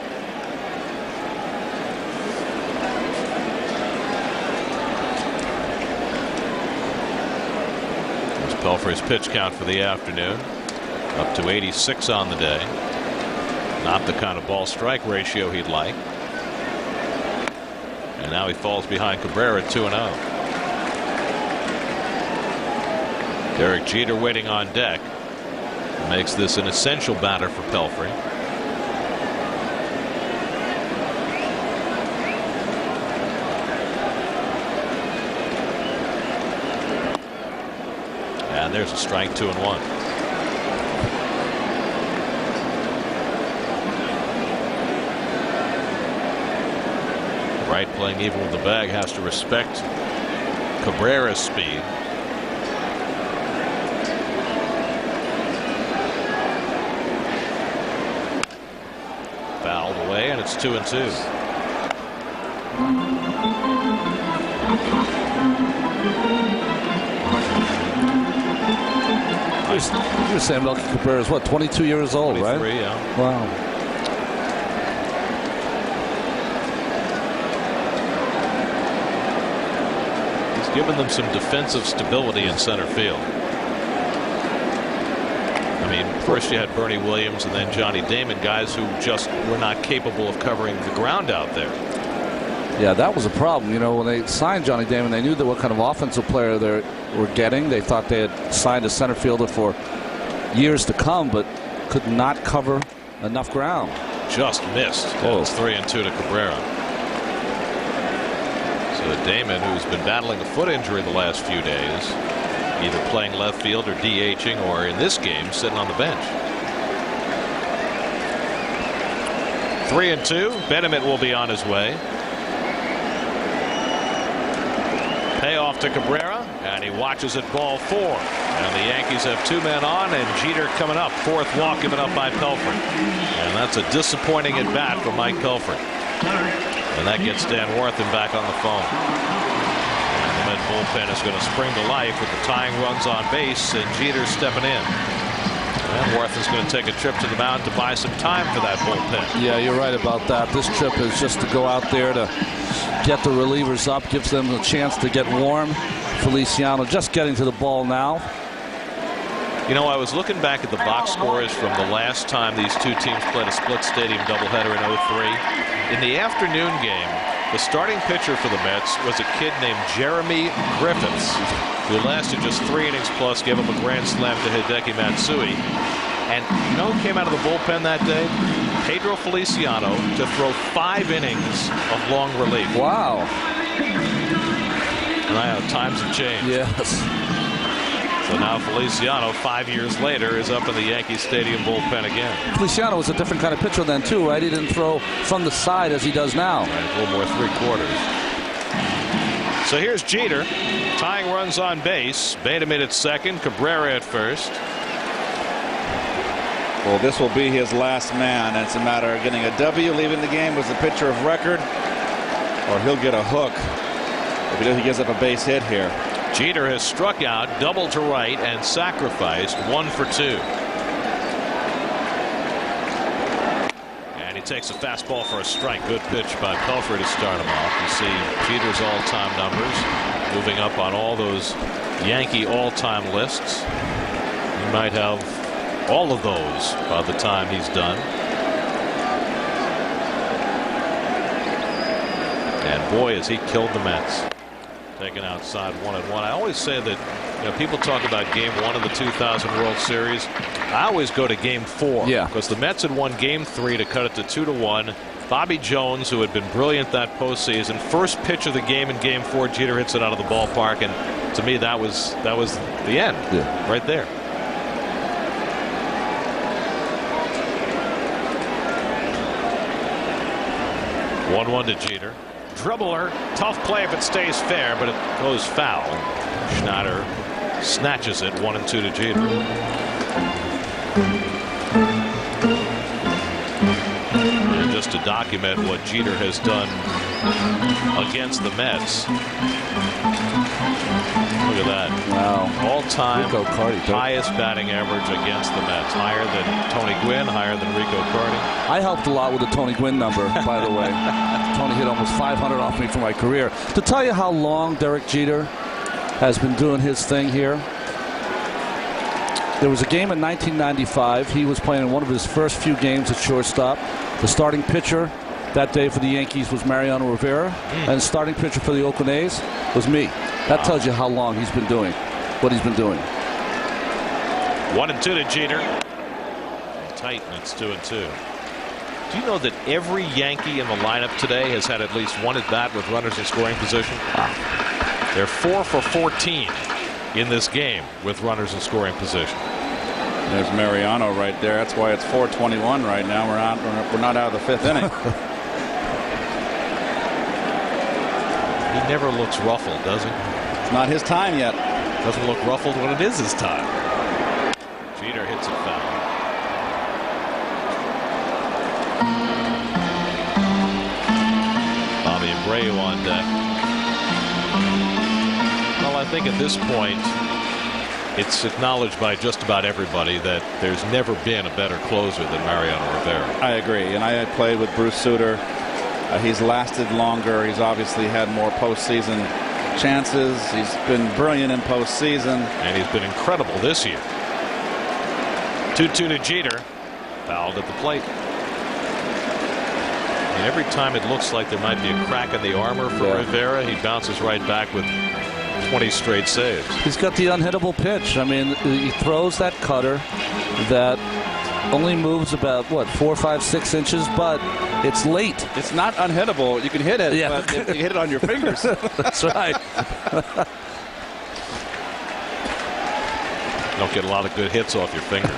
There's Pelfrey's pitch count for the afternoon, up to 86 on the day. Not the kind of ball strike ratio he'd like. And now he falls behind Cabrera at 2-0. Derek Jeter waiting on deck. Makes this an essential batter for Pelfrey. And there's a strike, 2-1. Wright, playing even with the bag, has to respect Cabrera's speed. Fouled away, and it's 2-2. You're saying Melky Cabrera is what, 22 years old, 23, right? Yeah. Wow. He's given them some defensive stability in center field. I mean, first you had Bernie Williams and then Johnny Damon, guys who just were not capable of covering the ground out there. Yeah, that was a problem. You know, when they signed Johnny Damon, they knew that what kind of offensive player they were getting. They thought they had signed a center fielder for years to come, but could not cover enough ground. Just missed. That was 3-2 to Cabrera. So Damon, who's been battling a foot injury the last few days, either playing left field or DHing, or in this game sitting on the bench. 3-2. Bennett will be on his way. Payoff to Cabrera, and he watches it, ball 4. And the Yankees have 2 men on, and Jeter coming up. 4th walk given up by Pelfrey. And that's a disappointing at bat for Mike Pelfrey. And that gets Dan Wortham back on the phone. And the Met bullpen is going to spring to life with the tying runs on base, and Jeter stepping in. And Wortham's going to take a trip to the mound to buy some time for that bullpen. Yeah, you're right about that. This trip is just to go out there to get the relievers up, gives them a chance to get warm. Feliciano just getting to the ball now. You know, I was looking back at the box scores from the last time these two teams played a split stadium doubleheader in '03. In the afternoon game, the starting pitcher for the Mets was a kid named Jeremy Griffiths, who lasted just 3 innings plus, gave up a grand slam to Hideki Matsui. And you know who came out of the bullpen that day? Pedro Feliciano, to throw 5 innings of long relief. Wow. And I know times have changed. Yes. So now Feliciano, 5 years later, is up in the Yankee Stadium bullpen again. Feliciano was a different kind of pitcher then, too, right? He didn't throw from the side as he does now. Right, a little more 3/4. So here's Jeter, tying runs on base. Bateman at second, Cabrera at first. Well, this will be his last man. It's a matter of getting a W, leaving the game as the pitcher of record, or he'll get a hook if he gives up a base hit here. Jeter has struck out, double to right, and sacrificed 1 for 2. And he takes a fastball for a strike. Good pitch by Pelfrey to start him off. You see Jeter's all-time numbers moving up on all those Yankee all-time lists. He might have all of those by the time he's done. And boy, has he killed the Mets. Taken outside 1-1. I always say that, you know, people talk about game 1 of the 2000 World Series. I always go to game 4. Yeah. Because the Mets had won game 3 to cut it to 2-1. Bobby Jones, who had been brilliant that postseason, first pitch of the game in game 4, Jeter hits it out of the ballpark, and to me that was the end. Yeah. Right there. One to Jeter. Dribbler, tough play if it stays fair, but it goes foul. Schneider snatches it, 1-2 to Jeter. And just to document what Jeter has done against the Mets. Look at that. Wow. All-time Rico Carty, highest batting average against the Mets. Higher than Tony Gwynn, higher than Rico Carty. I helped a lot with the Tony Gwynn number, by the way. Tony hit almost 500 off me for my career. To tell you how long Derek Jeter has been doing his thing here, there was a game in 1995. He was playing one of his first few games at shortstop. The starting pitcher that day for the Yankees was Mariano Rivera, and the starting pitcher for the Oakland A's was me. That tells you how long he's been doing what he's been doing. 1-2 to Jeter. Tight, and it's 2-2. Do you know that every Yankee in the lineup today has had at least one at bat with runners in scoring position? They're 4 for 14 in this game with runners in scoring position. There's Mariano right there. That's why it's 4:21 right now. We're not out of the fifth inning. He never looks ruffled, does he? It's not his time yet. Doesn't look ruffled when it is his time. Jeter hits it foul. Bobby Abreu on deck. Well, I think at this point it's acknowledged by just about everybody that there's never been a better closer than Mariano Rivera. I agree, and I had played with Bruce Sutter. He's lasted longer. He's obviously had more postseason chances. He's been brilliant in postseason. And he's been incredible this year. 2-2 to Jeter. Fouled at the plate. And every time it looks like there might be a crack in the armor for Rivera, he bounces right back with 20 straight saves. He's got the unhittable pitch. I mean, he throws that cutter that only moves about, what, 4, 5, 6 inches, but it's late. It's not unhittable. You can hit it, but if you hit it on your fingers. That's right. Don't get a lot of good hits off your fingers.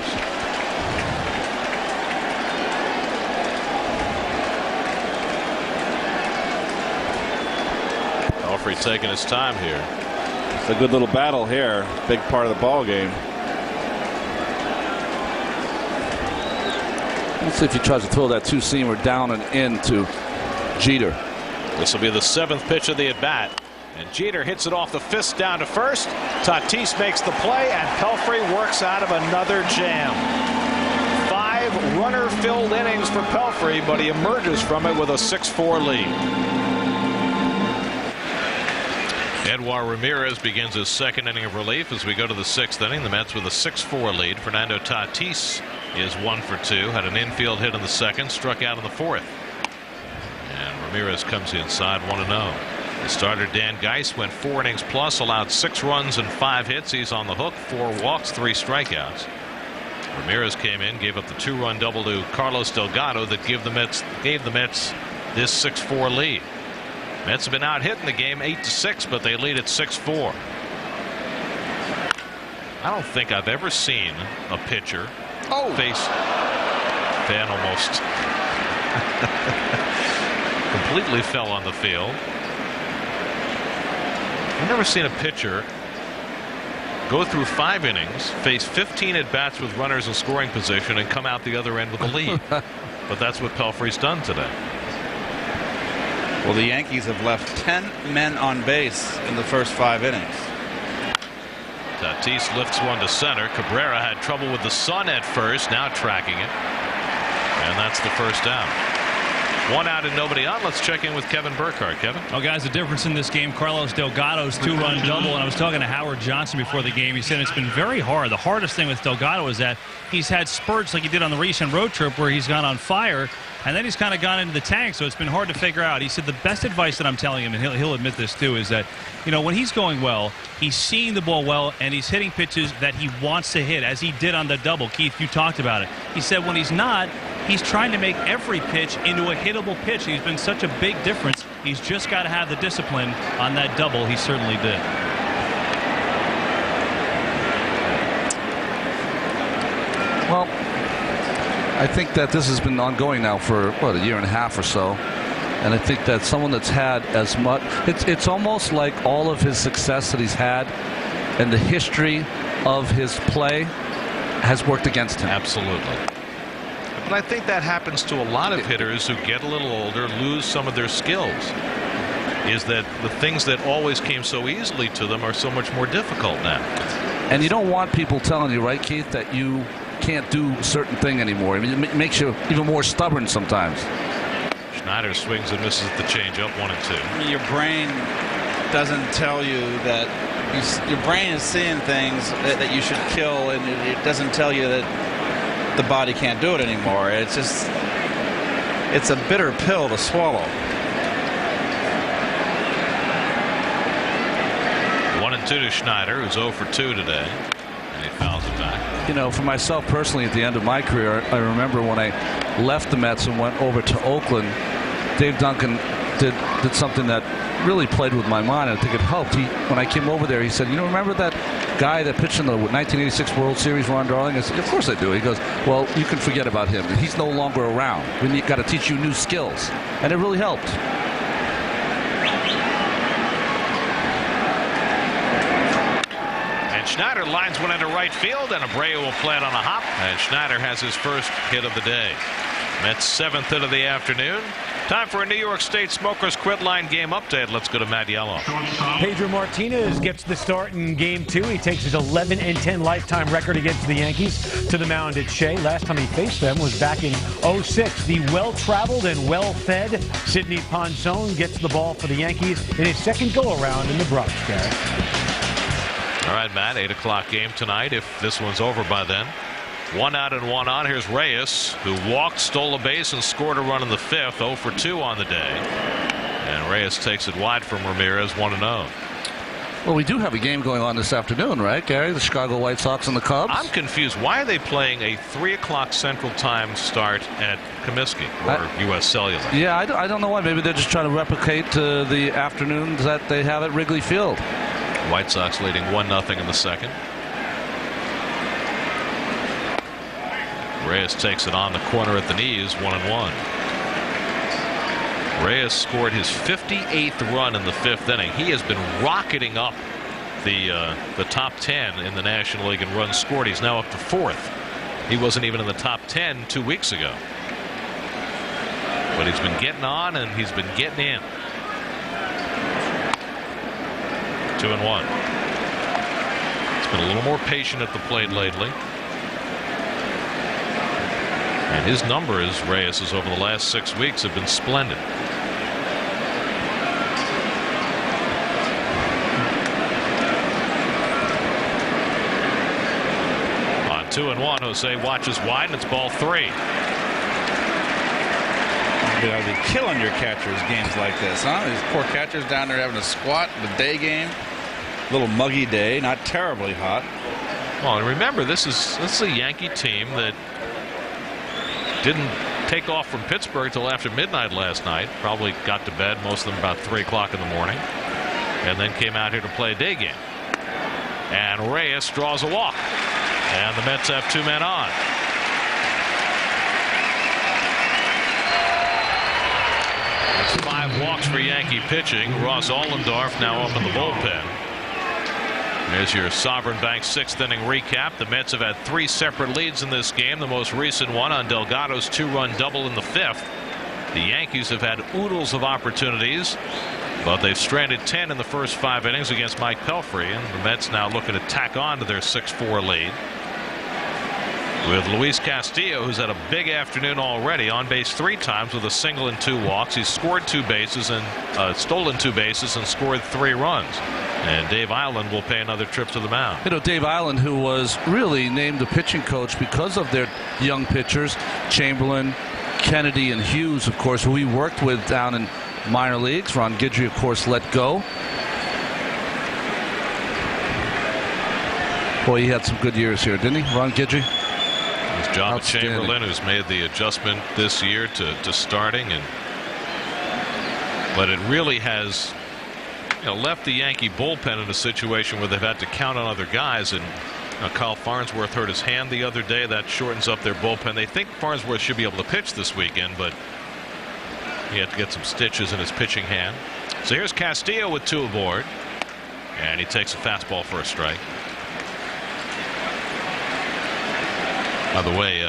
Pelfrey taking his time here. It's a good little battle here. Big part of the ball game. Let's see if he tries to throw that two-seamer down and into Jeter. This will be the 7th pitch of the at-bat. And Jeter hits it off the fist down to first. Tatis makes the play, and Pelfrey works out of another jam. 5 runner-filled innings for Pelfrey, but he emerges from it with a 6-4 lead. Edouard Ramirez begins his 2nd inning of relief as we go to the 6th inning. The Mets with a 6-4 lead. Fernando Tatis is 1 for 2. Had an infield hit in the 2nd, struck out in the 4th. And Ramirez comes inside 1-0. The starter Dan Geis went 4 innings plus, allowed 6 runs and 5 hits. He's on the hook, 4 walks, 3 strikeouts. Ramirez came in, gave up the 2-run double to Carlos Delgado that gave the Mets this 6-4 lead. Mets have been out hitting the game 8-6, but they lead at 6-4. I don't think I've ever seen a pitcher face fan almost completely fell on the field. I've never seen a pitcher go through 5 innings, face 15 at bats with runners in scoring position, and come out the other end with a lead. But that's what Pelfrey's done today. Well, the Yankees have left 10 men on base in the first 5 innings. Tatis lifts one to center. Cabrera had trouble with the sun at first, now tracking it. And that's the first down. 1 out and nobody on. Let's check in with Kevin Burkhardt. Kevin? Oh, guys, the difference in this game, Carlos Delgado's 2-run double, and I was talking to Howard Johnson before the game. He said it's been very hard. The hardest thing with Delgado is that he's had spurts like he did on the recent road trip where he's gone on fire, and then he's kind of gone into the tank, so it's been hard to figure out. He said the best advice that I'm telling him, and he'll admit this too, is that, you know, when he's going well, he's seeing the ball well, and he's hitting pitches that he wants to hit, as he did on the double. Keith, you talked about it. He said when he's not, he's trying to make every pitch into a hittable pitch. He's been such a big difference. He's just got to have the discipline on that double. He certainly did. Well, I think that this has been ongoing now for, what, a year and a half or so. And I think that someone that's had as much, it's almost like all of his success that he's had and the history of his play has worked against him. Absolutely. But I think that happens to a lot of hitters who get a little older, lose some of their skills. Is that the things that always came so easily to them are so much more difficult now. And you don't want people telling you, right, Keith, that you can't do a certain thing anymore. I mean, it makes you even more stubborn sometimes. Schneider swings and misses the changeup, 1-2. Your brain doesn't tell you that your brain is seeing things that you should kill, and it doesn't tell you that the body can't do it anymore. It's just, it's a bitter pill to swallow. 1-2 to Schneider, who's 0 for 2 today, and he fouls it back. You know, for myself personally, at the end of my career, I remember when I left the Mets and went over to Oakland, Dave Duncan did something that really played with my mind. I think it helped. When I came over there, he said, remember that guy that pitched in the 1986 World Series, Ron Darling? I said, of course I do. He goes, well, you can forget about him. He's no longer around. We got to teach you new skills. And it really helped. Schneider lines one into right field, and Abreu will play it on a hop, and Schneider has his first hit of the day. Mets' 7th hit of the afternoon. Time for a New York State Smokers Quit Line game update. Let's go to Matt Yellow. Pedro Martinez gets the start in Game 2. He takes his 11-10 lifetime record against the Yankees to the mound at Shea. Last time he faced them was back in '06. The well-traveled and well-fed Sidney Ponzone gets the ball for the Yankees in his second go-around in the Bronx, Gary. All right, Matt, 8 o'clock game tonight if this one's over by then. 1 out and 1 on. Here's Reyes, who walked, stole a base, and scored a run in the 5th. 0 for 2 on the day. And Reyes takes it wide from Ramirez, 1-0. Well, we do have a game going on this afternoon, right, Gary? The Chicago White Sox and the Cubs. I'm confused. Why are they playing a 3 o'clock Central Time start at Comiskey or U.S. Cellular? Yeah, I don't know why. Maybe they're just trying to replicate the afternoons that they have at Wrigley Field. White Sox leading 1-0 in the second. Reyes takes it on the corner at the knees, 1-1. Reyes scored his 58th run in the 5th inning. He has been rocketing up the top 10 in the National League in runs scored. He's now up to 4th. He wasn't even in the top 10 2 weeks ago. But he's been getting on and he's been getting in. 2-1. He's been a little more patient at the plate lately. And his numbers, Reyes's, over the last 6 weeks have been splendid. On 2-1, Jose watches wide, and it's ball 3. You know, they're killing your catchers games like this, huh? These poor catchers down there having a squat, the day game. Little muggy day, not terribly hot. Well, and remember, this is a Yankee team that didn't take off from Pittsburgh till after midnight last night. Probably got to bed, most of them about 3 o'clock in the morning, and then came out here to play a day game. And Reyes draws a walk, and the Mets have 2 men on. That's 5 walks for Yankee pitching. Ross Ollendorf now up in the bullpen. There's your Sovereign Bank 6th inning recap. The Mets have had 3 separate leads in this game. The most recent one on Delgado's 2-run double in the 5th. The Yankees have had oodles of opportunities, but they've stranded 10 in the first 5 innings against Mike Pelfrey, and the Mets now looking to tack on to their 6-4 lead. With Luis Castillo, who's had a big afternoon already, on base 3 times with a single and 2 walks. He's scored 2 bases and stolen 2 bases and scored 3 runs. And Dave Island will pay another trip to the mound. You know, Dave Island, who was really named the pitching coach because of their young pitchers, Chamberlain, Kennedy, and Hughes, of course, who he worked with down in minor leagues. Ron Guidry, of course, let go. Boy, he had some good years here, didn't he, Ron Guidry? His job at Chamberlain, who's made the adjustment this year to starting, but it really has left the Yankee bullpen in a situation where they've had to count on other guys. And Kyle Farnsworth hurt his hand the other day. That shortens up their bullpen. They think Farnsworth should be able to pitch this weekend, but he had to get some stitches in his pitching hand. So here's Castillo with 2 aboard, and he takes a fastball for a strike. By the way,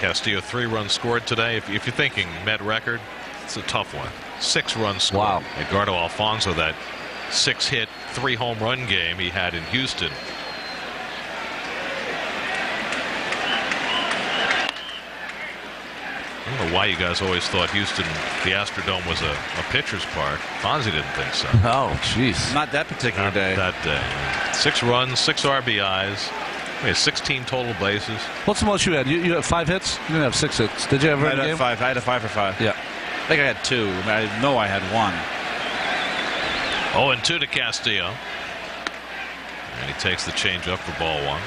Castillo 3 runs scored today. If you're thinking Met record, it's a tough one. 6 runs scored. Wow. Edgardo Alfonso, that 6-hit, 3 home run game he had in Houston. I don't know why you guys always thought Houston, the Astrodome, was a pitcher's park. Fonzie didn't think so. Oh, jeez. Not that particular day. That day. 6 runs, 6 RBIs. We had 16 total bases. What's the most you had? You had 5 hits? You didn't have 6 hits. Did you ever I have a game? 5. I had a 5 for 5. Yeah. I think I had 2. I know I had 1. 0-2 to Castillo. And he takes the change up for ball 1.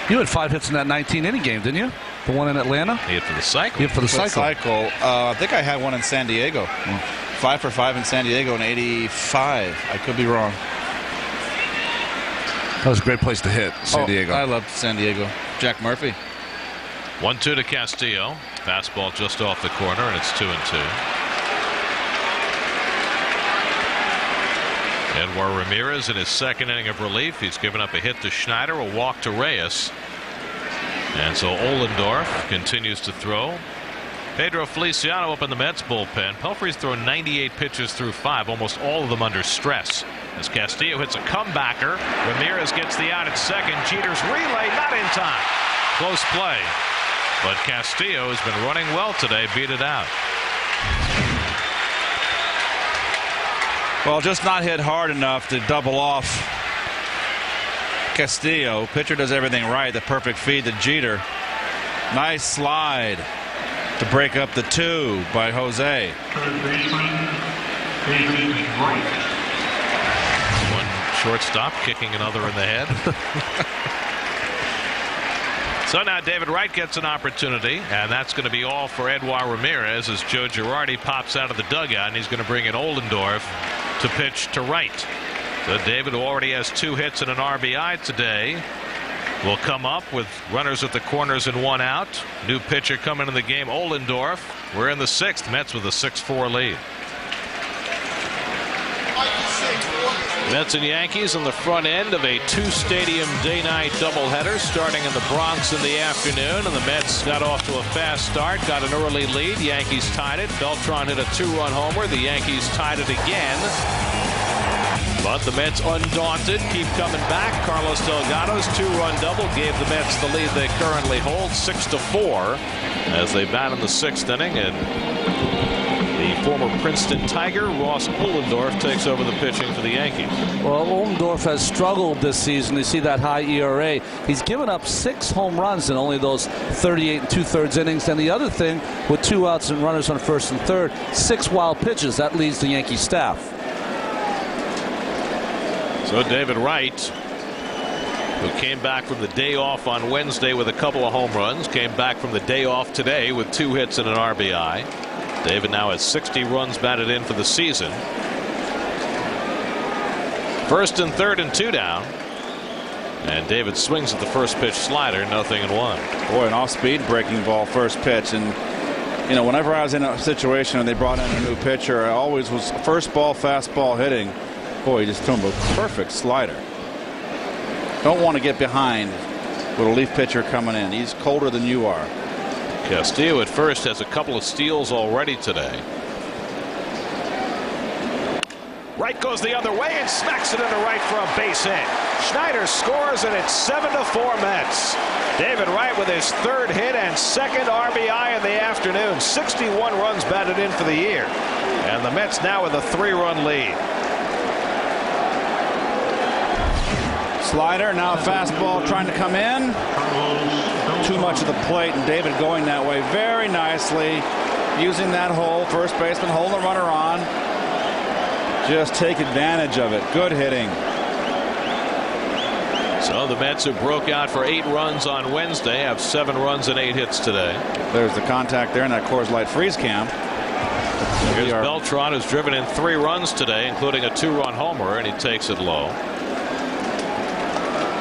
You had 5 hits in that 19-inning game, didn't you? The one in Atlanta? He hit for the cycle. You hit for the cycle. I think I had 1 in San Diego. 5 for 5 in San Diego in '85. I could be wrong. That was a great place to hit, San Diego. I loved San Diego. Jack Murphy. 1-2 to Castillo. Fastball just off the corner, and it's 2-2. Edward Ramirez in his second inning of relief. He's given up a hit to Schneider, a walk to Reyes. And so Ohlendorf continues to throw. Pedro Feliciano up in the Mets bullpen. Pelfrey's thrown 98 pitches through 5, almost all of them under stress. As Castillo hits a comebacker, Ramirez gets the out at second. Jeter's relay not in time. Close play. But Castillo has been running well today. Beat it out. Well, just not hit hard enough to double off Castillo. Pitcher does everything right. The perfect feed to Jeter. Nice slide to break up the 2 by Jose. One shortstop kicking another in the head. So now David Wright gets an opportunity, and that's going to be all for Edward Ramirez as Joe Girardi pops out of the dugout, and he's going to bring in Ohlendorf to pitch to Wright. So David, who already has 2 hits and an RBI today, will come up with runners at the corners and 1 out. New pitcher coming in the game, Ohlendorf. We're in the 6th. Mets with a 6-4 lead. Mets and Yankees on the front end of a 2-stadium day-night doubleheader starting in the Bronx in the afternoon, and the Mets got off to a fast start, got an early lead. Yankees tied it. Beltran hit a 2-run homer. The Yankees tied it again. But the Mets undaunted keep coming back. Carlos Delgado's 2-run double gave the Mets the lead they currently hold, 6-4, as they bat in the 6th inning, and the former Princeton Tiger Ross Ohlendorf takes over the pitching for the Yankees. Well, Ohlendorf has struggled this season. You see that high ERA. He's given up 6 home runs in only those 38 2/3 innings. And the other thing, with 2 outs and runners on first and third, 6 wild pitches. That leads the Yankee staff. So David Wright, who came back from the day off on Wednesday with a couple of home runs, came back from the day off today with 2 hits and an RBI. David now has 60 runs batted in for the season. First and third and 2 down. And David swings at the first pitch slider, 0-1. Boy, an off-speed breaking ball first pitch. And, you know, whenever I was in a situation and they brought in a new pitcher, I always was first ball, fastball hitting. Boy, he just threw him a perfect slider. Don't want to get behind with a relief pitcher coming in. He's colder than you are. Castillo at first has a couple of steals already today. Wright goes the other way and smacks it into right for a base hit. Schneider scores, and it's 7-4 Mets. David Wright with his 3rd hit and 2nd RBI in the afternoon. 61 runs batted in for the year. And the Mets now with a 3-run lead. Slider, now a fastball trying to come in. Too much of the plate, and David going that way very nicely, using that hole. First baseman holding the runner on. Just take advantage of it. Good hitting. So the Mets, who broke out for 8 runs on Wednesday, have 7 runs and 8 hits today. There's the contact there in that Coors Light freeze cam. Here's Beltran, who's driven in 3 runs today, including a 2-run homer, and he takes it low.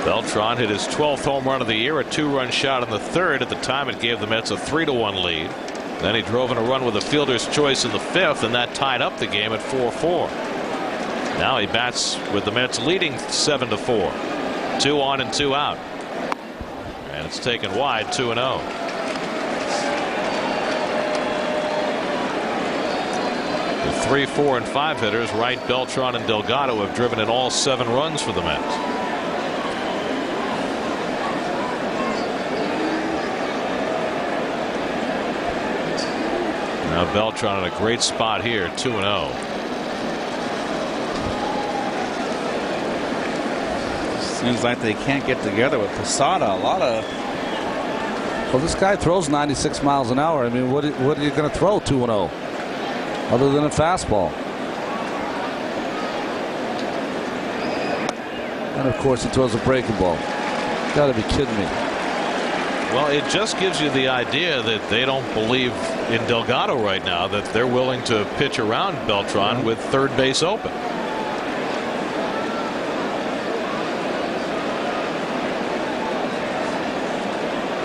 Beltran hit his 12th home run of the year, a 2-run shot in the 3rd. At the time, it gave the Mets a 3-1 lead. Then he drove in a run with a fielder's choice in the 5th, and that tied up the game at 4-4. Now he bats with the Mets leading 7-4. 2 on and 2 out. And it's taken wide, 2-0. 3, 4, and 5 hitters, Wright, Beltran, and Delgado, have driven in all 7 runs for the Mets. Now Beltran in a great spot here, 2-0. Seems like they can't get together with Posada. A lot of. Well, this guy throws 96 miles an hour. I mean, what are you going to throw 2-0 other than a fastball? And of course, he throws a breaking ball. Got to be kidding me. Well, it just gives you the idea that they don't believe in Delgado right now, that they're willing to pitch around Beltran with third base open.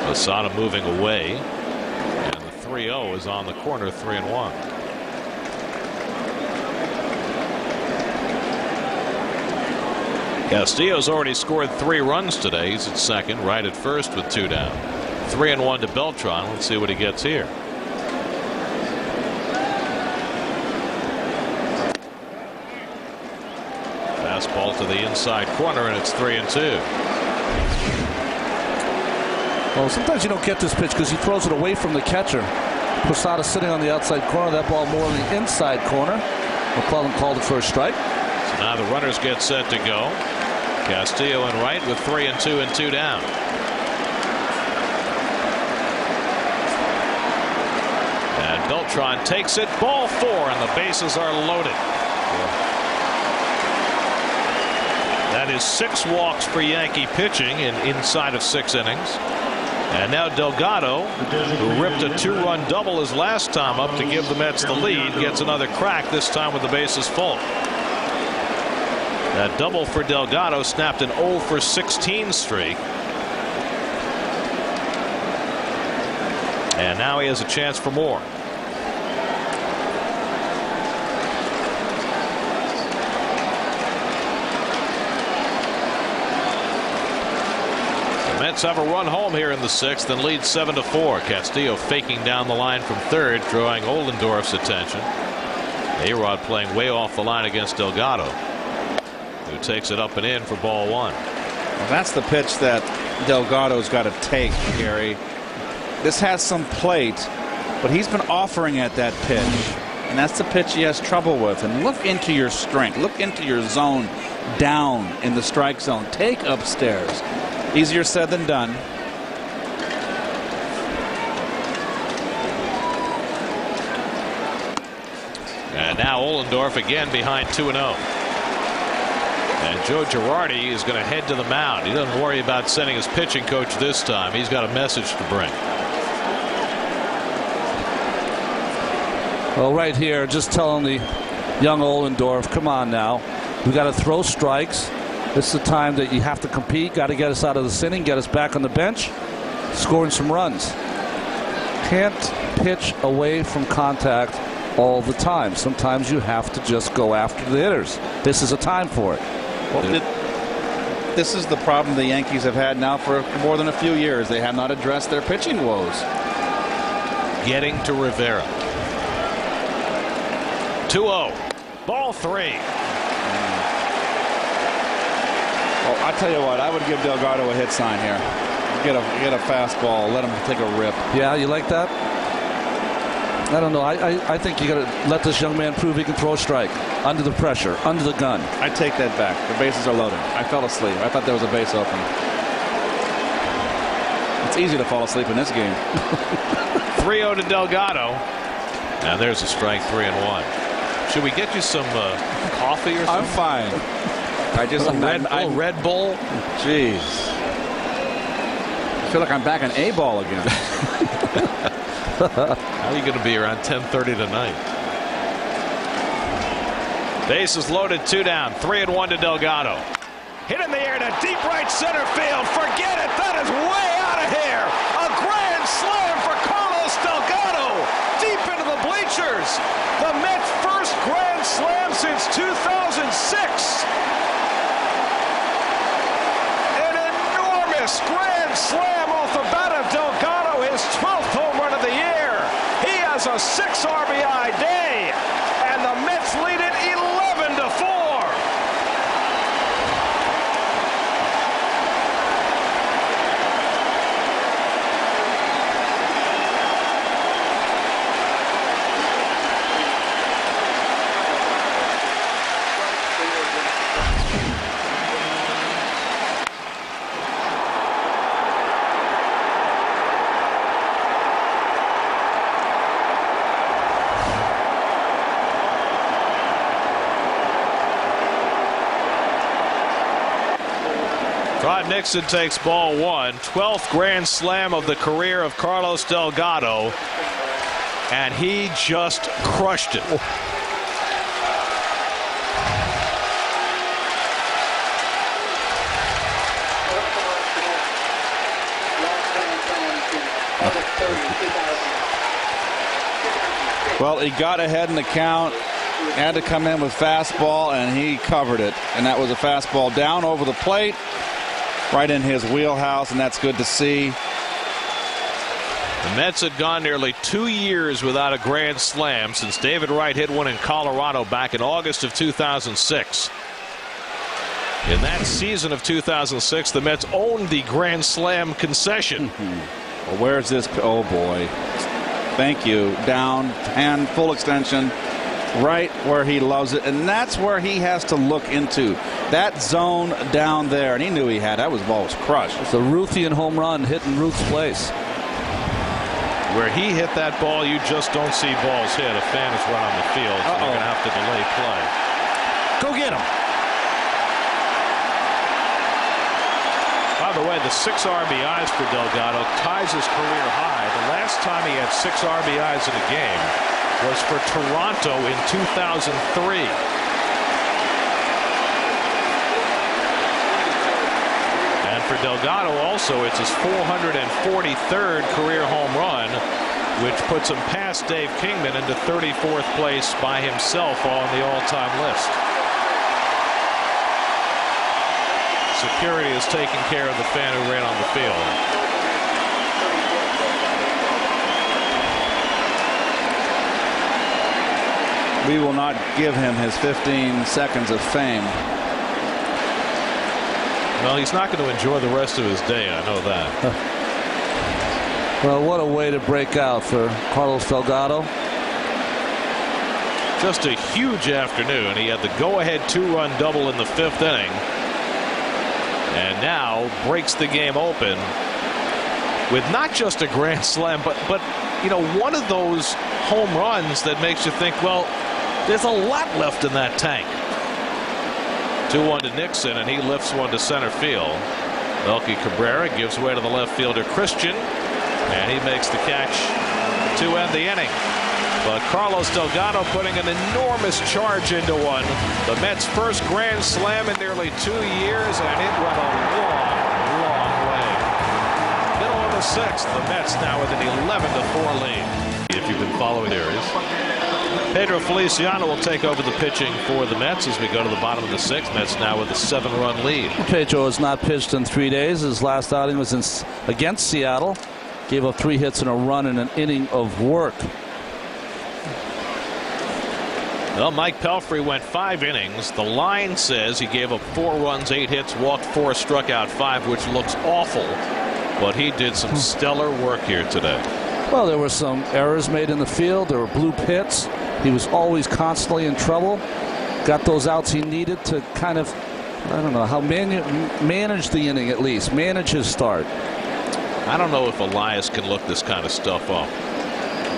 Posada moving away, and the 3-0 is on the corner, 3-1. Castillo's already scored 3 runs today. He's at second, Wright at first with 2 down. 3-1 to Beltran. Let's see what he gets here. Fastball to the inside corner, and it's 3-2. Well, sometimes you don't get this pitch because he throws it away from the catcher. Posada sitting on the outside corner. That ball more on the inside corner. McClellan called it for a strike. So now the runners get set to go. Castillo and Wright with 3-2 and 2 down. And Beltran takes it, ball 4, and the bases are loaded. That is 6 walks for Yankee pitching in inside of 6 innings. And now Delgado, who ripped a 2-run double his last time up to give the Mets the lead, gets another crack, this time with the bases full. That double for Delgado snapped an 0 for 16 streak. And now he has a chance for more. The Mets have a run home here in the 6th and lead 7-4. Castillo faking down the line from third, drawing Ohlendorf's attention. A-Rod playing way off the line against Delgado, who takes it up and in for ball 1. Well, that's the pitch that Delgado's got to take, Gary. This has some plate, but he's been offering at that pitch, and that's the pitch he has trouble with. And look into your strength. Look into your zone down in the strike zone. Take upstairs. Easier said than done. And now Ohlendorf again behind 2-0. And Joe Girardi is going to head to the mound. He doesn't worry about sending his pitching coach this time. He's got a message to bring. Well, right here, just telling the young Ohlendorf, come on now. We got to throw strikes. This is the time that you have to compete. Got to get us out of this inning, get us back on the bench, scoring some runs. Can't pitch away from contact all the time. Sometimes you have to just go after the hitters. This is a time for it. Well, this is the problem the Yankees have had now for more than a few years. They have not addressed their pitching woes. Getting to Rivera. 2-0. Ball 3. Well, I tell you what, I would give Delgado a hit sign here. Get a fastball, let him take a rip. Yeah, you like that? I don't know. I think you got to let this young man prove he can throw a strike under the pressure, under the gun. I take that back. The bases are loaded. I fell asleep. I thought there was a base open. It's easy to fall asleep in this game. 3-0 to Delgado. And there's a strike, 3-1. Should we get you some coffee or something? I'm fine. I just Red Bull. Jeez. I feel like I'm back on A-ball again. How are you going to be around 10:30 tonight? Bases loaded, 2 down, 3-1 to Delgado. Hit in the air to deep right center field. Forget it. That is way out of here. A grand slam for Carlos Delgado. Deep into the bleachers. The Mets' first grand slam since 2006. An enormous grand slam off the bat of Delgado. His 12th home run of the year. He has a 6 RBI day. And the Mets Todd Nixon takes ball one. 12th grand slam of the career of Carlos Delgado. And he just crushed it. Well, he got ahead in the count, had to come in with fastball, and he covered it. And that was a fastball down over the plate, right in his wheelhouse, and that's good to see. The Mets had gone nearly 2 years without a grand slam since David Wright hit one in Colorado back in August of 2006. In that season of 2006, the Mets owned the grand slam concession. Well, where's this? Oh, boy. Thank you. Down, hand, full extension, right where he loves it. And that's where he has to look into. That zone down there. And he knew he had. That ball was crushed. It's a Ruthian home run hit in Ruth's place. Where he hit that ball, you just don't see balls hit. A fan is run on the field, so they're going to have to delay play. Go get him. By the way, the 6 RBIs for Delgado ties his career high. The last time he had 6 RBIs in a game was for Toronto in 2003. And for Delgado also, it's his 443rd career home run, which puts him past Dave Kingman into 34th place by himself on the all-time list. Security is taking care of the fan who ran on the field. We will not give him his 15 seconds of fame. Well, he's not going to enjoy the rest of his day. I know that. Well, what a way to break out for Carlos Delgado. Just a huge afternoon. He had the go-ahead 2-run double in the 5th inning. And now breaks the game open with not just a grand slam, but you know, one of those home runs that makes you think, well, there's a lot left in that tank. 2-1 to Nixon, and he lifts one to center field. Melky Cabrera gives way to the left fielder Christian, and he makes the catch to end the inning. But Carlos Delgado putting an enormous charge into one. The Mets' first grand slam in nearly 2 years, and it went a long, long way. Middle of the 6th, the Mets now with an 11-4 lead. If you've been following the series, Pedro Feliciano will take over the pitching for the Mets as we go to the bottom of the 6th. Mets now with a 7-run lead. Pedro has not pitched in 3 days. His last outing was against Seattle. Gave up 3 hits and a run in an inning of work. Well, Mike Pelfrey went 5 innings. The line says he gave up 4 runs, 8 hits, walked 4, struck out 5, which looks awful. But he did some stellar work here today. Well, there were some errors made in the field. There were bloop hits. He was always constantly in trouble. Got those outs he needed to kind of, I don't know, how manage the inning at least. Manage his start. I don't know if Elias can look this kind of stuff up.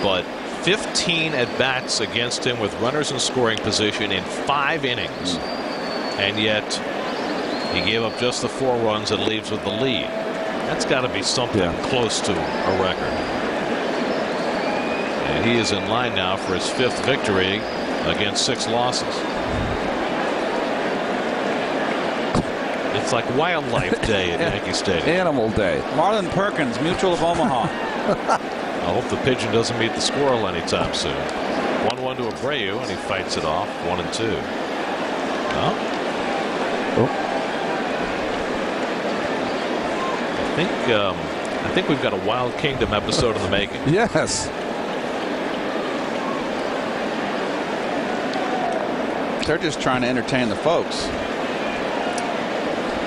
But 15 at-bats against him with runners in scoring position in 5 innings. And yet he gave up just the 4 runs and leaves with the lead. That's got to be something close to a record. And he is in line now for his 5th victory against 6 losses. It's like Wildlife Day at Yankee Stadium. Animal Day. Marlon Perkins, Mutual of Omaha. I hope the pigeon doesn't meet the squirrel anytime soon. 1-1 to Abreu, and he fights it off. 1-2. Oh. I think we've got a Wild Kingdom episode in the making. Yes. They're just trying to entertain the folks.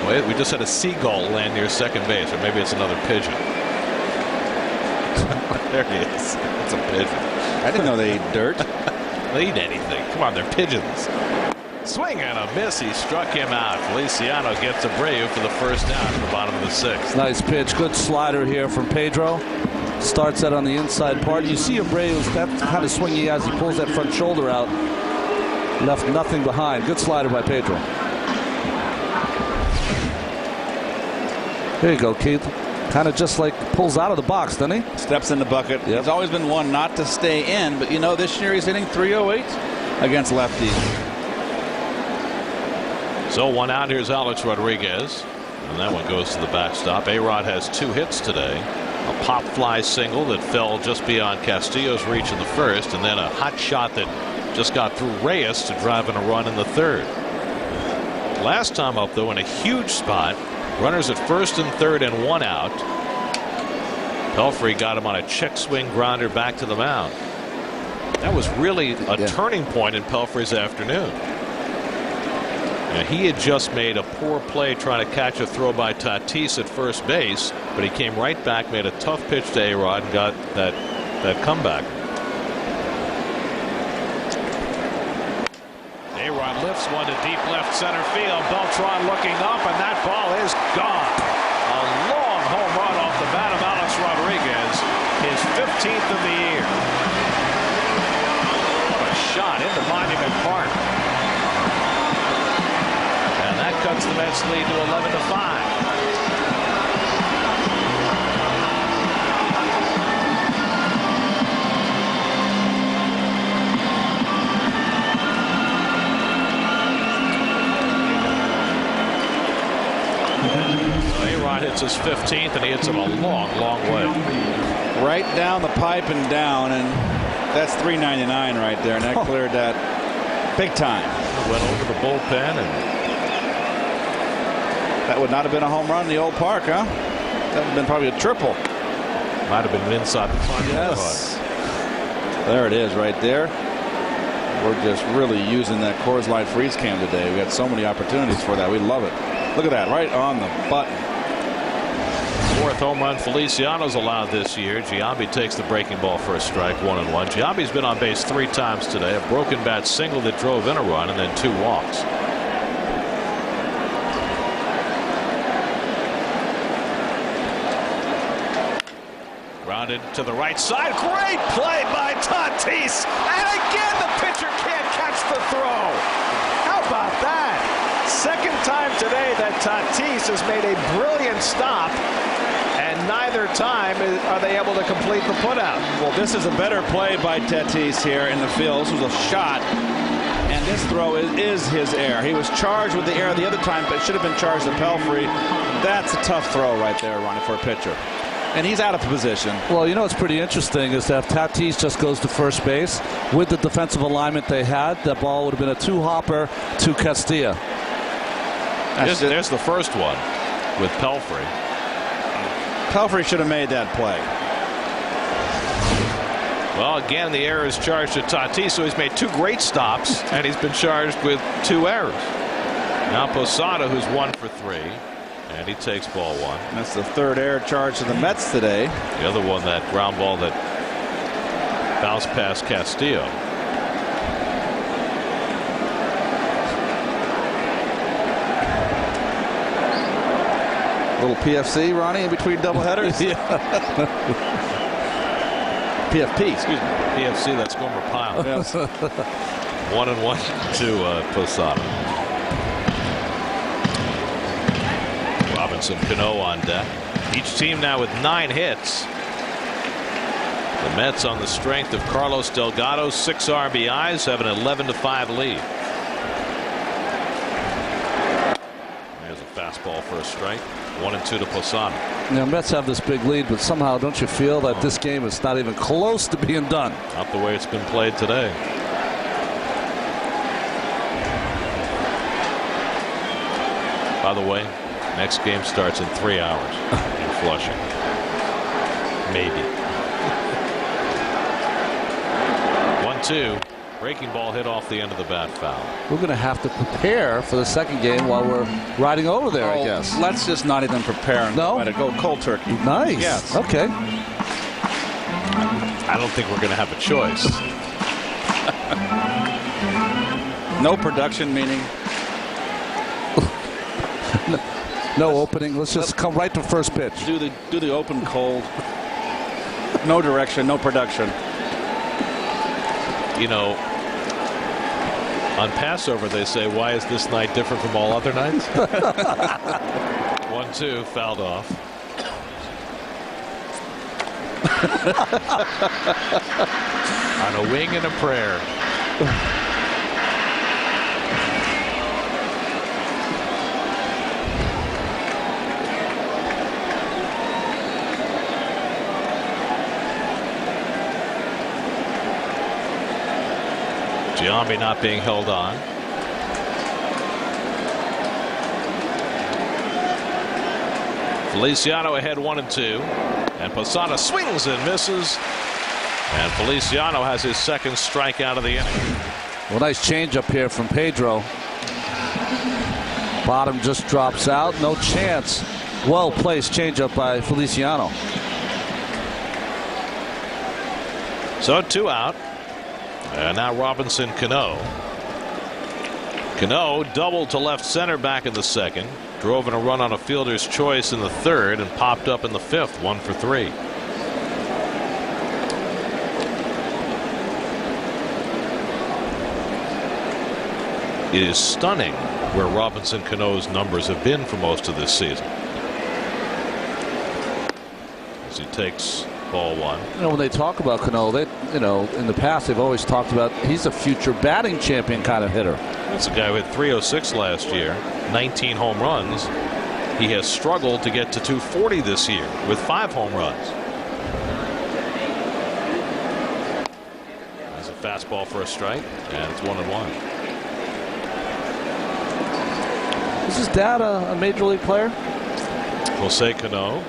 Wait, we just had a seagull land near second base, or maybe it's another pigeon. There he is. It's a pigeon. I didn't know they ate dirt. They eat anything. Come on, they're pigeons. Swing and a miss. He struck him out. Feliciano gets Abreu for the first down in the bottom of the 6th. Nice pitch. Good slider here from Pedro. Starts that on the inside part. You see Abreu's that kind of swing he has. He pulls that front shoulder out. Left nothing behind. Good slider by Pedro. There you go, Keith. Kind of just like pulls out of the box, doesn't he? Steps in the bucket. Yep. He's always been one not to stay in, but you know, this year he's hitting .308 against lefties. So 1 out. Here's Alex Rodriguez, and that one goes to the backstop. A-Rod has 2 hits today. A pop fly single that fell just beyond Castillo's reach in the first, and then a hot shot that just got through Reyes to drive in a run in the third. Last time up, though, in a huge spot, runners at first and third and 1 out. Pelfrey got him on a check swing grounder back to the mound. That was really a turning point in Pelfrey's afternoon. Now, he had just made a poor play trying to catch a throw by Tatis at first base, but he came right back, made a tough pitch to A-Rod, and got that comeback. A-Rod lifts one to deep left center field. Beltran looking up, and that ball is gone. A long home run off the bat of Alex Rodriguez, his 15th of the year. A shot into Monument Park. And that cuts the Mets lead to 11-5. A-Rod hits his 15th, and he hits him a long, long way. Right down the pipe and down, and that's $3.99 right there, and that cleared that big time. Went over the bullpen, and that would not have been a home run in the old park, huh? That would have been probably a triple. Might have been inside the front. Yes. There it is right there. We're just really using that Coors Light freeze cam today. We got so many opportunities for that. We love it. Look at that, right on the button. 4th home run Feliciano's allowed this year. Giambi takes the breaking ball for a strike, 1-1. Giambi's been on base 3 times today. A broken bat single that drove in a run, and then 2 walks. Grounded to the right side. Great play by Tatis. And again, the pitcher can't catch the throw. How about that? Second time today that Tatis has made a brilliant stop, and neither time are they able to complete the putout. Well, this is a better play by Tatis here in the field. This was a shot, and this throw is his error. He was charged with the error the other time, but should have been charged to Pelfrey. That's a tough throw right there, Ronnie, for a pitcher. And he's out of position. Well, you know what's pretty interesting is that if Tatis just goes to first base with the defensive alignment they had, that ball would have been a 2-hopper to Castillo. There's the first one with Pelfrey. Pelfrey should have made that play. Well, again, the error is charged to Tatis, so he's made 2 great stops, and he's been charged with 2 errors. Now Posada, who's 1 for 3, and he takes ball 1. And that's the 3rd error charge to the Mets today. The other one, that ground ball that bounced past Castillo. Little PFC, Ronnie, in between doubleheaders. PFP, excuse me. PFC, that's Gomer Pyle. Yes. 1-1 to Posada. Robinson, Cano on deck. Each team now with 9 hits. The Mets on the strength of Carlos Delgado, 6 RBIs, have an 11-5 lead. There's a fastball for a strike. 1-2 to Posada. Now, Mets have this big lead, but somehow don't you feel that this game is not even close to being done? Not the way it's been played today. By the way, next game starts in 3 hours in Flushing. Maybe. 1-2. Breaking ball hit off the end of the bat, foul. We're going to have to prepare for the second game while we're riding over there, I guess. Let's just not even prepare and go cold turkey. Nice. Yes. Okay. I don't think we're going to have a choice. No production, meaning no opening. Let's just come right to first pitch. do the open cold. No direction, no production. You know, on Passover they say, why is this night different from all other nights? 1-2 1-2, fouled off. On a wing and a prayer. Giambi not being held on. Feliciano ahead 1-2, and Posada swings and misses, and Feliciano has his second strikeout of the inning. Well, nice changeup here from Pedro. Bottom just drops out, no chance. Well placed changeup by Feliciano. So 2 out, and now Robinson Cano. Cano doubled to left center back in the second, drove in a run on a fielder's choice in the third, and popped up in the fifth, 1 for 3. It is stunning where Robinson Cano's numbers have been for most of this season. As he takes ball 1. You know, when they talk about Cano, they, you know, in the past they've always talked about he's a future batting champion kind of hitter. That's a guy who had 306 last year, 19 home runs. He has struggled to get to 240 this year with 5 home runs. There's a fastball for a strike, and it's 1-1. Is his dad a major league player? Jose Cano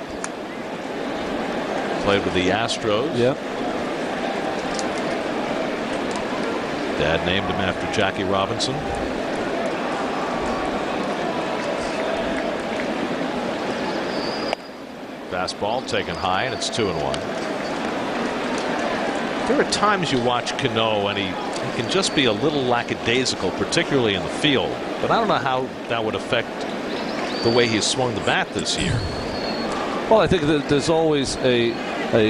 played with the Astros. Yep. Dad named him after Jackie Robinson. Fastball taken high, and it's 2-1. There are times you watch Cano and he can just be a little lackadaisical, particularly in the field. But I don't know how that would affect the way he's swung the bat this year. Well, I think that there's always a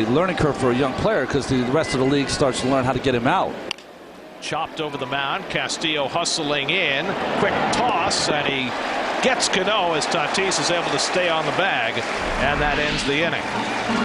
learning curve for a young player because the rest of the league starts to learn how to get him out. Chopped over the mound. Castillo hustling in. Quick toss, and he gets Cano as Tatis is able to stay on the bag, and that ends the inning.